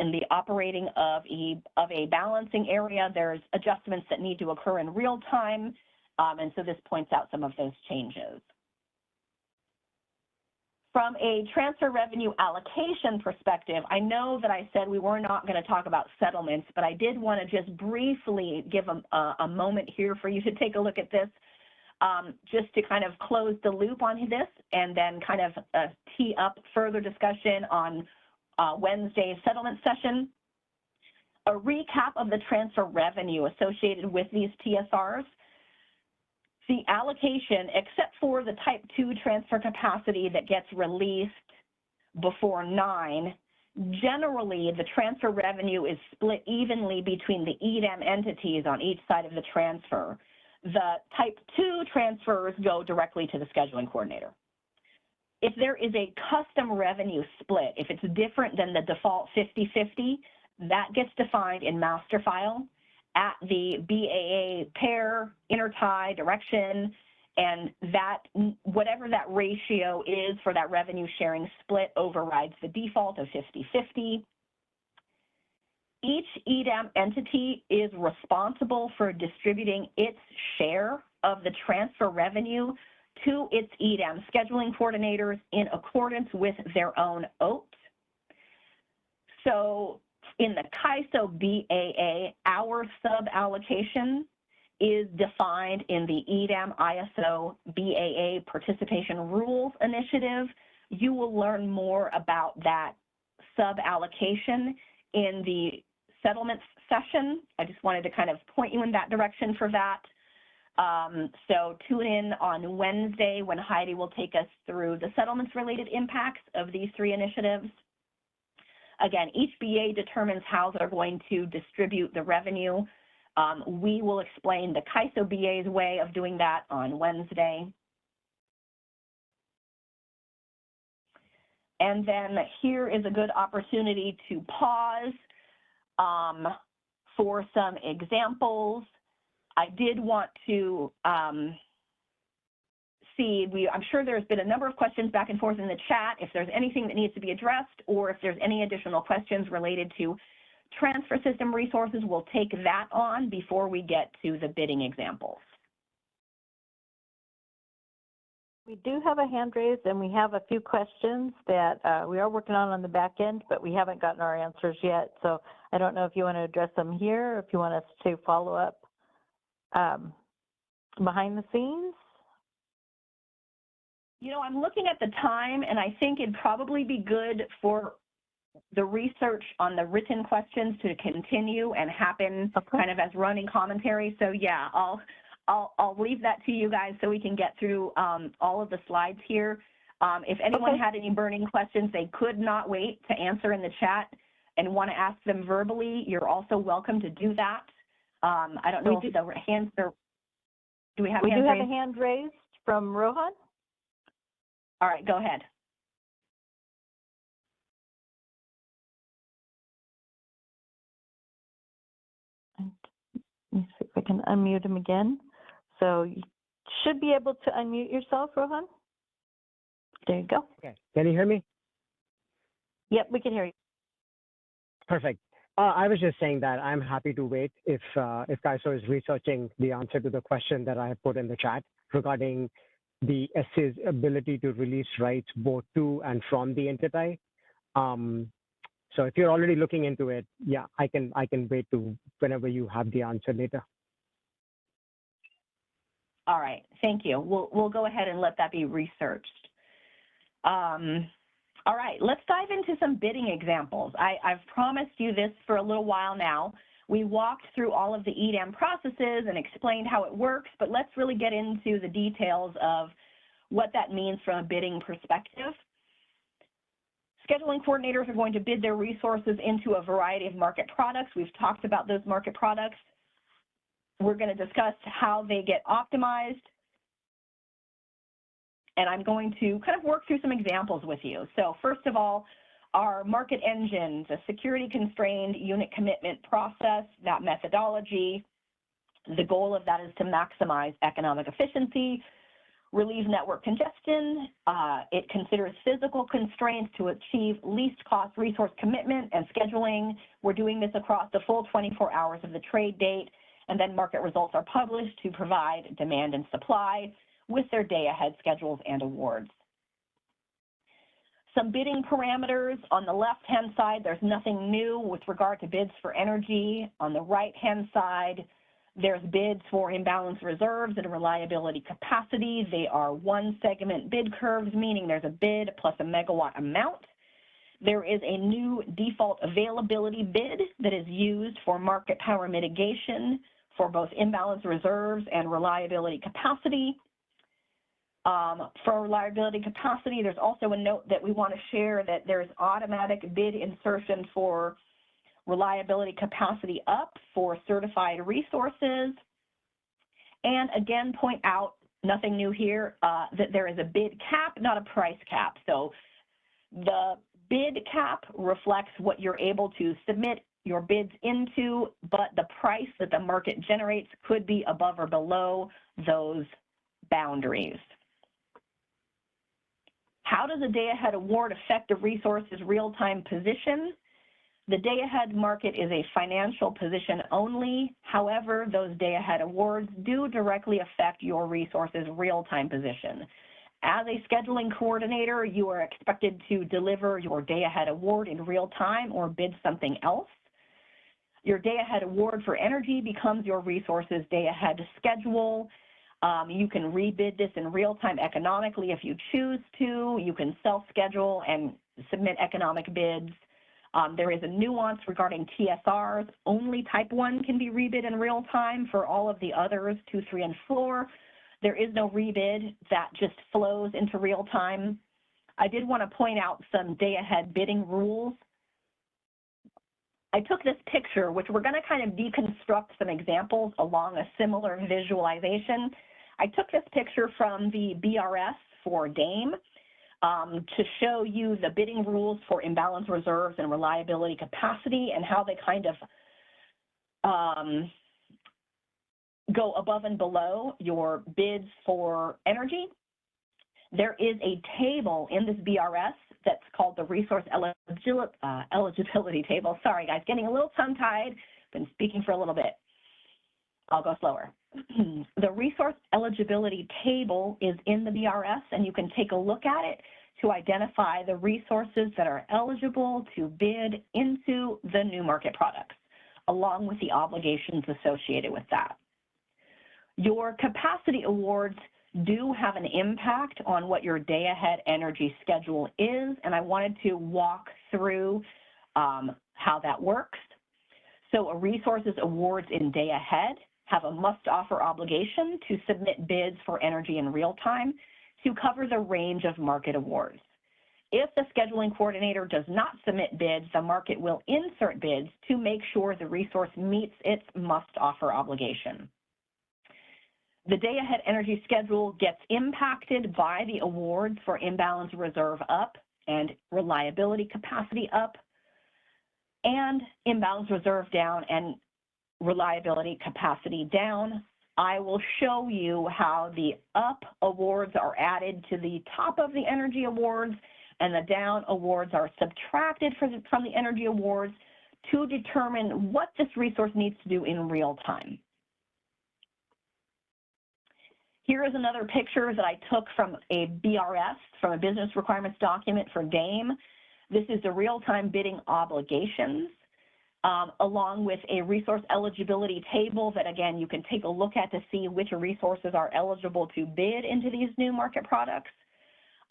In the operating of a balancing area, there's adjustments that need to occur in real time. And so this points out some of those changes. From a transfer revenue allocation perspective, I know that I said we were not going to talk about settlements, but I did want to just briefly give a moment here for you to take a look at this, just to kind of close the loop on this and then kind of tee up further discussion on Wednesday's settlement session. A recap of the transfer revenue associated with these TSRs. The allocation, except for the type 2 transfer capacity that gets released before 9, generally the transfer revenue is split evenly between the EDAM entities on each side of the transfer. The type 2 transfers go directly to the scheduling coordinator. if there is a custom revenue split, if it's different than the default 50-50, that gets defined in master file at the BAA pair, intertie, direction, and that whatever that ratio is for that revenue sharing split overrides the default of 50-50. Each EDAM entity is responsible for distributing its share of the transfer revenue to its EDAM scheduling coordinators in accordance with their own OAT. So in the CAISO BAA, our sub-allocation is defined in the EDAM ISO BAA Participation Rules Initiative. You will learn more about that sub-allocation in the settlements session. I just wanted to kind of point you in that direction for that. So tune in on Wednesday when Heidi will take us through the settlements-related impacts of these three initiatives. Again, each BA determines how they're going to distribute the revenue. We will explain the CAISO BA's way of doing that on Wednesday. And then here is a good opportunity to pause for some examples. I did want to see, I'm sure there's been a number of questions back and forth in the chat. If there's anything that needs to be addressed or if there's any additional questions related to transfer system resources, we'll take that on before we get to the bidding examples. We do have a hand raised and we have a few questions that we are working on the back end, but we haven't gotten our answers yet. So I don't know if you want to address them here or if you want us to follow up behind the scenes. You know, I'm looking at the time and I think it'd probably be good for the research on the written questions to continue and happen kind of as running commentary. So yeah, I'll leave that to you guys so we can get through all of the slides here. If anyone had any burning questions they could not wait to answer in the chat and want to ask them verbally, you're also welcome to do that. I don't know if the hands are, do we have hands raised? We do have a hand raised from Rohan. All right, go ahead. Let me see if I can unmute him again. So you should be able to unmute yourself, Rohan. There you go. Okay, can you hear me? Yep, we can hear you. Perfect. I was just saying that I'm happy to wait if CAISO is researching the answer to the question that I have put in the chat regarding the SC's ability to release rights both to and from the entity. So if you're already looking into it, yeah, I can wait to whenever you have the answer later. All right, thank you. We'll go ahead and let that be researched. All right, let's dive into some bidding examples. I've promised you this for a little while now. We walked through all of the EDAM processes and explained how it works, but let's really get into the details of what that means from a bidding perspective. Scheduling coordinators are going to bid their resources into a variety of market products. We've talked about those market products. We're going to discuss how they get optimized. And I'm going to kind of work through some examples with you. So first of all, our market engines, a security constrained unit commitment process, that methodology. The goal of that is to maximize economic efficiency, relieve network congestion. It considers physical constraints to achieve least cost resource commitment and scheduling. We're doing this across the full 24 hours of the trade date, and then market results are published to provide demand and supply with their day-ahead schedules and awards. Some bidding parameters. On the left-hand side, there's nothing new with regard to bids for energy. On the right-hand side, there's bids for imbalance reserves and reliability capacity. They are one-segment bid curves, meaning there's a bid plus a megawatt amount. There is a new default availability bid that is used for market power mitigation for both imbalance reserves and reliability capacity. For reliability capacity, there's also a note that we want to share that there's automatic bid insertion for reliability capacity up for certified resources. And again, point out nothing new here, that there is a bid cap, not a price cap. So the bid cap reflects what you're able to submit your bids into, but the price that the market generates could be above or below those boundaries. How does a day-ahead award affect a resource's real-time position? The day-ahead market is a financial position only. However, those day-ahead awards do directly affect your resource's real-time position. As a scheduling coordinator, you are expected to deliver your day-ahead award in real time or bid something else. Your day-ahead award for energy becomes your resource's day-ahead schedule. You can rebid this in real time economically if you choose to. You can self-schedule and submit economic bids. There is a nuance regarding TSRs. Only type 1 can be rebid in real time. For all of the others, 2, 3, and 4, there is no rebid. That just flows into real time. I did want to point out some day-ahead bidding rules. I took this picture, which we're going to kind of deconstruct some examples along a similar visualization. I took this picture from the BRS for DAME to show you the bidding rules for imbalance reserves and reliability capacity and how they kind of go above and below your bids for energy. There is a table in this BRS that's called the resource eligibility table. Sorry, guys, getting a little tongue-tied. Been speaking for a little bit. I'll go slower. The resource eligibility table is in the BRS, and you can take a look at it to identify the resources that are eligible to bid into the new market products, along with the obligations associated with that. Your capacity awards do have an impact on what your day-ahead energy schedule is, and I wanted to walk through how that works. So a resources awards in day-ahead have a must-offer obligation to submit bids for energy in real time to cover the range of market awards. If the scheduling coordinator does not submit bids, the market will insert bids to make sure the resource meets its must-offer obligation. The day-ahead energy schedule gets impacted by the awards for imbalance reserve up and reliability capacity up, and imbalance reserve down and reliability capacity down. I will show you how the up awards are added to the top of the energy awards and the down awards are subtracted from the energy awards to determine what this resource needs to do in real time. Here is another picture that I took from a BRS, from a business requirements document for DAME. This is the real-time bidding obligations, along with a resource eligibility table that, again, you can take a look at to see which resources are eligible to bid into these new market products.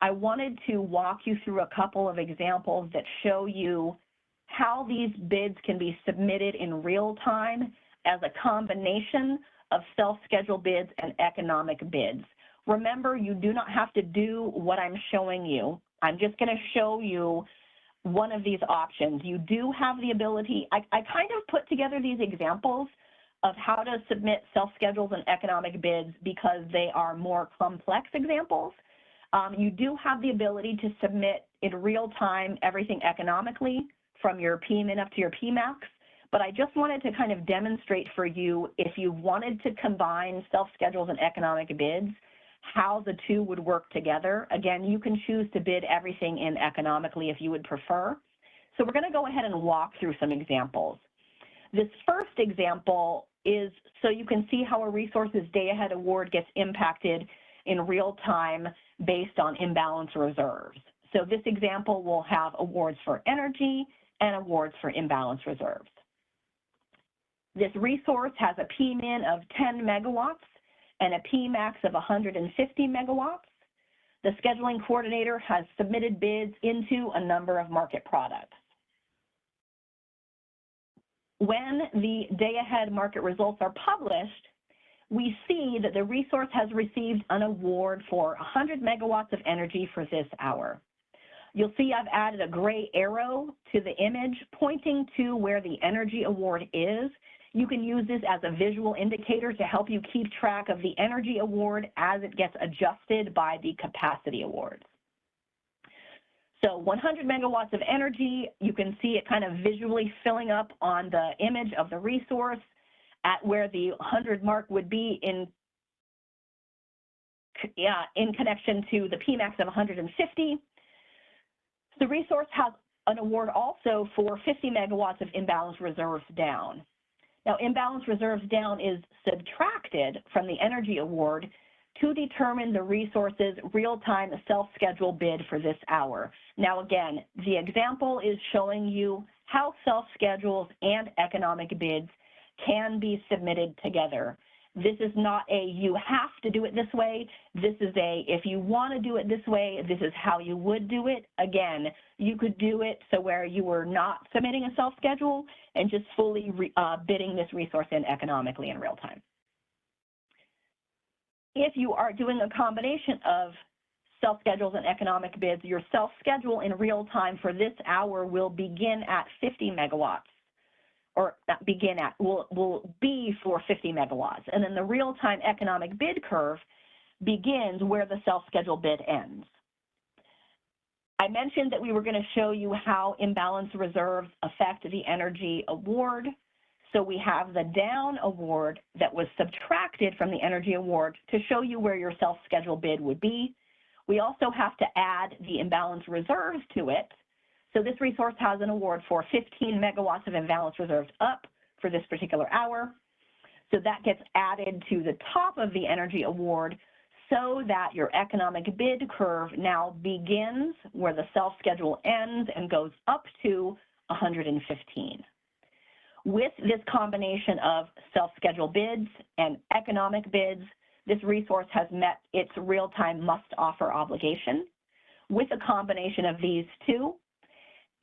I wanted to walk you through a couple of examples that show you how these bids can be submitted in real time as a combination of self-scheduled bids and economic bids. Remember, you do not have to do what I'm showing you. I'm just going to show you one of these options. You do have the ability, I kind of put together these examples of how to submit self-schedules and economic bids because they are more complex examples. You do have the ability to submit in real time everything economically from your PMIN up to your PMAX. But I just wanted to kind of demonstrate for you, if you wanted to combine self-schedules and economic bids, how the two would work together. Again, you can choose to bid everything in economically if you would prefer. So we're going to go ahead and walk through some examples. This first example is so you can see how a resources day-ahead award gets impacted in real time based on imbalance reserves. So this example will have awards for energy and awards for imbalance reserves. This resource has a PMIN of 10 megawatts and a PMAX of 150 megawatts. The scheduling coordinator has submitted bids into a number of market products. When the day-ahead market results are published, we see that the resource has received an award for 100 megawatts of energy for this hour. You'll see I've added a gray arrow to the image pointing to where the energy award is. You can use this as a visual indicator to help you keep track of the energy award as it gets adjusted by the capacity awards. So 100 megawatts of energy, you can see it kind of visually filling up on the image of the resource at where the 100 mark would be in connection to the Pmax of 150. The resource has an award also for 50 megawatts of imbalance reserves down. Now, imbalance reserves down is subtracted from the energy award to determine the resource's real-time self-schedule bid for this hour. Now, again, the example is showing you how self-schedules and economic bids can be submitted together. This is not a you have to do it this way. This is a if you want to do it this way, this is how you would do it. Again, you could do it so where you were not submitting a self-schedule and just fully bidding this resource in economically in real time. If you are doing a combination of self-schedules and economic bids, your self-schedule in real time for this hour will begin at 50 megawatts. Or not begin at, will be for 50 megawatts. And then the real-time economic bid curve begins where the self-schedule bid ends. I mentioned that we were going to show you how imbalance reserves affect the energy award. So we have the down award that was subtracted from the energy award to show you where your self-schedule bid would be. We also have to add the imbalance reserves to it. So this resource has an award for 15 megawatts of imbalance reserves up for this particular hour. So that gets added to the top of the energy award so that your economic bid curve now begins where the self-schedule ends and goes up to 115. With this combination of self-schedule bids and economic bids, this resource has met its real-time must-offer obligation. With a combination of these two,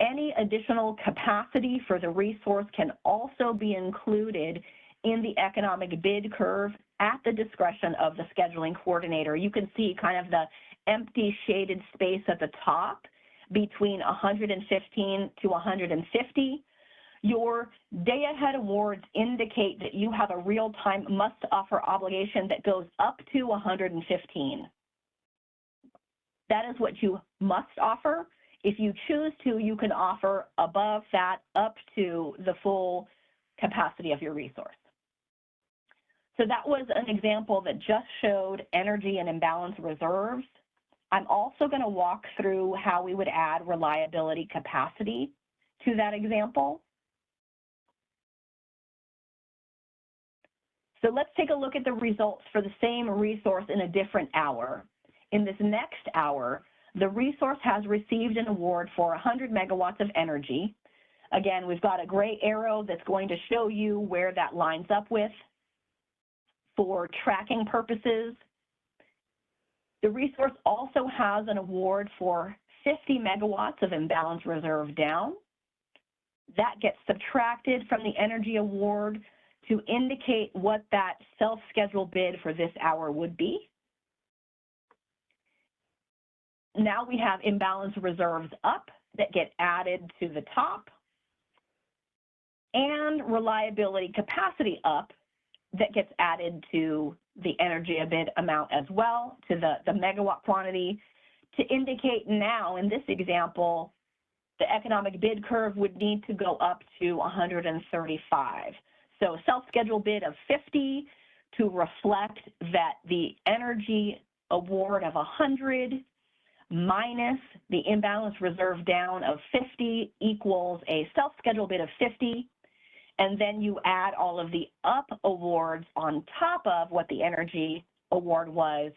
any additional capacity for the resource can also be included in the economic bid curve at the discretion of the scheduling coordinator. You can see kind of the empty shaded space at the top between 115 to 150. Your day-ahead awards indicate that you have a real-time must-offer obligation that goes up to 115. That is what you must offer. If you choose to, you can offer above that up to the full capacity of your resource. So that was an example that just showed energy and imbalance reserves. I'm also going to walk through how we would add reliability capacity to that example. So let's take a look at the results for the same resource in a different hour. In this next hour, the resource has received an award for 100 megawatts of energy. Again, we've got a gray arrow that's going to show you where that lines up with for tracking purposes. The resource also has an award for 50 megawatts of imbalance reserve down. That gets subtracted from the energy award to indicate what that self-schedule bid for this hour would be. Now we have imbalance reserves up that get added to the top, and reliability capacity up that gets added to the energy bid amount as well, to the megawatt quantity, to indicate now in this example, the economic bid curve would need to go up to 135. So self-schedule bid of 50 to reflect that the energy award of 100 minus the imbalance reserve down of 50 equals a self-schedule bid of 50. And then you add all of the up awards on top of what the energy award was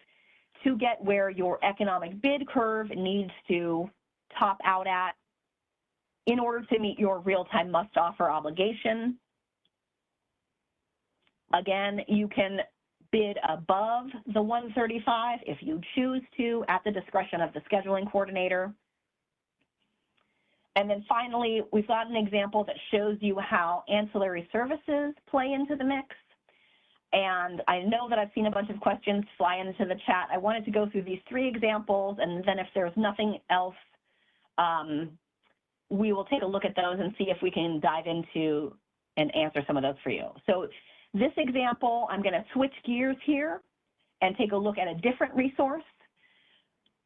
to get where your economic bid curve needs to top out at in order to meet your real-time must-offer obligation. Again, you can bid above the 135 if you choose to at the discretion of the scheduling coordinator. And then finally, we've got an example that shows you how ancillary services play into the mix. And I know that I've seen a bunch of questions fly into the chat. I wanted to go through these 3 examples, and then if there's nothing else, we will take a look at those and see if we can dive into and answer some of those for you. So this example, I'm going to switch gears here and take a look at a different resource.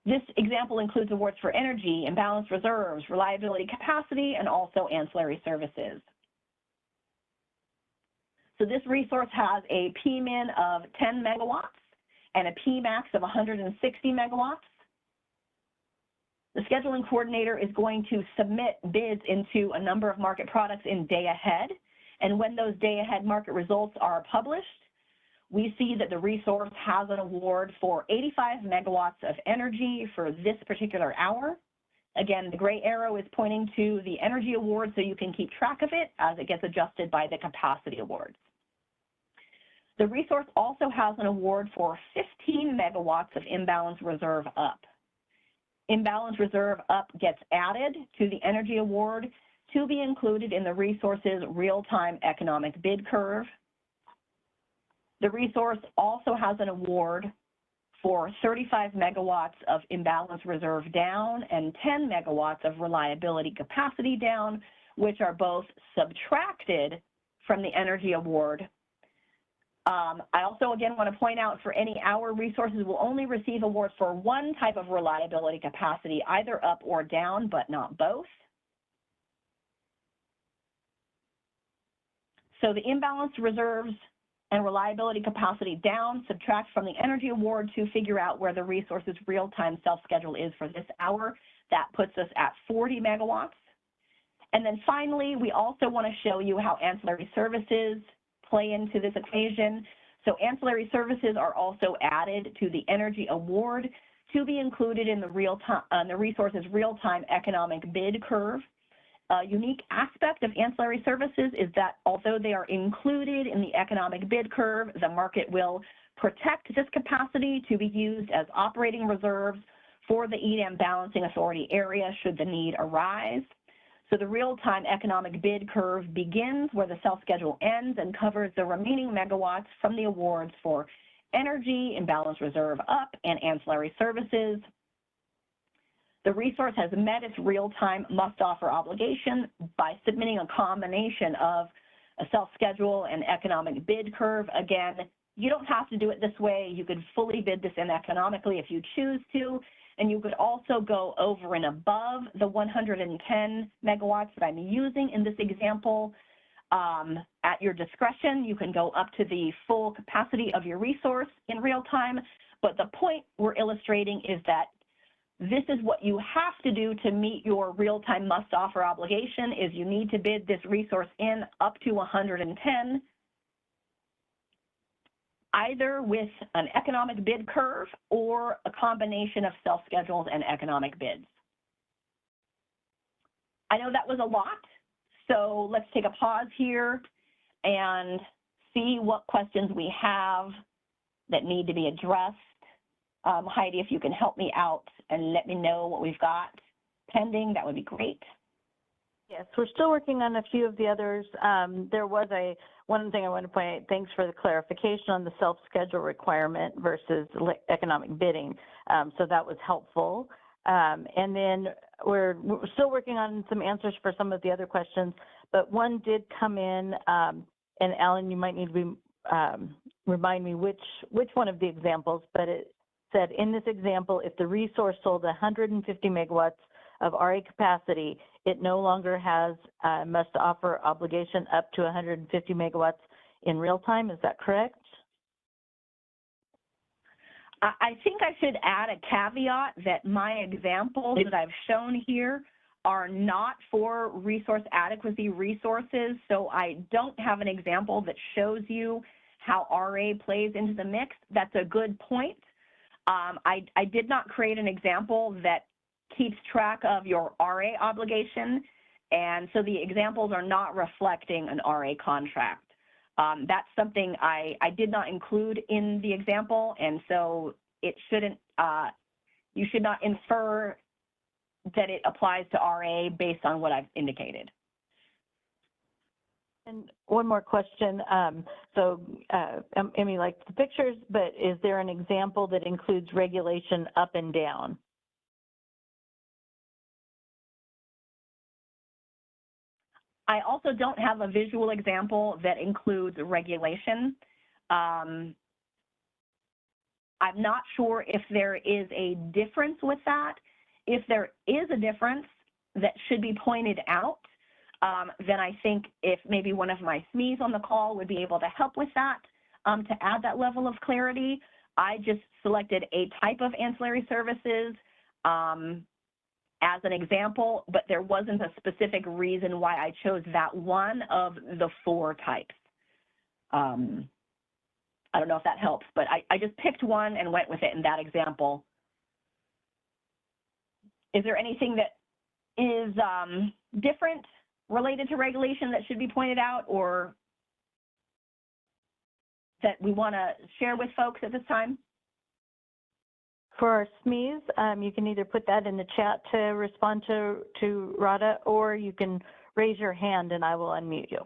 This example includes awards for energy, imbalanced reserves, reliability capacity, and also ancillary services. So this resource has a PMIN of 10 megawatts and a PMax of 160 megawatts. The scheduling coordinator is going to submit bids into a number of market products in day ahead. And when those day ahead market results are published, we see that the resource has an award for 85 megawatts of energy for this particular hour. Again, the gray arrow is pointing to the energy award, so you can keep track of it as it gets adjusted by the capacity awards. The resource also has an award for 15 megawatts of imbalance reserve up. Imbalance reserve up gets added to the energy award to be included in the resource's real-time economic bid curve. The resource also has an award for 35 megawatts of imbalance reserve down and 10 megawatts of reliability capacity down, which are both subtracted from the energy award. I also, again, want to point out for any hour, resources will only receive awards for one type of reliability capacity, either up or down, but not both. So the imbalanced reserves and reliability capacity down subtract from the energy award to figure out where the resource's real-time self-schedule is for this hour. That puts us at 40 megawatts. And then finally, we also want to show you how ancillary services play into this equation. So ancillary services are also added to the energy award to be included in the resource's real-time economic bid curve. A unique aspect of ancillary services is that although they are included in the economic bid curve, the market will protect this capacity to be used as operating reserves for the EDAM balancing authority area should the need arise. So the real-time economic bid curve begins where the self-schedule ends and covers the remaining megawatts from the awards for energy, imbalance reserve up, and ancillary services. The resource has met its real-time must-offer obligation by submitting a combination of a self-schedule and economic bid curve. Again, you don't have to do it this way. You could fully bid this in economically if you choose to, and you could also go over and above the 110 megawatts that I'm using in this example. At your discretion, you can go up to the full capacity of your resource in real time, but the point we're illustrating is that this is what you have to do to meet your real-time must-offer obligation is you need to bid this resource in up to 110, either with an economic bid curve or a combination of self-schedules and economic bids. I know that was a lot, so let's take a pause here and see what questions we have that need to be addressed. Heidi, if you can help me out and let me know what we've got pending, that would be great. Yes, we're still working on a few of the others. There was one thing I want to point out, thanks for the clarification on the self-schedule requirement versus economic bidding. So that was helpful. And then we're still working on some answers for some of the other questions, but one did come in, and Alan, you might need to remind me which one of the examples, but it said in this example, if the resource sold 150 megawatts of RA capacity, it no longer has a must-offer obligation up to 150 megawatts in real time. Is that correct? I think I should add a caveat that my examples that I've shown here are not for resource adequacy resources, so I don't have an example that shows you how RA plays into the mix. That's a good point. I did not create an example that keeps track of your RA obligation, and so the examples are not reflecting an RA contract. That's something I did not include in the example, and so it shouldn't, you should not infer that it applies to RA based on what I've indicated. And one more question. Emmy likes the pictures, but is there an example that includes regulation up and down? I also don't have a visual example that includes regulation. I'm not sure if there is a difference with that. If there is a difference that should be pointed out, then I think if maybe one of my SMEs on the call would be able to help with that, to add that level of clarity. I just selected a type of ancillary services as an example, but there wasn't a specific reason why I chose that one of the 4 types. I don't know if that helps, but I just picked one and went with it in that example. Is there anything that is different related to regulation that should be pointed out or that we want to share with folks at this time? For our SMEs, you can either put that in the chat to respond to Radha, or you can raise your hand and I will unmute you.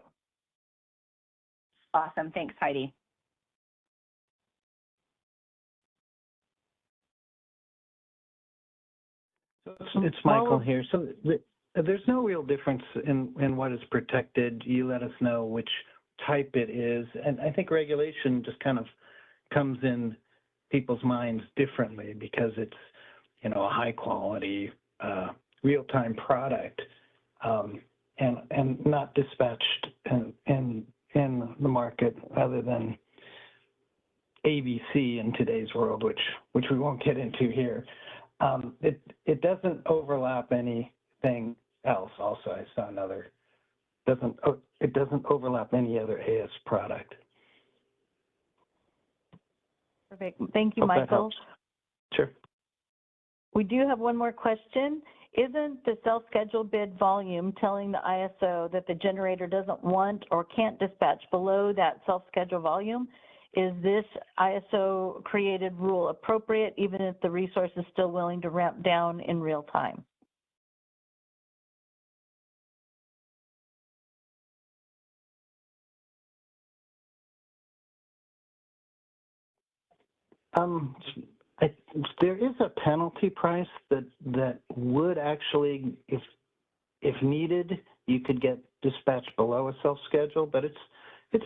Awesome. Thanks, Heidi. So it's Michael here. So there's no real difference in what is protected. You let us know which type it is. And I think regulation just kind of comes in people's minds differently because it's, you know, a high quality, real-time product and not dispatched in the market other than ABC in today's world, which we won't get into here. It doesn't overlap anything else. Also, I saw another. It doesn't overlap any other AS product. Perfect. Thank you, Hope that Michael. helps. Sure. We do have one more question. Isn't the self-scheduled bid volume telling the ISO that the generator doesn't want or can't dispatch below that self-scheduled volume? Is this ISO created rule appropriate even if the resource is still willing to ramp down in real time? There is a penalty price that would actually, if needed, you could get dispatched below a self-schedule, but it's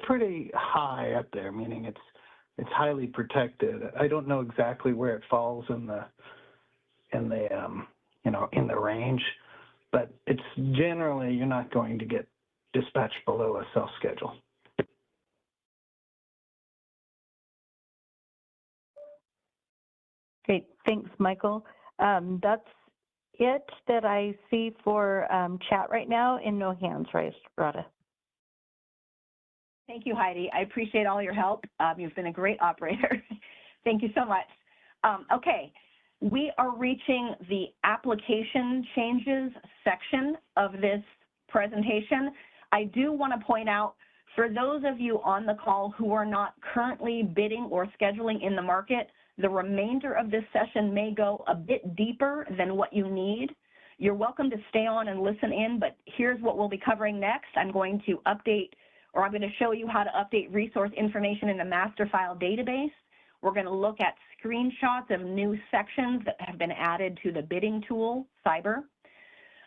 pretty high up there, meaning it's highly protected. I don't know exactly where it falls in the range, but it's generally you're not going to get dispatched below a self-schedule. Great, thanks, Michael. That's it that I see for chat right now, and no hands raised. Radha. Thank you, Heidi. I appreciate all your help. You've been a great operator. Thank you so much. Okay, we are reaching the application changes section of this presentation. I do want to point out, for those of you on the call who are not currently bidding or scheduling in the market, the remainder of this session may go a bit deeper than what you need. You're welcome to stay on and listen in, but here's what we'll be covering next. I'm going to show you how to update resource information in the master file database. We're going to look at screenshots of new sections that have been added to the bidding tool, Cyber.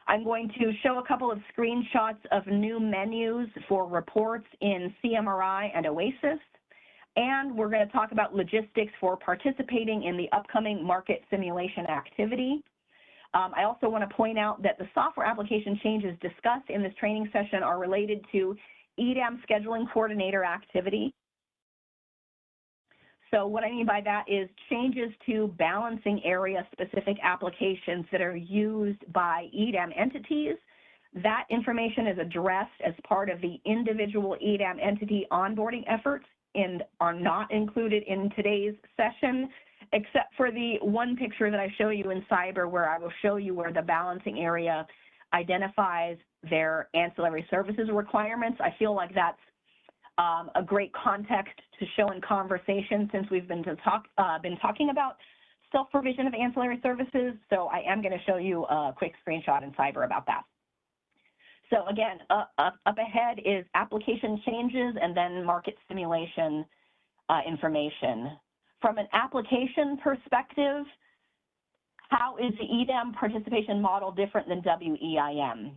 I'm going to show a couple of screenshots of new menus for reports in CMRI and OASIS. And we're going to talk about logistics for participating in the upcoming market simulation activity. I also want to point out that the software application changes discussed in this training session are related to EDAM scheduling coordinator activity. So what I mean by that is changes to balancing area specific applications that are used by EDAM entities. That information is addressed as part of the individual EDAM entity onboarding efforts and are not included in today's session, except for the one picture that I show you in Cyber, where I will show you where the balancing area identifies their ancillary services requirements. I feel like that's a great context to show in conversation since we've been talking about self-provision of ancillary services. So I am going to show you a quick screenshot in Cyber about that. So again, up ahead is application changes and then market simulation information. From an application perspective, how is the EDAM participation model different than WEIM?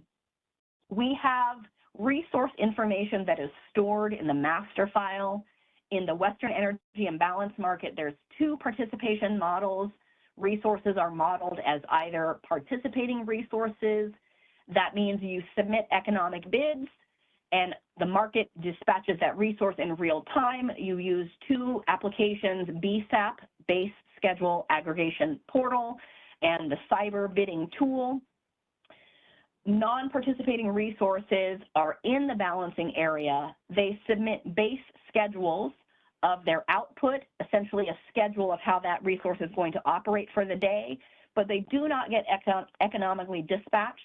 We have resource information that is stored in the master file. In the Western Energy Imbalance Market, there's two participation models. Resources are modeled as either participating resources. That means you submit economic bids and the market dispatches that resource in real time. You use two applications, BSAP, Base Schedule Aggregation Portal, and the Cyber Bidding Tool. Non-participating resources are in the balancing area. They submit base schedules of their output, essentially a schedule of how that resource is going to operate for the day, but they do not get economically dispatched,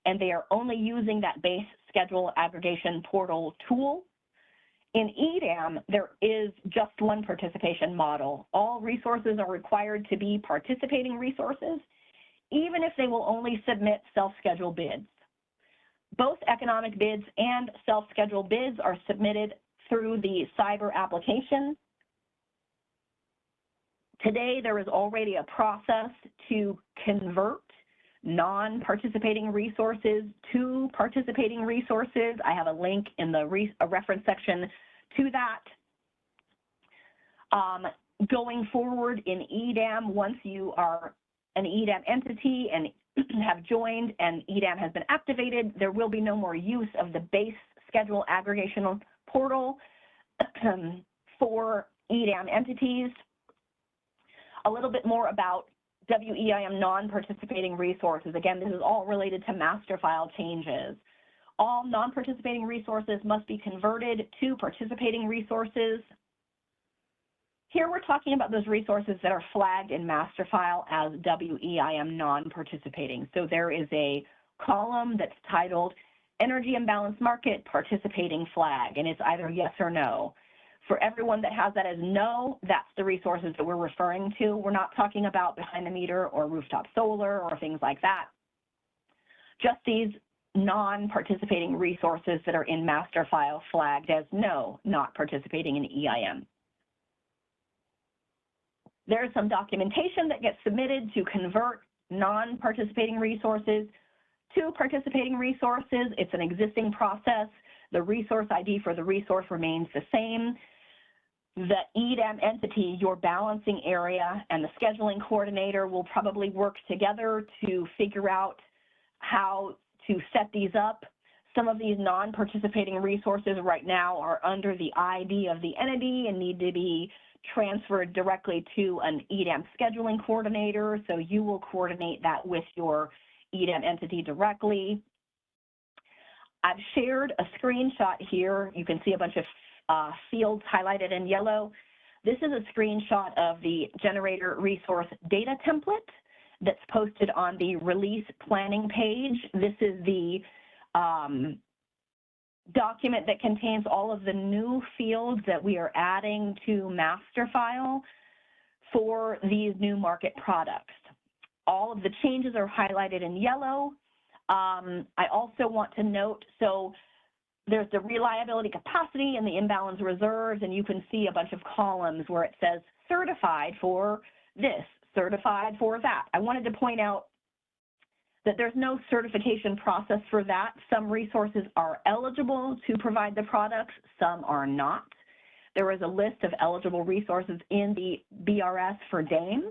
and they are only using that base schedule aggregation portal tool. In EDAM, there is just one participation model. All resources are required to be participating resources, even if they will only submit self-schedule bids. Both economic bids and self-schedule bids are submitted through the cyber application. Today, there is already a process to convert non-participating resources to participating resources. I have a link in the reference section to that. Going forward in EDAM, once you are an EDAM entity and have joined and EDAM has been activated, there will be no more use of the base schedule aggregation portal for EDAM entities. A little bit more about WEIM non-participating resources. Again, this is all related to master file changes. All non-participating resources must be converted to participating resources. Here we're talking about those resources that are flagged in master file as WEIM non-participating. So there is a column that's titled Energy Imbalance Market Participating Flag, and it's either yes or no. For everyone that has that as no, that's the resources that we're referring to. We're not talking about behind the meter or rooftop solar or things like that. Just these non-participating resources that are in master file flagged as no, not participating in EIM. There's some documentation that gets submitted to convert non-participating resources to participating resources. It's an existing process. The resource ID for the resource remains the same. The EDAM entity, your balancing area, and the scheduling coordinator will probably work together to figure out how to set these up. Some of these non-participating resources right now are under the ID of the entity and need to be transferred directly to an EDAM scheduling coordinator, so you will coordinate that with your EDAM entity directly. I've shared a screenshot here. You can see a bunch of fields highlighted in yellow. This is a screenshot of the generator resource data template that's posted on the release planning page. This is the document that contains all of the new fields that we are adding to master file for these new market products. All of the changes are highlighted in yellow. I also want to note, so there's the reliability capacity and the imbalance reserves, and you can see a bunch of columns where it says certified for this, certified for that. I wanted to point out that there's no certification process for that. Some resources are eligible to provide the products, some are not. There is a list of eligible resources in the BRS for DAME.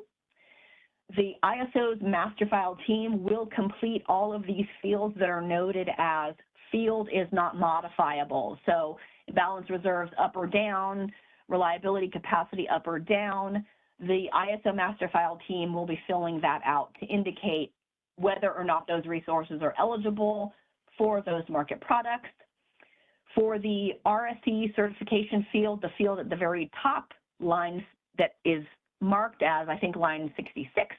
The ISO's master file team will complete all of these fields that are noted as field is not modifiable. So balance reserves up or down, reliability capacity up or down. The ISO master file team will be filling that out to indicate whether or not those resources are eligible for those market products. For the RSE certification field, the field at the very top line that is marked as, I think, line 66,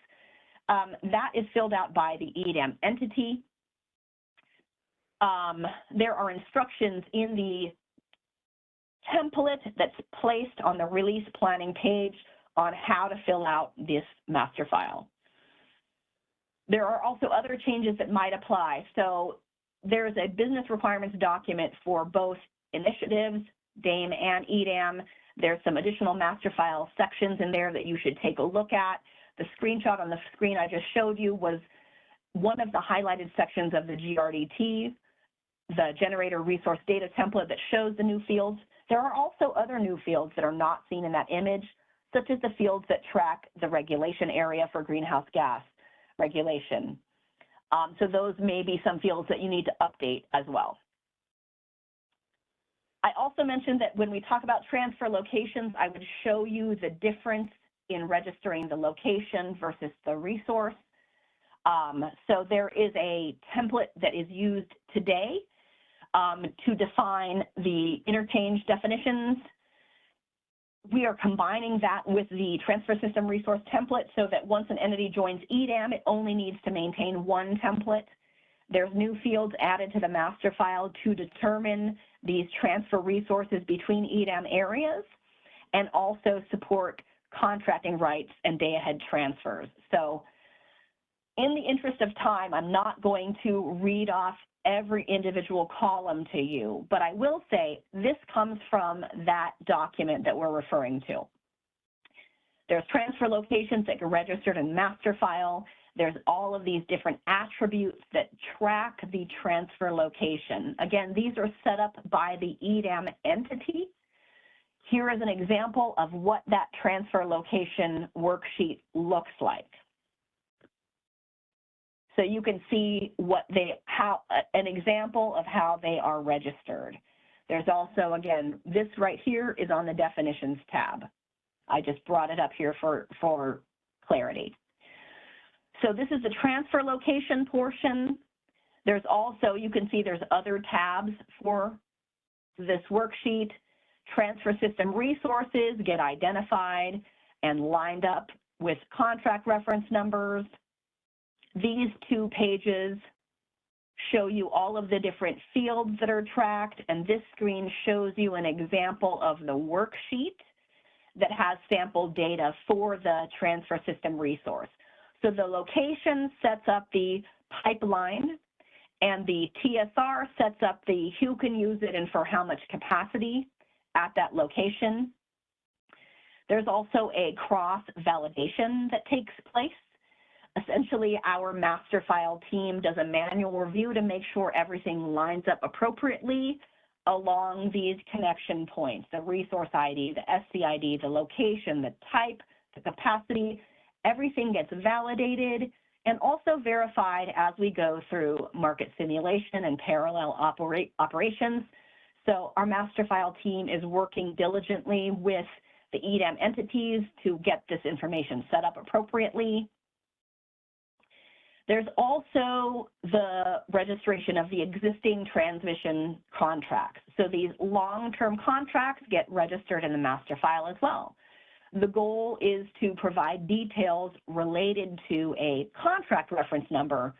that is filled out by the EDAM entity. There are instructions in the template that's placed on the release planning page on how to fill out this master file. There are also other changes that might apply. So there's a business requirements document for both initiatives, DAME and EDAM. There's some additional master file sections in there that you should take a look at. The screenshot on the screen I just showed you was one of the highlighted sections of the GRDT. the generator resource data template that shows the new fields. There are also other new fields that are not seen in that image, such as the fields that track the regulation area for greenhouse gas regulation. So those may be some fields that you need to update as well. I also mentioned that when we talk about transfer locations, I would show you the difference in registering the location versus the resource. So there is a template that is used today to define the interchange definitions. We are combining that with the transfer system resource template so that once an entity joins EDAM, it only needs to maintain one template. There's new fields added to the master file to determine these transfer resources between EDAM areas and also support contracting rights and day-ahead transfers. So in the interest of time, I'm not going to read off every individual column to you, but I will say this comes from that document that we're referring to. There's transfer locations that get registered in master file. There's all of these different attributes that track the transfer location. Again, these are set up by the EDAM entity. Here is an example of what that transfer location worksheet looks like. So you can see an example of how they are registered. There's also, again, this right here is on the definitions tab. I just brought it up here for clarity. So this is the transfer location portion. There's also, you can see there's other tabs for this worksheet. Transfer system resources get identified and lined up with contract reference numbers. These two pages show you all of the different fields that are tracked, and this screen shows you an example of the worksheet that has sample data for the transfer system resource. So the location sets up the pipeline, and the TSR sets up the who can use it and for how much capacity at that location. There's also a cross-validation that takes place. Essentially, our master file team does a manual review to make sure everything lines up appropriately along these connection points, the resource ID, the SCID, the location, the type, the capacity. Everything gets validated and also verified as we go through market simulation and parallel operations. So our master file team is working diligently with the EDAM entities to get this information set up appropriately. There's also the registration of the existing transmission contracts. So these long-term contracts get registered in the master file as well. The goal is to provide details related to a contract reference number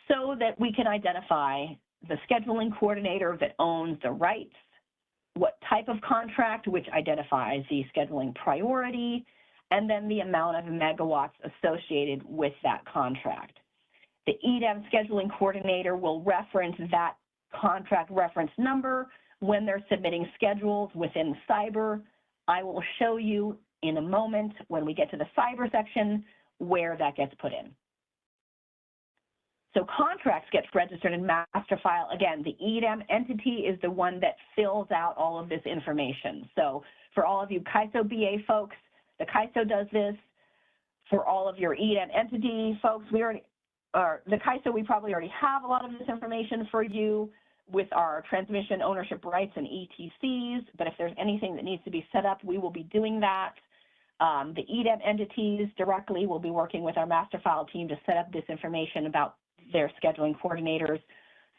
so that we can identify the scheduling coordinator that owns the rights, what type of contract, which identifies the scheduling priority, and then the amount of megawatts associated with that contract. The EDAM scheduling coordinator will reference that contract reference number when they're submitting schedules within Cyber. I will show you in a moment when we get to the Cyber section where that gets put in. So contracts get registered in master file. Again, the EDAM entity is the one that fills out all of this information. So for all of you CAISO BA folks, the CAISO does this. For all of your EDAM entity folks, the CAISO, we probably already have a lot of this information for you with our transmission ownership rights and ETCs, but if there's anything that needs to be set up, we will be doing that. The EDAM entities directly will be working with our master file team to set up this information about their scheduling coordinators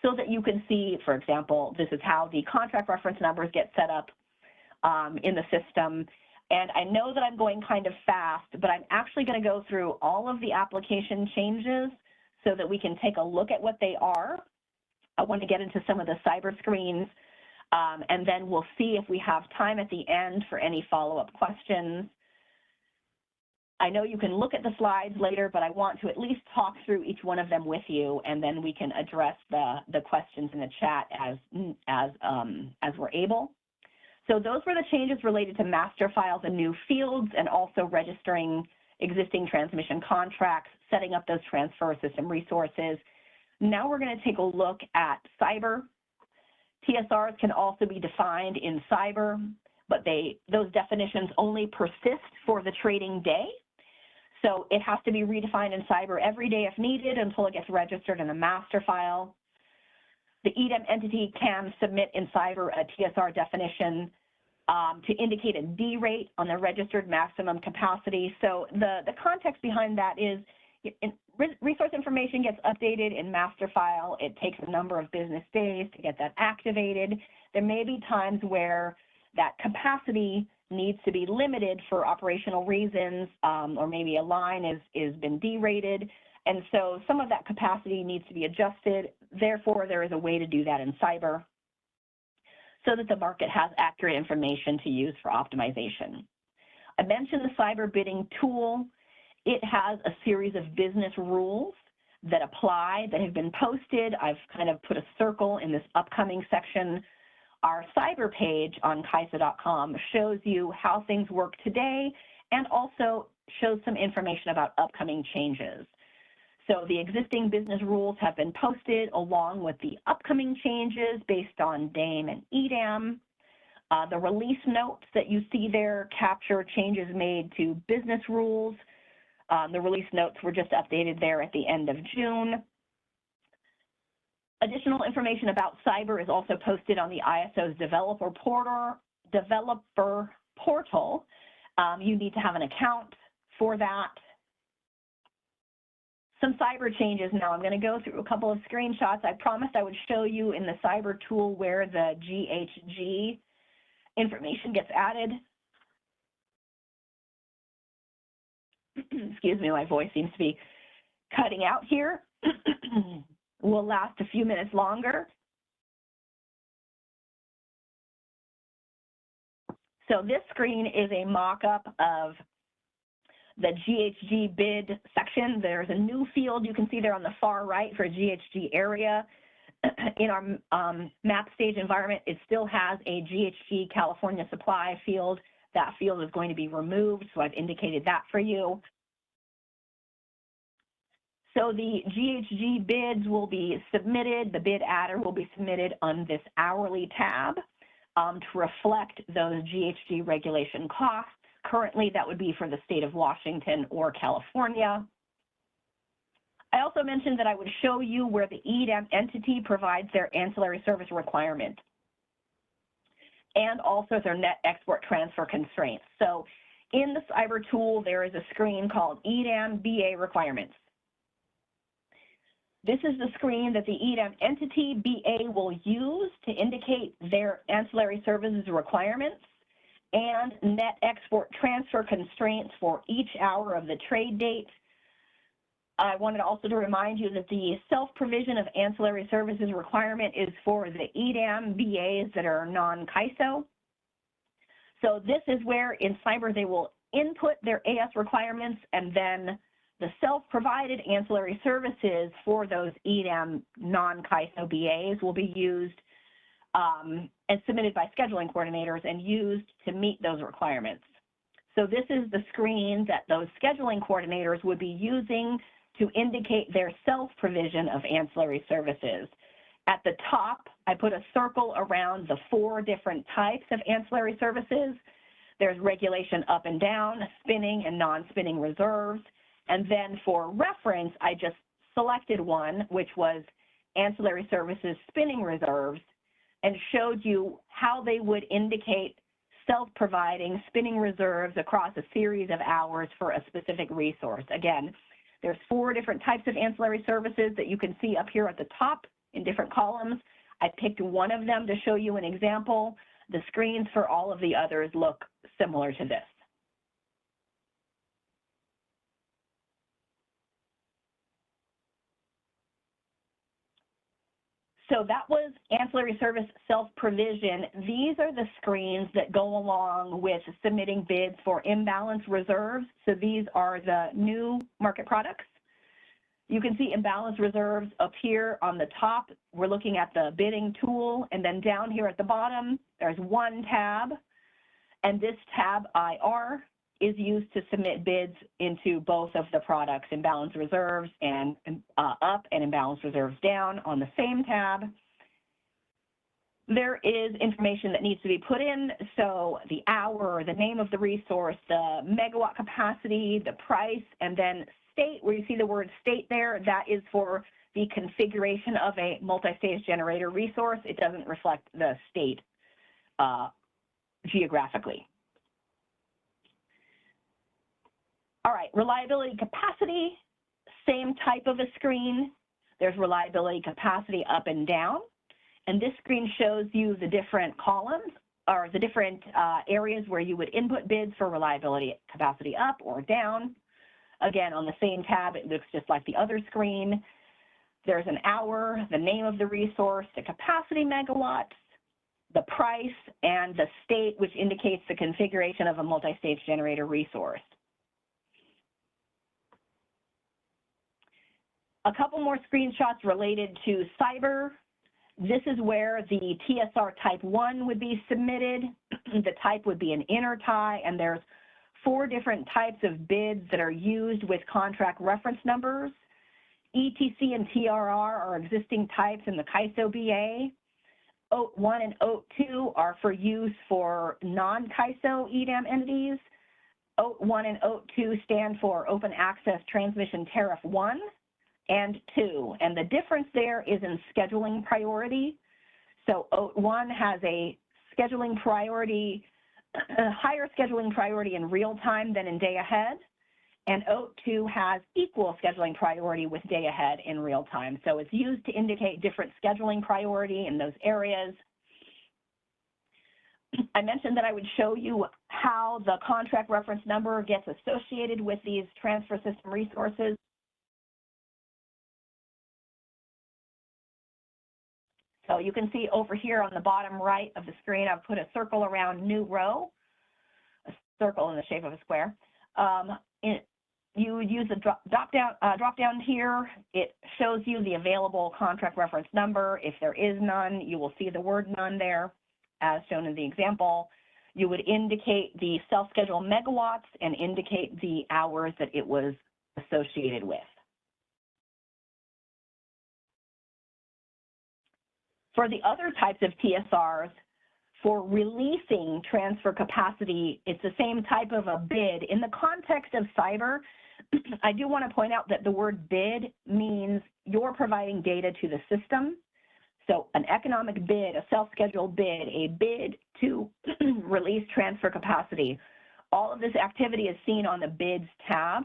so that you can see, for example, this is how the contract reference numbers get set up in the system. And I know that I'm going kind of fast, but I'm actually going to go through all of the application changes so that we can take a look at what they are. I want to get into some of the Cyber screens, and then we'll see if we have time at the end for any follow-up questions. I know you can look at the slides later, but I want to at least talk through each one of them with you, and then we can address the questions in the chat as we're able. So those were the changes related to master files and new fields, and also registering existing transmission contracts, setting up those transfer system resources. Now we're going to take a look at Cyber TSRs can also be defined in cyber, but those definitions only persist for the trading day. So it has to be redefined in cyber every day if needed until it gets registered in a master file. The EDAM entity can submit in cyber a TSR definition to indicate a D rate on the registered maximum capacity. So the context behind that is resource information gets updated in master file. It takes a number of business days to get that activated. There may be times where that capacity needs to be limited for operational reasons, or maybe a line is been derated. And so some of that capacity needs to be adjusted. Therefore, there is a way to do that in cyber so that the market has accurate information to use for optimization. I mentioned the cyber bidding tool. It has a series of business rules that apply that have been posted. I've kind of put a circle in this upcoming section. Our cyber page on CAISO.com shows you how things work today and also shows some information about upcoming changes. So the existing business rules have been posted along with the upcoming changes based on DAME and EDAM. The release notes that you see there capture changes made to business rules. The release notes were just updated there at the end of June. Additional information about cyber is also posted on the ISO's developer portal. You need to have an account for that. Some cyber changes now. I'm going to go through a couple of screenshots. I promised I would show you in the cyber tool where the GHG information gets added. Excuse me, my voice seems to be cutting out here. Will last a few minutes longer. So this screen is a mock-up of the GHG bid section. There's a new field you can see there on the far right for GHG area. In our map stage environment, it still has a GHG California supply field. That field is going to be removed, so I've indicated that for you. So the GHG bids will be submitted, the bid adder will be submitted on this hourly tab to reflect those GHG regulation costs. Currently, that would be for the state of Washington or California. I also mentioned that I would show you where the EDAM entity provides their ancillary service requirement and also their net export transfer constraints. So in the cyber tool, there is a screen called EDAM BA requirements. This is the screen that the EDAM entity BA will use to indicate their ancillary services requirements and net export transfer constraints for each hour of the trade date. I wanted also to remind you that the self-provision of ancillary services requirement is for the EDAM BAs that are non-CAISO. So this is where in cyber they will input their AS requirements, and then the self-provided ancillary services for those EDAM non-CAISO BAs will be used and submitted by scheduling coordinators and used to meet those requirements. So this is the screen that those scheduling coordinators would be using to indicate their self-provision of ancillary services. At the top, I put a circle around the 4 different types of ancillary services. There's regulation up and down, spinning and non-spinning reserves. And then for reference, I just selected one, which was ancillary services spinning reserves, and showed you how they would indicate self-providing spinning reserves across a series of hours for a specific resource. Again, there's 4 different types of ancillary services that you can see up here at the top in different columns. I picked one of them to show you an example. The screens for all of the others look similar to this. So that was ancillary service self-provision. These are the screens that go along with submitting bids for imbalance reserves. So these are the new market products. You can see imbalance reserves up here on the top. We're looking at the bidding tool, and then down here at the bottom, there's one tab, and this tab IR is used to submit bids into both of the products, imbalance reserves and up and imbalance reserves down on the same tab. there is information that needs to be put in. So the hour, the name of the resource, the megawatt capacity, the price, and then state, where you see the word state there, that is for the configuration of a multi-stage generator resource. It doesn't reflect the state geographically. All right, reliability capacity, same type of a screen. There's reliability capacity up and down. And this screen shows you the different columns or the different areas where you would input bids for reliability capacity up or down. Again, on the same tab, it looks just like the other screen. There's an hour, the name of the resource, the capacity megawatts, the price, and the state, which indicates the configuration of a multi-stage generator resource. A couple more screenshots related to cyber. This is where the TSR type 1 would be submitted. The type would be an inner tie, and there's 4 different types of bids that are used with contract reference numbers. ETC and TRR are existing types in the CAISO BA. OAT1 and OAT2 are for use for non-CAISO EDAM entities. OAT1 and OAT2 stand for Open Access Transmission Tariff 1 and 2. And the difference there is in scheduling priority. So OAT1 has a scheduling priority, a higher scheduling priority in real time than in day ahead. And OAT2 has equal scheduling priority with day ahead in real time. So it's used to indicate different scheduling priority in those areas. I mentioned that I would show you how the contract reference number gets associated with these transfer system resources. So you can see over here on the bottom right of the screen, I've put a circle around new row, a circle in the shape of a square. You would use the drop down here. It shows you the available contract reference number. If there is none, you will see the word none there, as shown in the example. You would indicate the self-schedule megawatts and indicate the hours that it was associated with. For the other types of TSRs, for releasing transfer capacity, it's the same type of a bid. In the context of cyber, I do want to point out that the word bid means you're providing data to the system. So an economic bid, a self-scheduled bid, a bid to release transfer capacity. All of this activity is seen on the bids tab.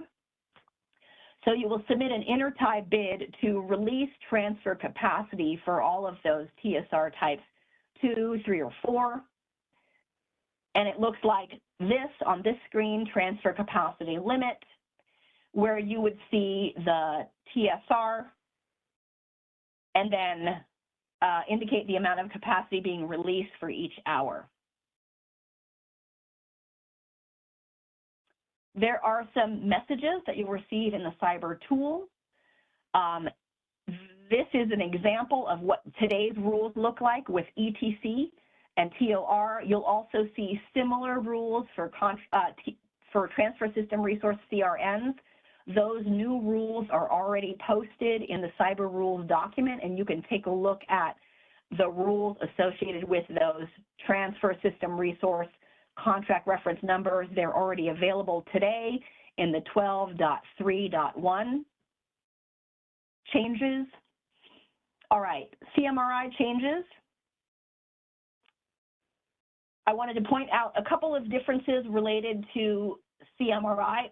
So you will submit an inter-tie bid to release transfer capacity for all of those TSR types 2, 3, or 4. And it looks like this on this screen, transfer capacity limit, where you would see the TSR and then indicate the amount of capacity being released for each hour. There are some messages that you'll receive in the cyber tool. This is an example of what today's rules look like with ETC and TOR. You'll also see similar rules for transfer system resource CRNs. Those new rules are already posted in the cyber rules document, and you can take a look at the rules associated with those transfer system resource contract reference numbers. They're already available today in the 12.3.1 changes. All right, CMRI changes. I wanted to point out a couple of differences related to CMRI.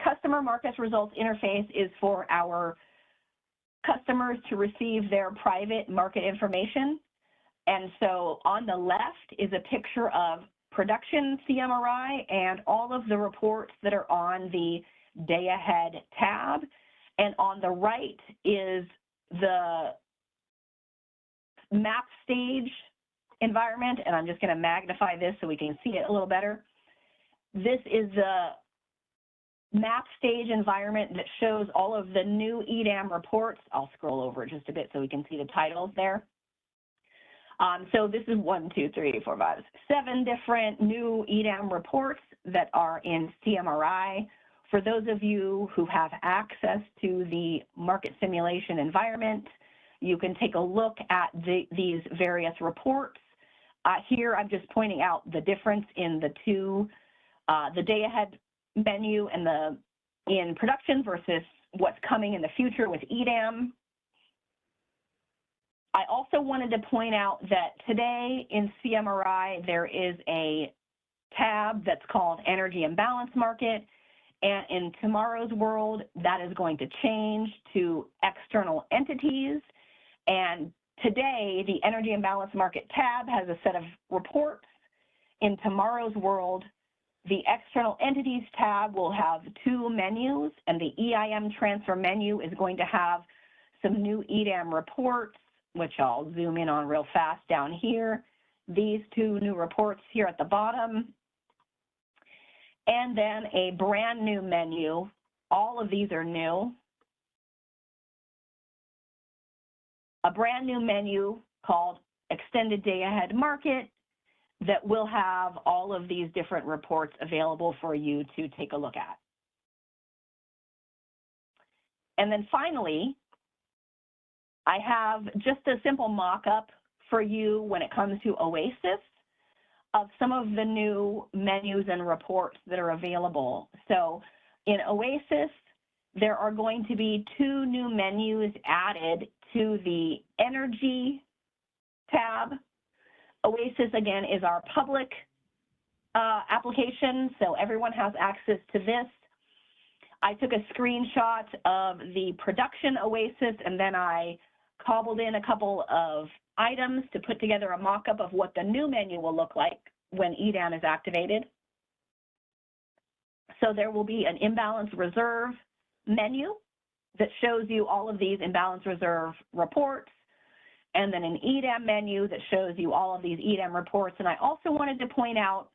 Customer markets results interface is for our customers to receive their private market information. And so on the left is a picture of production CMRI and all of the reports that are on the day ahead tab. And on the right is the map stage environment, and I'm just going to magnify this so we can see it a little better. This is the map stage environment that shows all of the new EDAM reports. I'll scroll over just a bit so we can see the titles there. So this is 1, 2, 3, 4, 5, 7 different new EDAM reports that are in CMRI. For those of you who have access to the market simulation environment, you can take a look at these various reports. Here, I'm just pointing out the difference in the two, the day-ahead menu and in production versus what's coming in the future with EDAM. I also wanted to point out that today in CMRI, there is a tab that's called Energy Imbalance Market, and in tomorrow's world, that is going to change to external entities. And today, the Energy Imbalance Market tab has a set of reports. In tomorrow's world, the External Entities tab will have two menus, and the EIM Transfer menu is going to have some new EDAM reports, which I'll zoom in on real fast down here. These two new reports here at the bottom. And then a brand new menu. All of these are new. A brand new menu called Extended Day Ahead Market that will have all of these different reports available for you to take a look at. And then finally, I have just a simple mock-up for you when it comes to OASIS of some of the new menus and reports that are available. So in OASIS, there are going to be two new menus added to the Energy tab. OASIS, again, is our public application, so everyone has access to this. I took a screenshot of the production OASIS, and then I cobbled in a couple of items to put together a mock-up of what the new menu will look like when EDAM is activated. So there will be an imbalance reserve menu that shows you all of these imbalance reserve reports, and then an EDAM menu that shows you all of these EDAM reports. And I also wanted to point out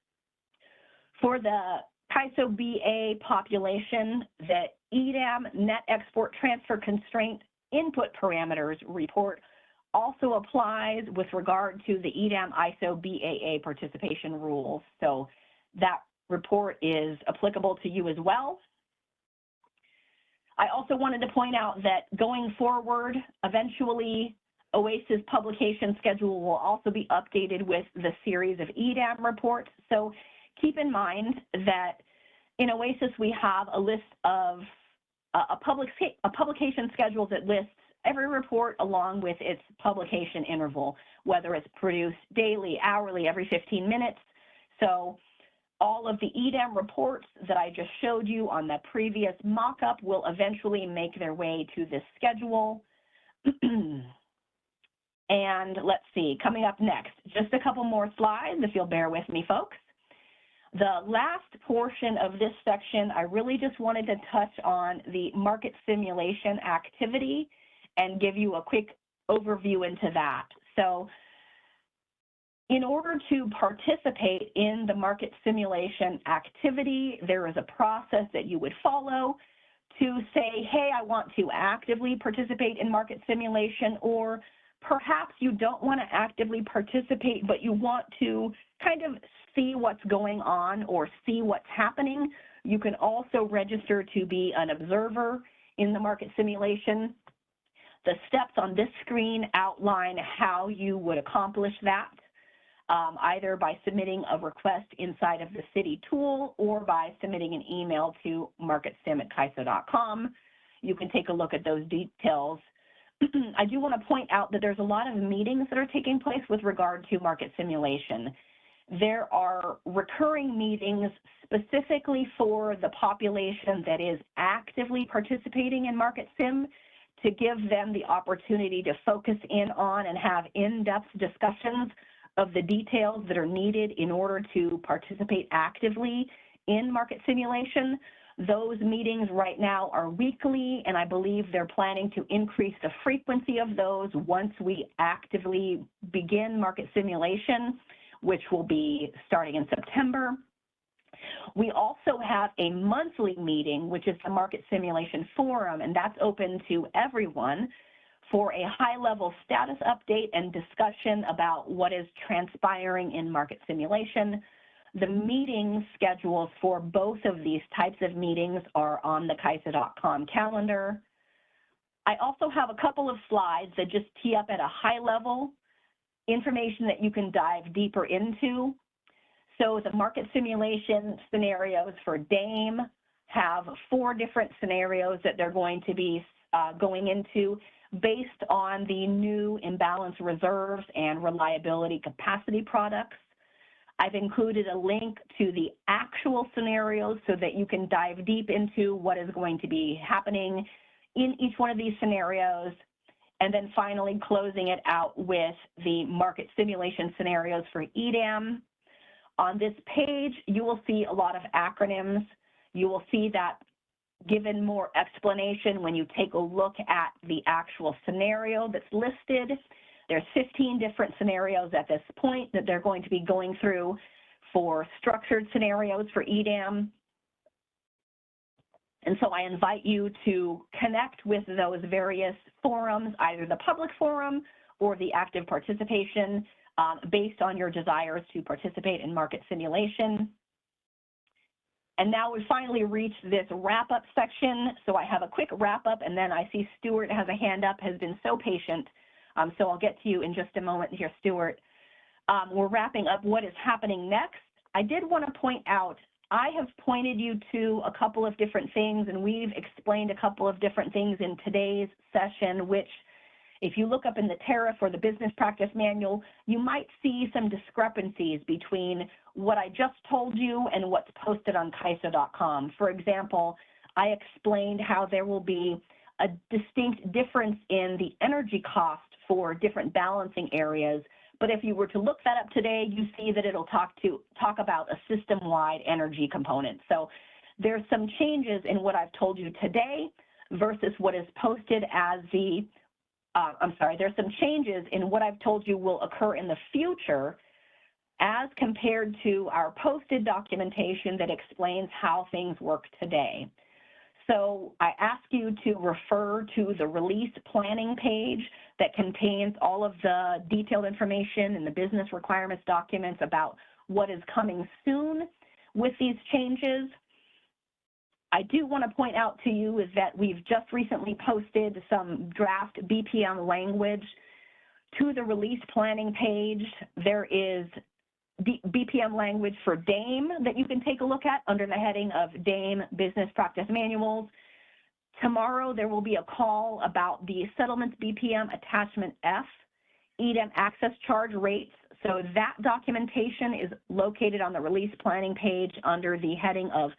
for the CAISO BA population that EDAM Net Export Transfer Constraint Input Parameters report also applies with regard to the EDAM ISO BAA participation rules. So that report is applicable to you as well. I also wanted to point out that going forward, eventually, OASIS publication schedule will also be updated with the series of EDAM reports. So keep in mind that in OASIS, we have a list of a publication schedule that lists every report along with its publication interval, whether it's produced daily, hourly, every 15 minutes. So all of the EDAM reports that I just showed you on the previous mock-up will eventually make their way to this schedule. And let's see, coming up next, just a couple more slides, if you'll bear with me, folks. The last portion of this section, I really just wanted to touch on the market simulation activity and give you a quick overview into that. So in order to participate in the market simulation activity, there is a process that you would follow to say, hey, I want to actively participate in market simulation, or perhaps you don't want to actively participate, but you want to kind of see what's going on or see what's happening. You can also register to be an observer in the market simulation. The steps on this screen outline how you would accomplish that, either by submitting a request inside of the city tool or by submitting an email to marketsim@kaiso.com. You can take a look at those details. I do want to point out that there's a lot of meetings that are taking place with regard to market simulation. There are recurring meetings specifically for the population that is actively participating in market sim, to give them the opportunity to focus in on and have in-depth discussions of the details that are needed in order to participate actively in market simulation. Those meetings right now are weekly, and I believe they're planning to increase the frequency of those once we actively begin market simulation, which will be starting in September. We also have a monthly meeting, which is the Market Simulation Forum, and that's open to everyone for a high-level status update and discussion about what is transpiring in market simulation. The meeting schedules for both of these types of meetings are on the kaiso.com calendar. I also have a couple of slides that just tee up at a high level information that you can dive deeper into. So the market simulation scenarios for DAME have 4 different scenarios that they're going to be going into based on the new imbalance reserves and reliability capacity products. I've included a link to the actual scenarios so that you can dive deep into what is going to be happening in each one of these scenarios. And then finally closing it out with the market simulation scenarios for EDAM. On this page, you will see a lot of acronyms. You will see that given more explanation when you take a look at the actual scenario that's listed. There's 15 different scenarios at this point that they're going to be going through for structured scenarios for EDAM. And so I invite you to connect with those various forums, either the public forum or the active participation, based on your desires to participate in market simulation. And now we finally reached this wrap-up section. So I have a quick wrap-up, and then I see Stuart has a hand up, has been so patient. So I'll get to you in just a moment here, Stuart. We're wrapping up what is happening next. I did want to point out, I have pointed you to a couple of different things, and we've explained a couple of different things in today's session, which if you look up in the tariff or the business practice manual, you might see some discrepancies between what I just told you and what's posted on CAISO.com. For example, I explained how there will be a distinct difference in the energy cost for different balancing areas. But if you were to look that up today, you see that it'll talk about a system-wide energy component. So there's some changes in what I've told you today versus what is posted as the there's some changes in what I've told you will occur in the future as compared to our posted documentation that explains how things work today. So I ask you to refer to the release planning page that contains all of the detailed information in the business requirements documents about what is coming soon with these changes. I do want to point out to you is that we've just recently posted some draft BPM language to the release planning page. There is BPM language for DAME that you can take a look at under the heading of DAME Business Practice Manuals. Tomorrow there will be a call about the Settlements BPM Attachment F, EDAM access charge rates. So that documentation is located on the release planning page under the heading of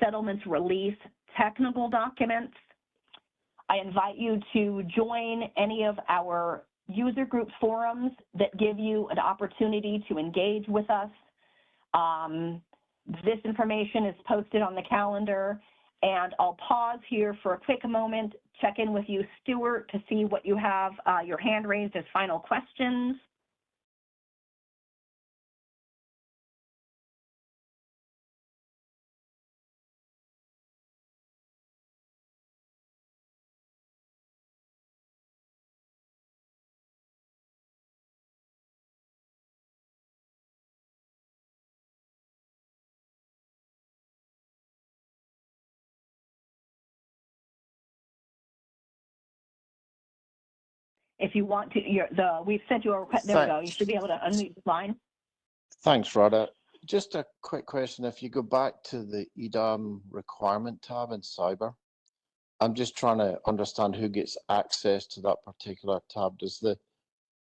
Settlements Release Technical Documents. I invite you to join any of our user group forums that give you an opportunity to engage with us. This information is posted on the calendar, and I'll pause here for a quick moment, check in with you, Stuart, to see what you have your hand raised as final questions. If you want to, we've sent you a request. There we go. You should be able to unmute the line. Thanks, Rhoda. Just a quick question. If you go back to the EDAM requirement tab in Cyber, I'm just trying to understand who gets access to that particular tab. Does the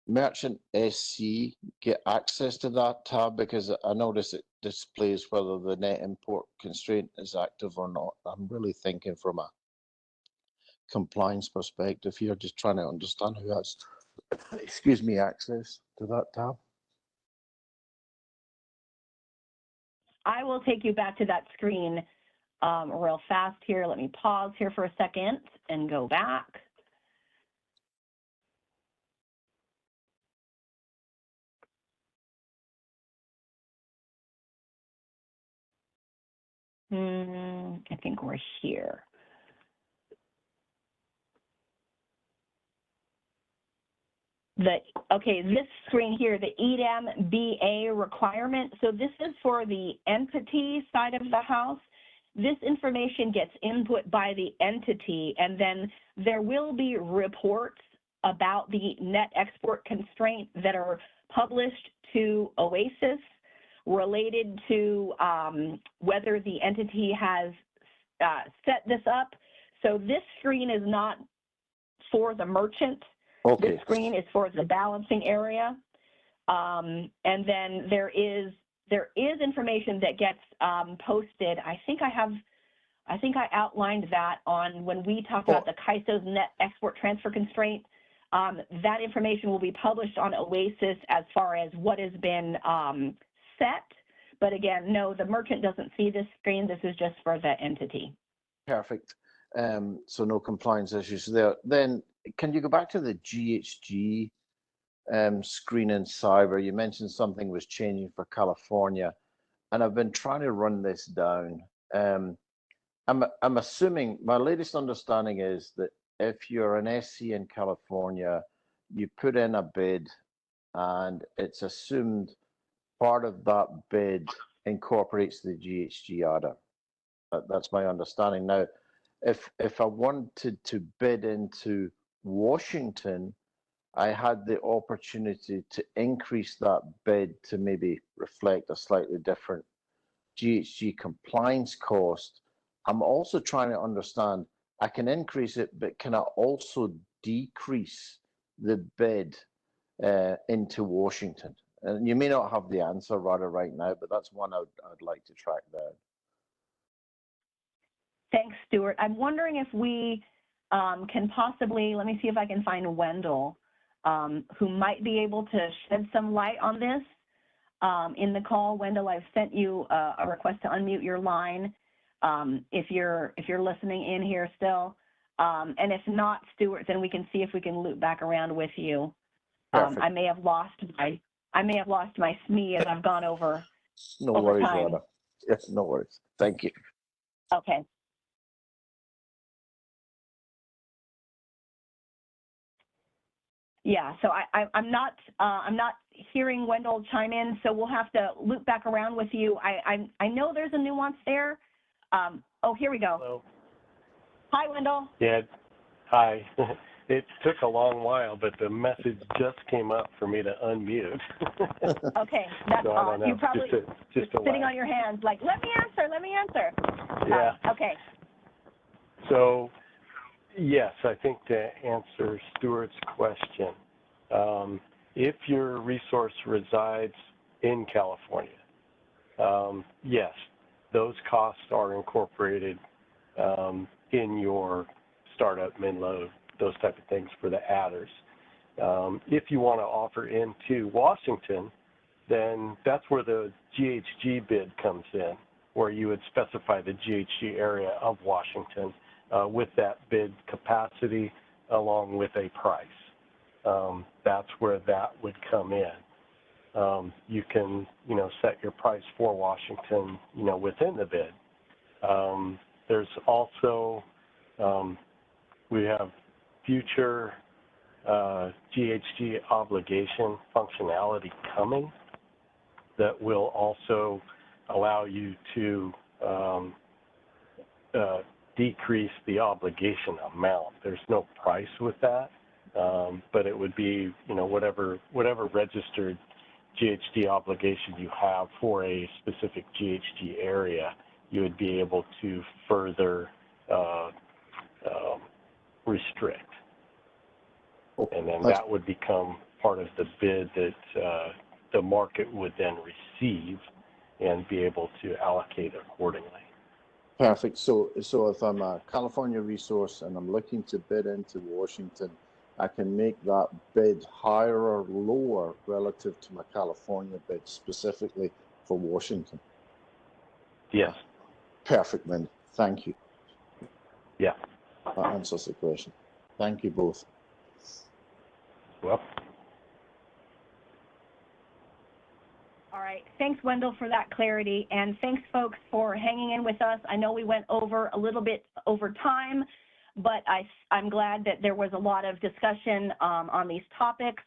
merchant SC get access to that tab? Because I notice it displays whether the net import constraint is active or not. I'm really thinking from a compliance perspective here, just trying to understand who has, excuse me, access to that tab. I will take you back to that screen real fast here. Let me pause here for a second and go back. I think we're here. Okay, this screen here, the EDAM BA requirement. So this is for the entity side of the house. This information gets input by the entity, and then there will be reports about the net export constraints that are published to OASIS related to whether the entity has set this up. So this screen is not for the merchant. Okay. This screen is for the balancing area. And then there is information that gets posted. I think I outlined that on when we talked about the CAISO's net export transfer constraint. That information will be published on OASIS as far as what has been set. But again, no, the merchant doesn't see this screen. This is just for the entity. Perfect. So no compliance issues there. Then can you go back to the GHG screen in cyber? You mentioned something was changing for California, and I've been trying to run this down. I'm assuming, my latest understanding is that if you're an SC in California, you put in a bid and it's assumed part of that bid incorporates the GHG adder. That's my understanding. Now, if I wanted to bid into Washington, I had the opportunity to increase that bid to maybe reflect a slightly different GHG compliance cost. I'm also trying to understand, I can increase it, but can I also decrease the bid into Washington? And you may not have the answer right now, but that's one I'd like to track down. Thanks, Stuart. I'm wondering if we can possibly, let me see if I can find Wendell, who might be able to shed some light on this in the call. Wendell, I've sent you a request to unmute your line if you're listening in here still. And if not, Stuart, then we can see if we can loop back around with you. I may have lost my SME as I've gone over. No worries, Rhoda. Yes, no worries. Thank you. Okay. Yeah, so I'm not hearing Wendell chime in, so we'll have to loop back around with you. I know there's a nuance there. Oh, here we go. Hello. Hi, Wendell. Yeah, hi. It took a long while, but the message just came up for me to unmute. Okay, that's so odd. You probably just sitting on your hands like, let me answer. Yeah. Okay. So, yes, I think to answer Stuart's question, if your resource resides in California, yes, those costs are incorporated in your startup, min load, those type of things for the adders. If you want to offer into Washington, then that's where the GHG bid comes in, where you would specify the GHG area of Washington with that bid capacity along with a price. That's where that would come in. You can, set your price for Washington, within the bid. There's also, we have future GHG obligation functionality coming that will also allow you to decrease the obligation amount. There's no price with that, but it would be, whatever registered GHG obligation you have for a specific GHG area, you would be able to further restrict. And then that would become part of the bid that the market would then receive and be able to allocate accordingly. Perfect. So if I'm a California resource and I'm looking to bid into Washington, I can make that bid higher or lower relative to my California bid specifically for Washington. Yes. Perfect, then. Thank you. Yeah. That answers the question. Thank you both. Well. All right. Thanks, Wendell, for that clarity. And thanks, folks, for hanging in with us. I know we went over a little bit over time, but I'm glad that there was a lot of discussion on these topics.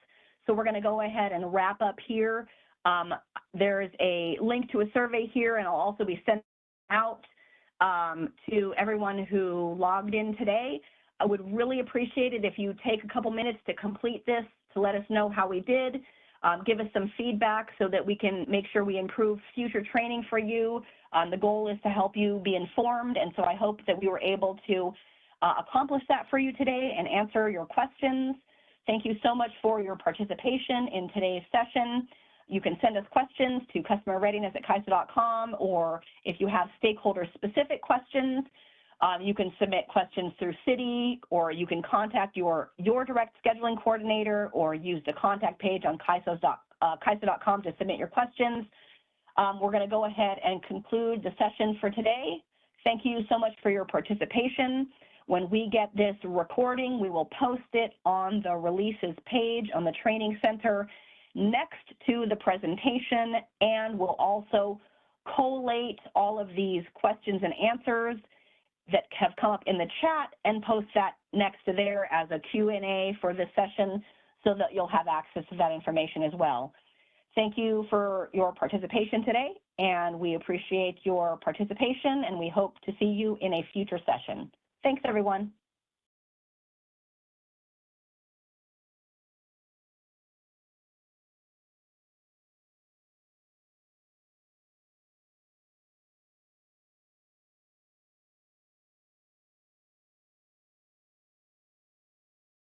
So we're going to go ahead and wrap up here. There's a link to a survey here, and I'll also be sent out to everyone who logged in today. I would really appreciate it if you take a couple minutes to complete this, to let us know how we did, give us some feedback so that we can make sure we improve future training for you. The goal is to help you be informed, and so I hope that we were able to accomplish that for you today and answer your questions. Thank you so much for your participation in today's session. You can send us questions to customerreadiness@CAISO.com, or if you have stakeholder-specific questions, you can submit questions through Citi, or you can contact your direct scheduling coordinator, or use the contact page on CAISO.com to submit your questions. We're going to go ahead and conclude the session for today. Thank you so much for your participation. When we get this recording, we will post it on the releases page on the Training Center next to the presentation, and we'll also collate all of these questions and answers that have come up in the chat and post that next to there as a Q&A for this session so that you'll have access to that information as well. Thank you for your participation today, and we appreciate your participation, and we hope to see you in a future session. Thanks, everyone.